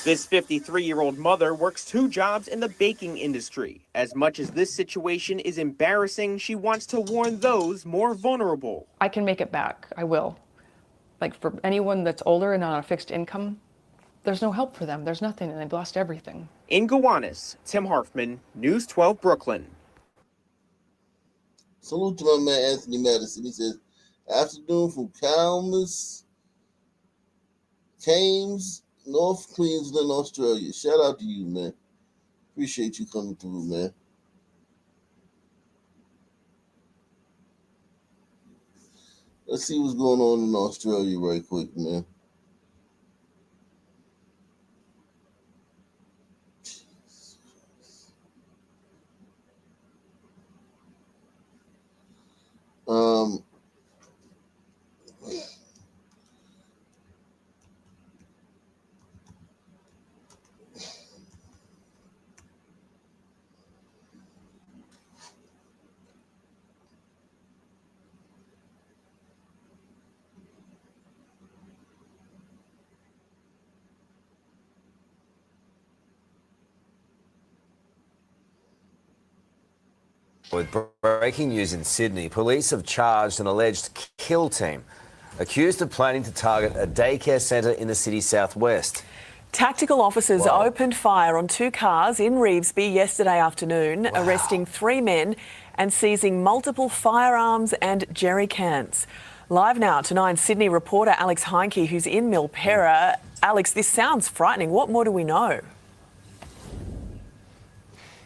This 53-year-old mother works 2 jobs in the baking industry. As much as this situation is embarrassing, she wants to warn those more vulnerable. I can make it back. I will. Like, for anyone that's older and on a fixed income, there's no help for them. There's nothing, and they've lost everything. In Gowanus, Tim Harfman, News 12 Brooklyn. Salute to my man Anthony Madison. He says, afternoon from Cames, North Queensland, Australia. Shout out to you, man. Appreciate you coming through, man. Let's see what's going on in Australia right quick, man. With breaking news in Sydney, police have charged an alleged kill team accused of planning to target a daycare centre in the city's southwest. Tactical officers opened fire on 2 cars in Revesby yesterday afternoon, arresting 3 men and seizing multiple firearms and jerry cans. Live now to 9 Sydney reporter Alex Heinke, who's in Milperra. Alex, this sounds frightening. What more do we know?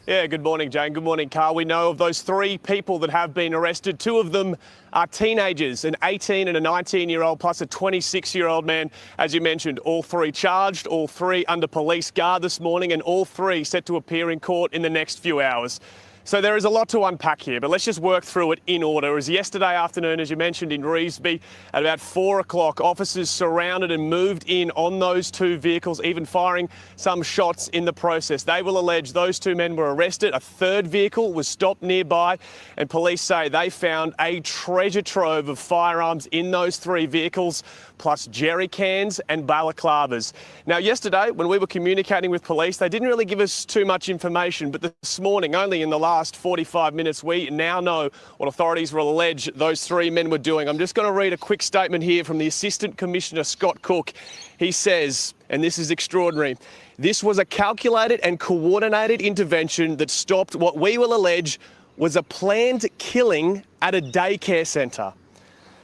Yeah, good morning, Jane. Good morning, Carl. We know of those 3 people that have been arrested. 2 of them are teenagers, an 18 and a 19-year-old plus a 26-year-old man. As you mentioned, all 3 charged, all 3 under police guard this morning, and all 3 set to appear in court in the next few hours. So there is a lot to unpack here, but let's just work through it in order. As yesterday afternoon, as you mentioned, in Revesby, at about 4 o'clock, officers surrounded and moved in on those 2 vehicles, even firing some shots in the process. They will allege those 2 men were arrested. A 3rd vehicle was stopped nearby, and police say they found a treasure trove of firearms in those 3 vehicles, plus jerry cans and balaclavas. Now, yesterday, when we were communicating with police, they didn't really give us too much information, but this morning, only in the last 45 minutes, we now know what authorities will allege those 3 men were doing. I'm just going to read a quick statement here from the Assistant Commissioner, Scott Cook. He says, and this is extraordinary, this was a calculated and coordinated intervention that stopped what we will allege was a planned killing at a daycare centre.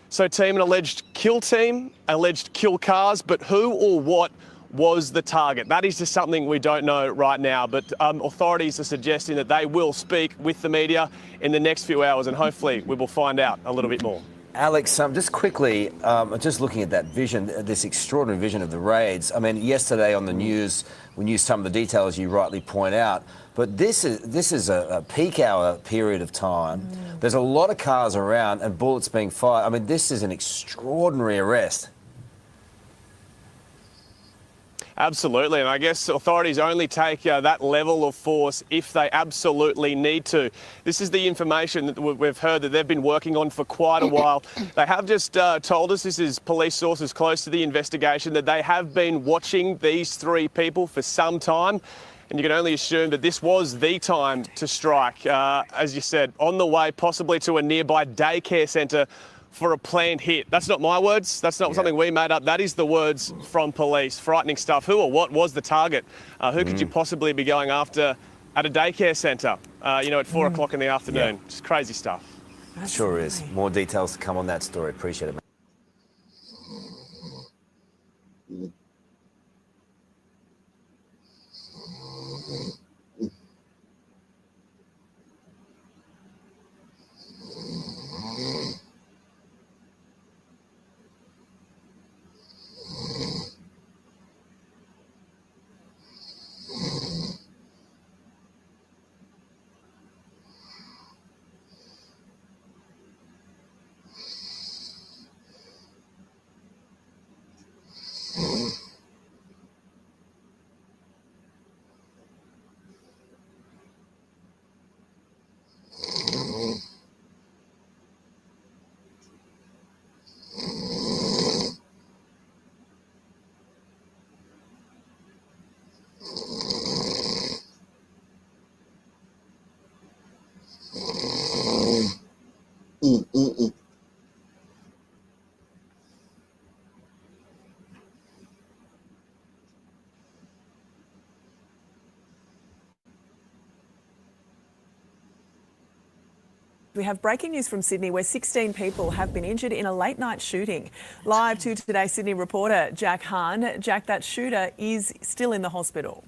So team, an alleged kill cars, but who or what was the target? That is just something we don't know right now, but authorities are suggesting that they will speak with the media in the next few hours, and hopefully we will find out a little bit more. Alex, just quickly, just looking at that vision, this extraordinary vision of the raids. I mean, yesterday on the news, we knew some of the details you rightly point out, but this is a peak hour period of time. There's a lot of cars around and bullets being fired. I mean, this is an extraordinary arrest. Absolutely, and I guess authorities only take that level of force if they absolutely need to. This is the information that we've heard that they've been working on for quite a while. They have just told us, this is police sources close to the investigation, that they have been watching these three people for some time. And you can only assume that this was the time to strike, as you said, on the way possibly to a nearby daycare centre for a planned hit. That's not my words. That's not something we made up. That is the words from police. Frightening stuff. Who or what was the target? Who could you possibly be going after at a daycare centre, at 4 o'clock in the afternoon? Just crazy stuff. Sure is. More details to come on that story. Appreciate it, mate. We have breaking news from Sydney where 16 people have been injured in a late night shooting. Live to Today Sydney reporter Jack Hahn. Jack, that shooter is still in the hospital.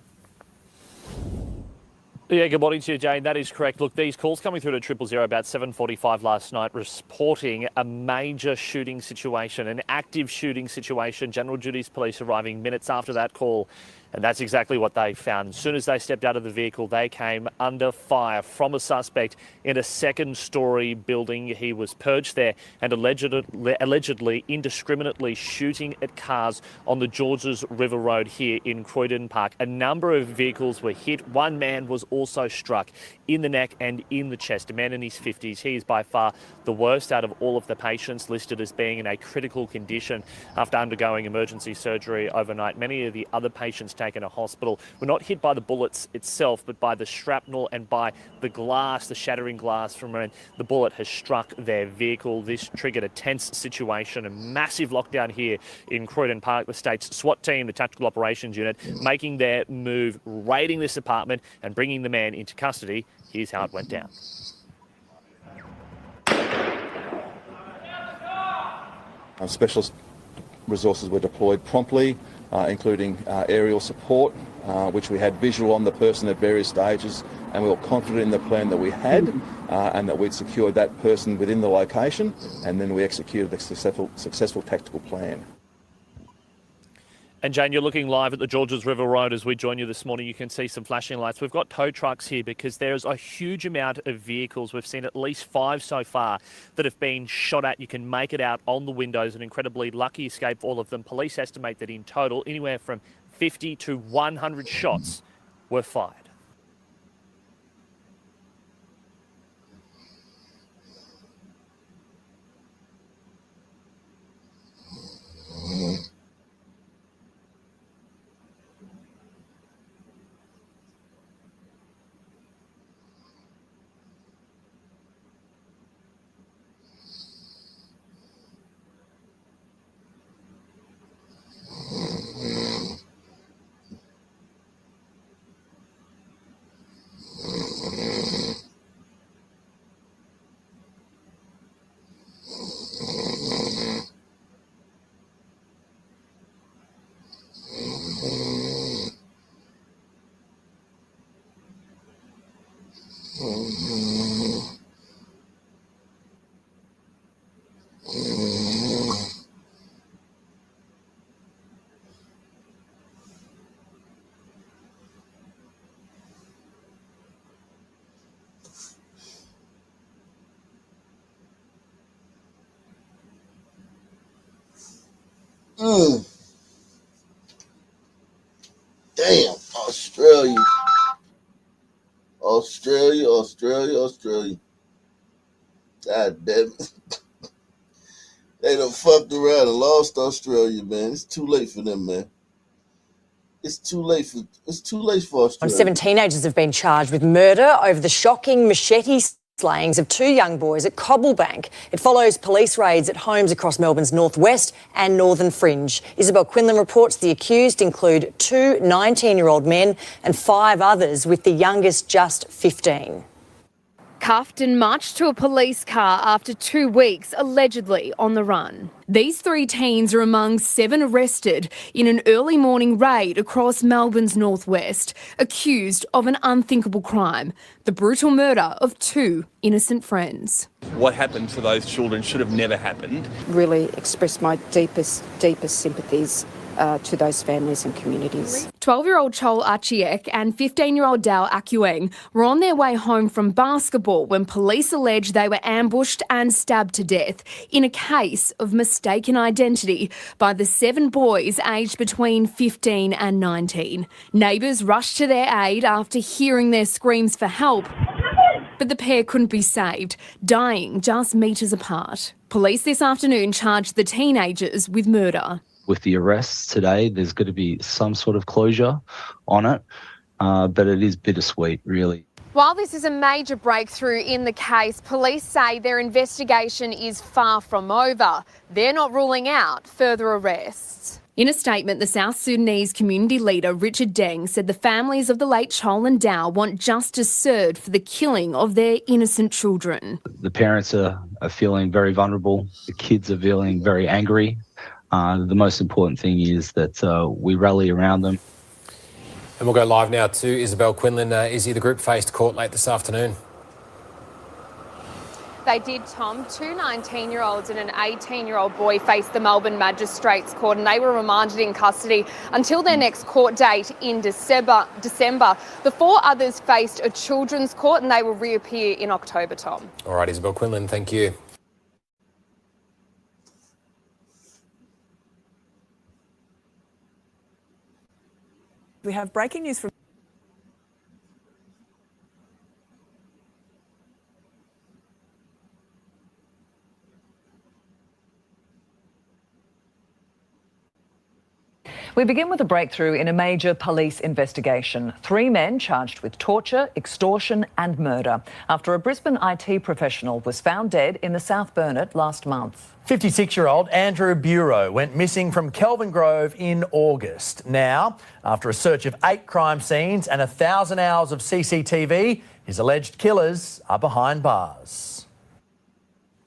Yeah, good morning to you, Jane. That is correct. Look, these calls coming through to 000 about 7:45 last night reporting a major shooting situation, an active shooting situation. General Duties Police arriving minutes after that call. And that's exactly what they found. As soon as they stepped out of the vehicle, they came under fire from a suspect in a second-storey building. He was perched there and allegedly indiscriminately shooting at cars on the Georges River Road here in Croydon Park. A number of vehicles were hit. One man was also struck in the neck and in the chest, a man in his 50s. He is by far the worst out of all of the patients, listed as being in a critical condition after undergoing emergency surgery overnight. Many of the other patients taken to hospital were not hit by the bullets itself, but by the shrapnel and by the glass, the shattering glass from when the bullet has struck their vehicle. This triggered a tense situation, a massive lockdown here in Croydon Park. The state's SWAT team, the Tactical Operations Unit, making their move, raiding this apartment and bringing the man into custody. Here's how it went down. Specialist resources were deployed promptly, including aerial support, which we had visual on the person at various stages, and we were confident in the plan that we had and that we'd secured that person within the location, and then we executed a successful tactical plan. And Jane, you're looking live at the Georges River Road as we join you this morning. You can see some flashing lights. We've got tow trucks here because there's a huge amount of vehicles. We've seen at least 5 so far that have been shot at. You can make it out on the windows. An incredibly lucky escape for all of them. Police estimate that in total, anywhere from 50 to 100 shots were fired. Damn, Australia. Australia. God damn it. They done fucked around and lost Australia, man. It's too late for them, man. It's too late for Australia. 7 teenagers have been charged with murder over the shocking machete slayings of 2 young boys at Cobblebank. It follows police raids at homes across Melbourne's northwest and northern fringe. Isabel Quinlan reports the accused include 2 19-year-old men and 5 others, with the youngest just 15. Cuffed and marched to a police car after 2 weeks allegedly on the run. These 3 teens are among 7 arrested in an early morning raid across Melbourne's northwest, accused of an unthinkable crime, the brutal murder of 2 innocent friends. What happened to those children should have never happened. Really express my deepest sympathies to those families and communities. 12-year-old Chol Achiek and 15-year-old Dao Akueng were on their way home from basketball when police allege they were ambushed and stabbed to death in a case of mistaken identity by the 7 boys aged between 15 and 19. Neighbours rushed to their aid after hearing their screams for help, but the pair couldn't be saved, dying just metres apart. Police this afternoon charged the teenagers with murder. With the arrests today, there's going to be some sort of closure on it, but it is bittersweet, really. While this is a major breakthrough in the case, police say their investigation is far from over. They're not ruling out further arrests. In a statement, the South Sudanese community leader Richard Deng said the families of the late Chol and Dao want justice served for the killing of their innocent children. The parents are feeling very vulnerable. The kids are feeling very angry. The most important thing is that we rally around them. And we'll go live now to Isabel Quinlan. Izzy, the group faced court late this afternoon. They did, Tom. 2 19-year-olds and an 18-year-old boy faced the Melbourne Magistrates Court, and they were remanded in custody until their next court date in December. The 4 others faced a children's court, and they will reappear in October, Tom. All right, Isabel Quinlan, thank you. We have breaking news from... We begin with a breakthrough in a major police investigation. 3 men charged with torture, extortion and murder after a Brisbane IT professional was found dead in the South Burnett last month. 56-year-old Andrew Bureau went missing from Kelvin Grove in August. Now, after a search of 8 crime scenes and 1,000 hours of CCTV, his alleged killers are behind bars.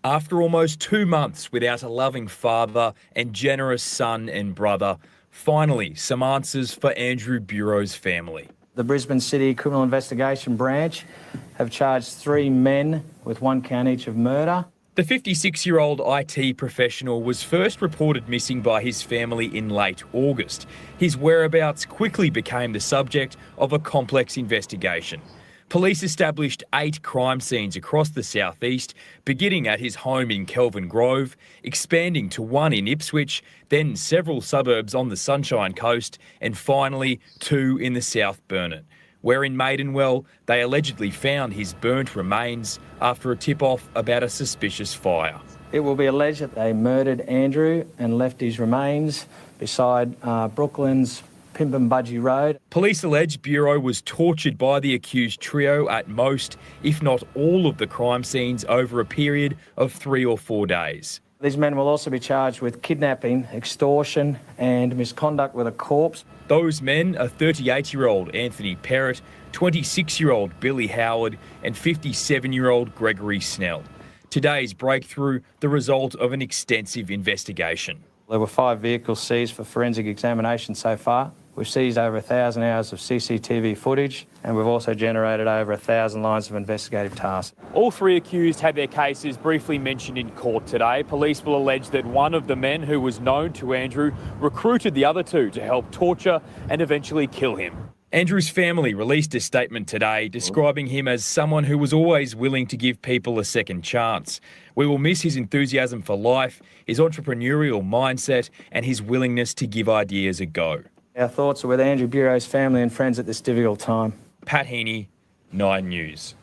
After almost 2 months without a loving father and generous son and brother, finally some answers for Andrew Bureau's family. The Brisbane City Criminal Investigation Branch have charged 3 men with 1 count each of murder. The 56-year-old IT professional was first reported missing by his family in late August. His whereabouts quickly became the subject of a complex investigation. Police established 8 crime scenes across the southeast, beginning at his home in Kelvin Grove, expanding to 1 in Ipswich, then several suburbs on the Sunshine Coast, and finally 2 in the South Burnett, where in Maidenwell they allegedly found his burnt remains after a tip-off about a suspicious fire. It will be alleged that they murdered Andrew and left his remains beside Brooklands Pimpinbudgie Road. Police allege Bureau was tortured by the accused trio at most, if not all of the crime scenes over a period of 3 or 4 days. These men will also be charged with kidnapping, extortion and misconduct with a corpse. Those men are 38-year-old Anthony Perrott, 26-year-old Billy Howard and 57-year-old Gregory Snell. Today's breakthrough, the result of an extensive investigation. There were 5 vehicles seized for forensic examination so far. We've seized over 1,000 hours of CCTV footage, and we've also generated over 1,000 lines of investigative tasks. All 3 accused had their cases briefly mentioned in court today. Police will allege that one of the men who was known to Andrew recruited the other 2 to help torture and eventually kill him. Andrew's family released a statement today describing him as someone who was always willing to give people a second chance. We will miss his enthusiasm for life, his entrepreneurial mindset and his willingness to give ideas a go. Our thoughts are with Andrew Bureau's family and friends at this difficult time. Pat Heaney, 9 News.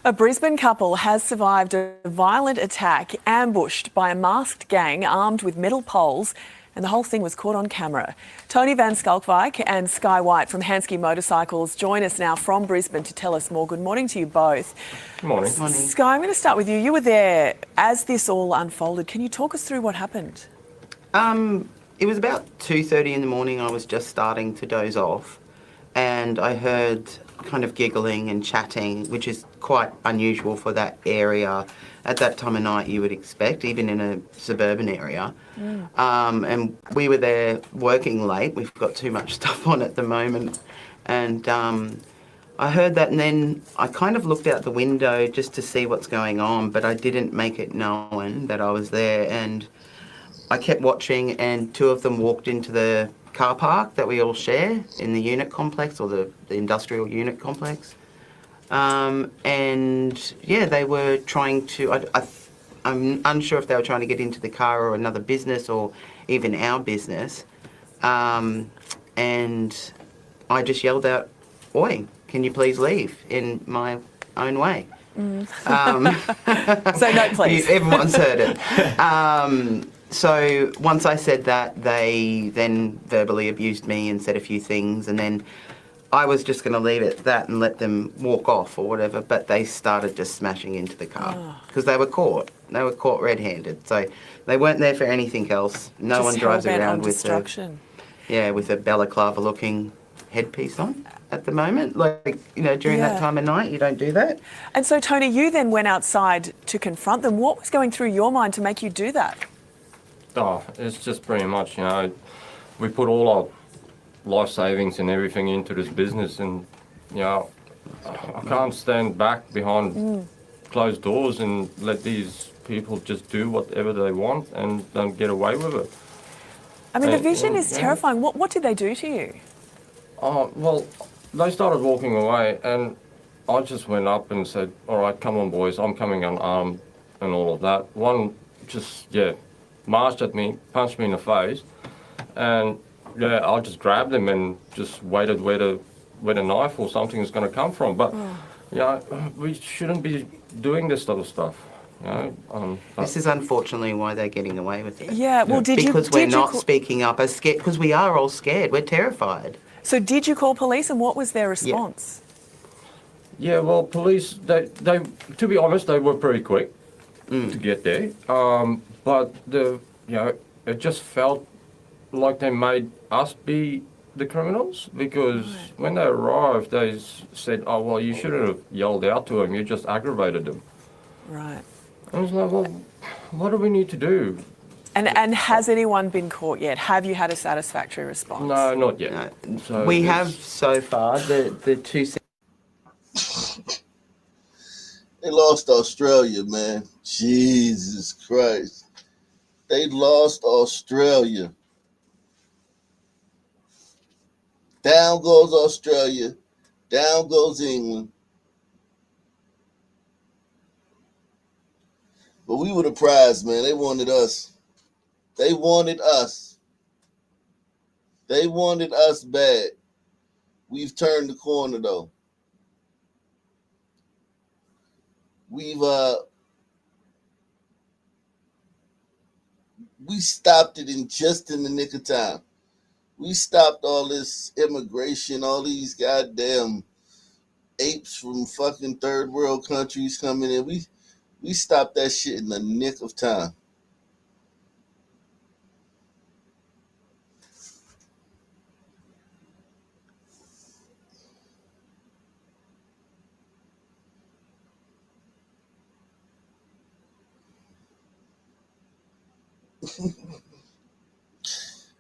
A Brisbane couple has survived a violent attack, ambushed by a masked gang armed with metal poles, and the whole thing was caught on camera. Tony Van Skalkwijk and Sky White from Hansky Motorcycles join us now from Brisbane to tell us more. Good morning to you both. Good morning. Sky, I'm going to start with you. You were there as this all unfolded. Can you talk us through what happened? It was about 2:30 in the morning. I was just starting to doze off, and I heard kind of giggling and chatting, which is quite unusual for that area. At that time of night, you would expect, even in a suburban area. And we were there working late. We've got too much stuff on at the moment. And I heard that, and then I kind of looked out the window just to see what's going on, but I didn't make it known that I was there. And I kept watching, and two of them walked into the car park that we all share in the unit complex, or the industrial unit complex. And yeah, they were trying to, I'm unsure if they were trying to get into the car or another business or even our business. And I just yelled out, "Oi, can you please leave?" in my own way. So no, please. Everyone's heard it. So once I said that, they then verbally abused me and said a few things, and then I was just going to leave it at that and let them walk off or whatever, but they started just smashing into the car because they were caught. They were caught red-handed, so they weren't there for anything else. No Just one drives hell-bent around on with destruction. with a balaclava-looking headpiece on at the moment. Like, you know, during that time of night, you don't do that. And so, Tony, you then went outside to confront them. What was going through your mind to make you do that? Oh, it's just pretty much, you know, we put all our life savings and everything into this business, and, you know, I can't stand back behind closed doors and let these people just do whatever they want and don't get away with it. I mean, the vision is terrifying. What did they do to you? Well, they started walking away, and I just went up and said, "All right, come on, boys, I'm coming unarmed," and all of that. One just, marched at me, punched me in the face, and I just grabbed him and just waited where the knife or something is going to come from. But we shouldn't be doing this sort of stuff. You know, this is unfortunately why they're getting away with it. Yeah, well, because we're not speaking up as scared, because we are all scared. We're terrified. So did you call police, and what was their response? Yeah, well, police, they to be honest, they were pretty quick to get there. But it just felt like they made us be the criminals, because when they arrived, they said, "Oh, well, you shouldn't have yelled out to them. You just aggravated them." Right. I was like, "Well, what do we need to do?" And has anyone been caught yet? Have you had a satisfactory response? No, not yet. No. So We have so far the two. They lost Australia, man. Jesus Christ. They lost Australia. Down goes Australia. Down goes England. But we were the prize, man. They wanted us. They wanted us. They wanted us bad. We've turned the corner, though. We stopped it just in the nick of time. We stopped all this immigration, all these goddamn apes from fucking third world countries coming in. We stopped that shit in the nick of time.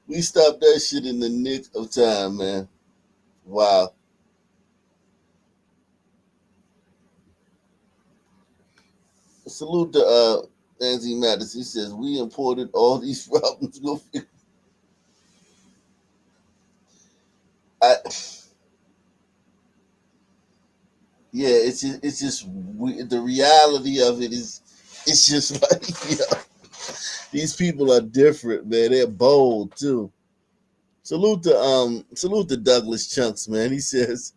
We stopped that shit in the nick of time, man. Wow. Salute to Nancy Mattis. He says, "We imported all these problems." Yeah, it's just the reality of it is, it's just like, these people are different, man. They're bold too. Salute to Douglas Chunks, man. He says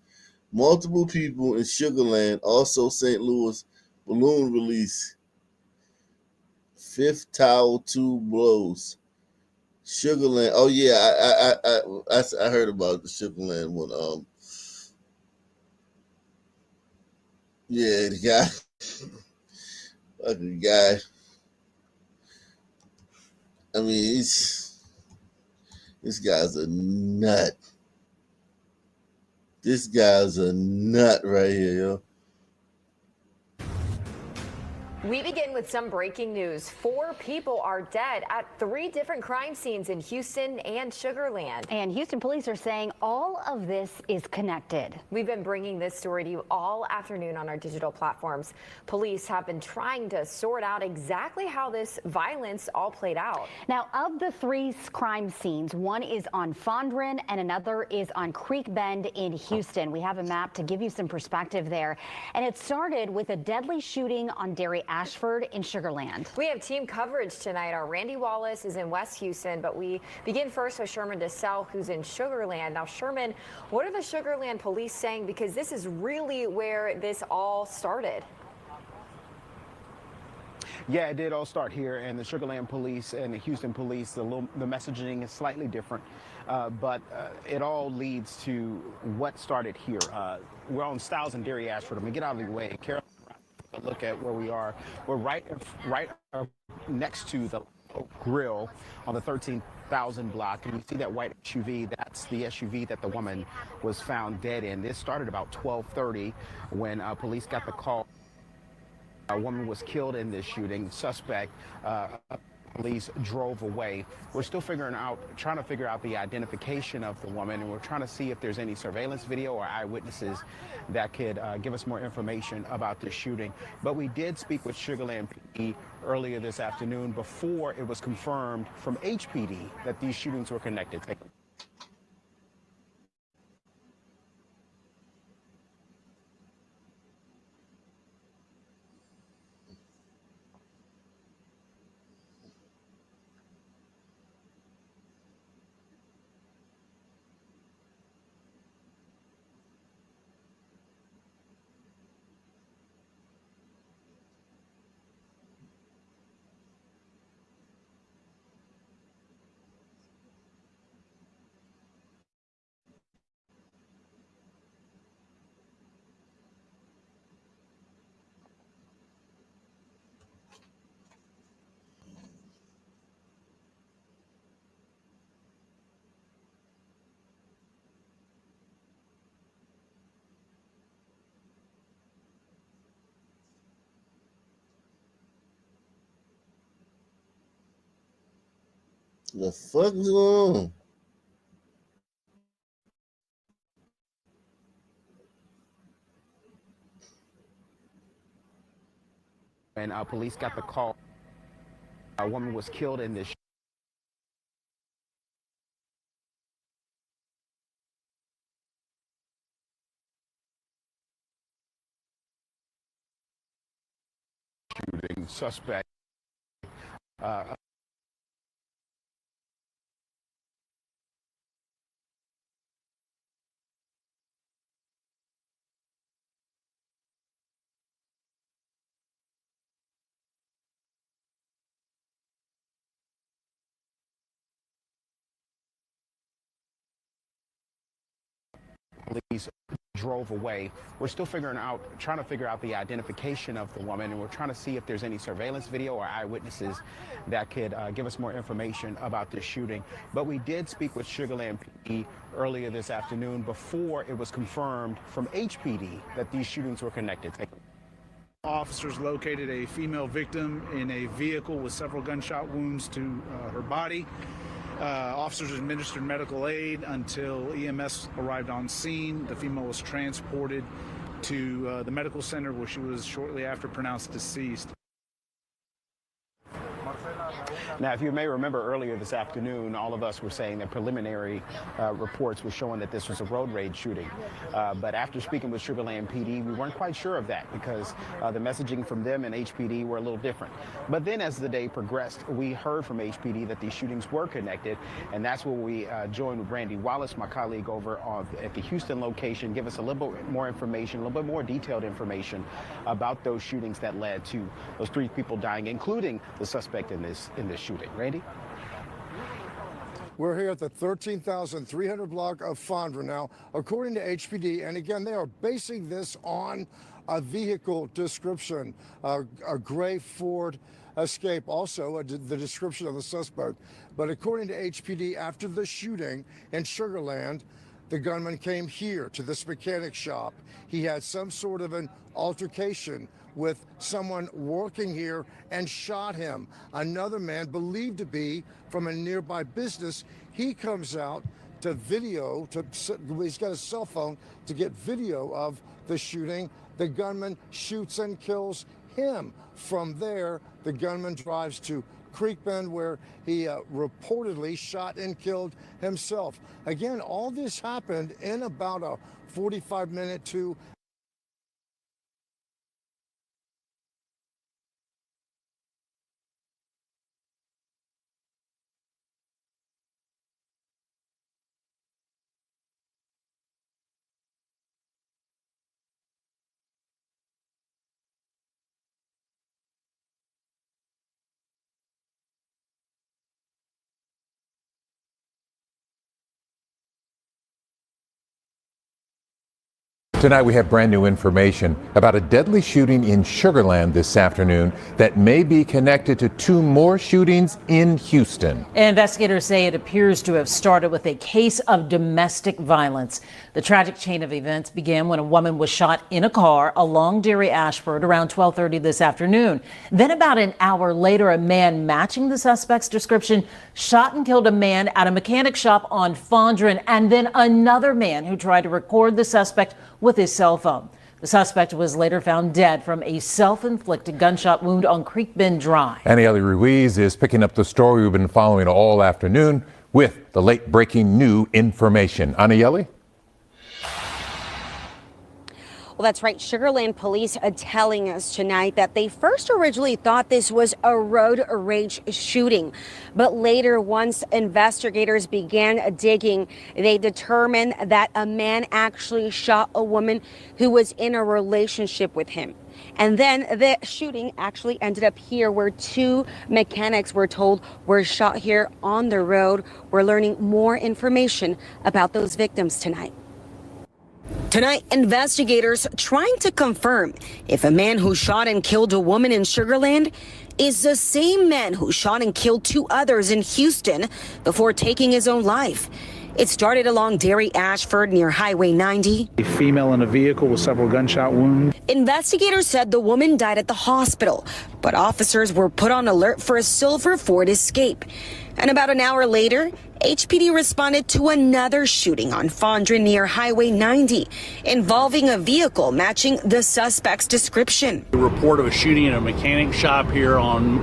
multiple people in Sugarland, also St. Louis balloon release. Fifth towel, 2 blows. Sugarland. Oh yeah, I heard about the Sugarland one. Yeah, the guy, fucking guy. I mean, this guy's a nut. This guy's a nut right here, yo. We begin with some breaking news. 4 people are dead at 3 different crime scenes in Houston and Sugarland. And Houston police are saying all of this is connected. We've been bringing this story to you all afternoon on our digital platforms. Police have been trying to sort out exactly how this violence all played out. Now, of the 3 crime scenes, one is on Fondren and another is on Creek Bend in Houston. We have a map to give you some perspective there. And it started with a deadly shooting on Derry Ashford in Sugarland. We have team coverage tonight. Our Randy Wallace is in West Houston, but we begin first with Sherman DeSalle, who's in Sugarland. Now, Sherman, what are the Sugarland police saying? Because this is really where this all started. Yeah, it did all start here, and the Sugarland police and the Houston police, the messaging is slightly different, but it all leads to what started here. We're on Stiles and Derry Ashford. I'm gonna get out of the way. Carol, look at where we are. We're right next to the grill on the 13,000 block, and you see that white SUV. That's the SUV that the woman was found dead in. This started about 12:30 when police got the call. A woman was killed in this shooting. Suspect, police drove away. We're still trying to figure out the identification of the woman, and we're trying to see if there's any surveillance video or eyewitnesses that could give us more information about this shooting. But we did speak with Sugarland PD earlier this afternoon before it was confirmed from HPD that these shootings were connected. The fuck is going on? And police got the call. A woman was killed in this shooting. Suspect. Police drove away. We're still trying to figure out the identification of the woman, and we're trying to see if there's any surveillance video or eyewitnesses that could give us more information about this shooting. But we did speak with Sugarland PD earlier this afternoon before it was confirmed from HPD that these shootings were connected. Officers located a female victim in a vehicle with several gunshot wounds to her body. Officers administered medical aid until EMS arrived on scene. The female was transported to the medical center where she was shortly after pronounced deceased. Now, if you may remember earlier this afternoon, all of us were saying that preliminary reports were showing that this was a road rage shooting. But after speaking with Sugar Land PD, we weren't quite sure of that because the messaging from them and HPD were a little different. But then as the day progressed, we heard from HPD that these shootings were connected, and that's where we joined with Randy Wallace, my colleague over at the Houston location, give us a little bit more information, a little bit more detailed information about those shootings that led to those 3 people dying, including the suspect in this shooting. Randy? We're here at the 13,300 block of Fondren. Now, according to HPD, and again, they are basing this on a vehicle description, a gray Ford Escape, also the description of the suspect. But according to HPD, after the shooting in Sugar Land, the gunman came here to this mechanic shop. He had some sort of an altercation with someone working here and shot him. Another man, believed to be from a nearby business, he comes out to video, he's got a cell phone to get video of the shooting. The gunman shoots and kills him. From there, the gunman drives to Creek Bend, where he reportedly shot and killed himself. Again, all this happened in about a 45-minute to Tonight we have brand new information about a deadly shooting in Sugar Land this afternoon that may be connected to 2 more shootings in Houston. Investigators say it appears to have started with a case of domestic violence. The tragic chain of events began when a woman was shot in a car along Dairy Ashford around 12:30 this afternoon. Then about an hour later, a man matching the suspect's description shot and killed a man at a mechanic shop on Fondren, and then another man who tried to record the suspect with his cell phone. The suspect was later found dead from a self-inflicted gunshot wound on Creek Bend Drive. Anieli Ruiz is picking up the story we've been following all afternoon with the late-breaking new information. Anieli? Well, that's right. Sugar Land police are telling us tonight that they first originally thought this was a road rage shooting. But later, once investigators began digging, they determined that a man actually shot a woman who was in a relationship with him. And then the shooting actually ended up here, where 2 mechanics were told were shot here on the road. We're learning more information about those victims tonight. Tonight, investigators trying to confirm if a man who shot and killed a woman in Sugar Land is the same man who shot and killed 2 others in Houston before taking his own life. It started along Dairy Ashford near Highway 90. A female in a vehicle with several gunshot wounds. Investigators said the woman died at the hospital, but officers were put on alert for a silver Ford Escape. And about an hour later, HPD responded to another shooting on Fondren near Highway 90, involving a vehicle matching the suspect's description. A report of a shooting at a mechanic shop here on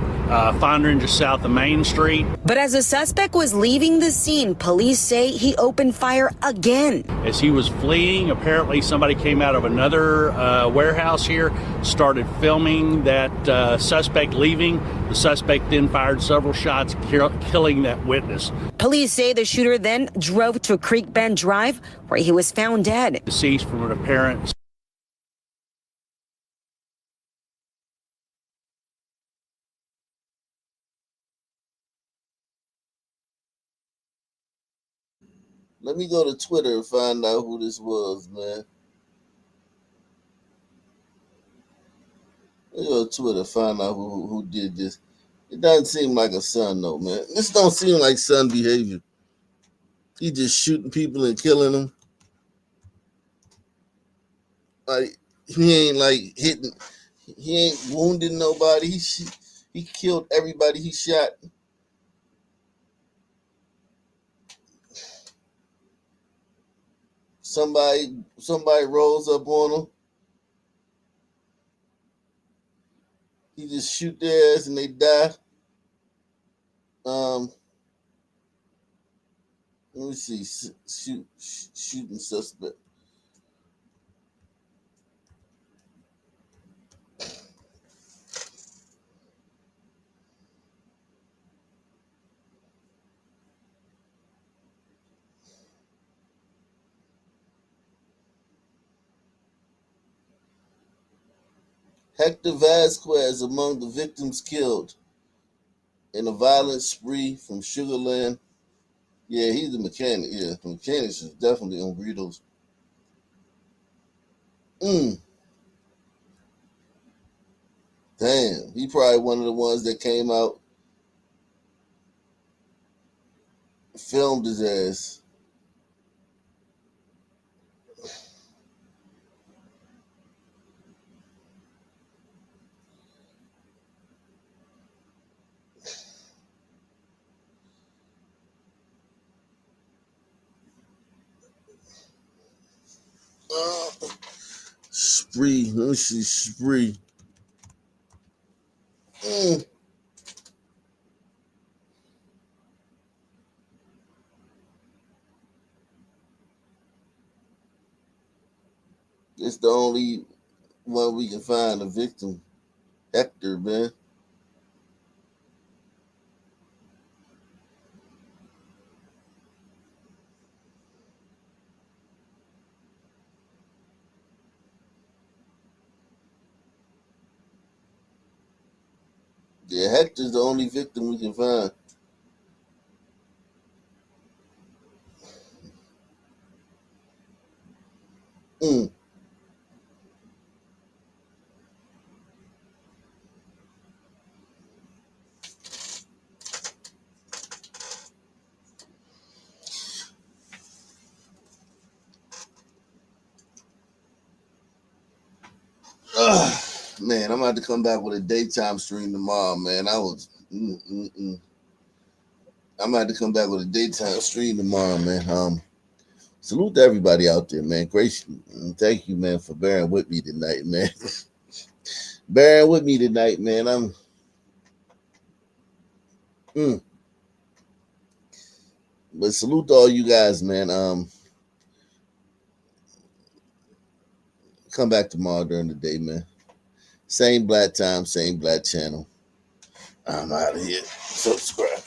Fondren, just south of Main Street. But as the suspect was leaving the scene, police say he opened fire again. As he was fleeing, apparently somebody came out of another warehouse here, started filming that suspect leaving. The suspect then fired several shots, killing that witness. Police say the shooter then drove to Creek Bend Drive, where he was found dead. Deceased from an apparent Let me go to Twitter and find out who this was, man. Let me go to Twitter, find out who did this. It doesn't seem like a son, though, man. This don't seem like son behavior. He just shooting people and killing them. Like, he ain't like hitting, he ain't wounding nobody. He killed everybody he shot. Somebody rolls up on him. He just shoot their ass and they die. Let me see. Shooting suspect. Hector Vasquez among the victims killed in a violent spree from Sugar Land. Yeah, he's a mechanic. Yeah, the mechanics is definitely on burritos. Damn, he probably one of the ones that came out, filmed his ass. Spree. Let me see. Spree. It's the only one we can find, a victim. Hector, man. Yeah, Hector's the only victim we can find. Man, I'm about to come back with a daytime stream tomorrow, man. I'm about to come back with a daytime stream tomorrow, man. Salute to everybody out there, man. Grace, thank you, man, for bearing with me tonight, man. Bearing with me tonight, man. But salute to all you guys, man. Come back tomorrow during the day, man. Same black time, same black channel. I'm out of here. Subscribe.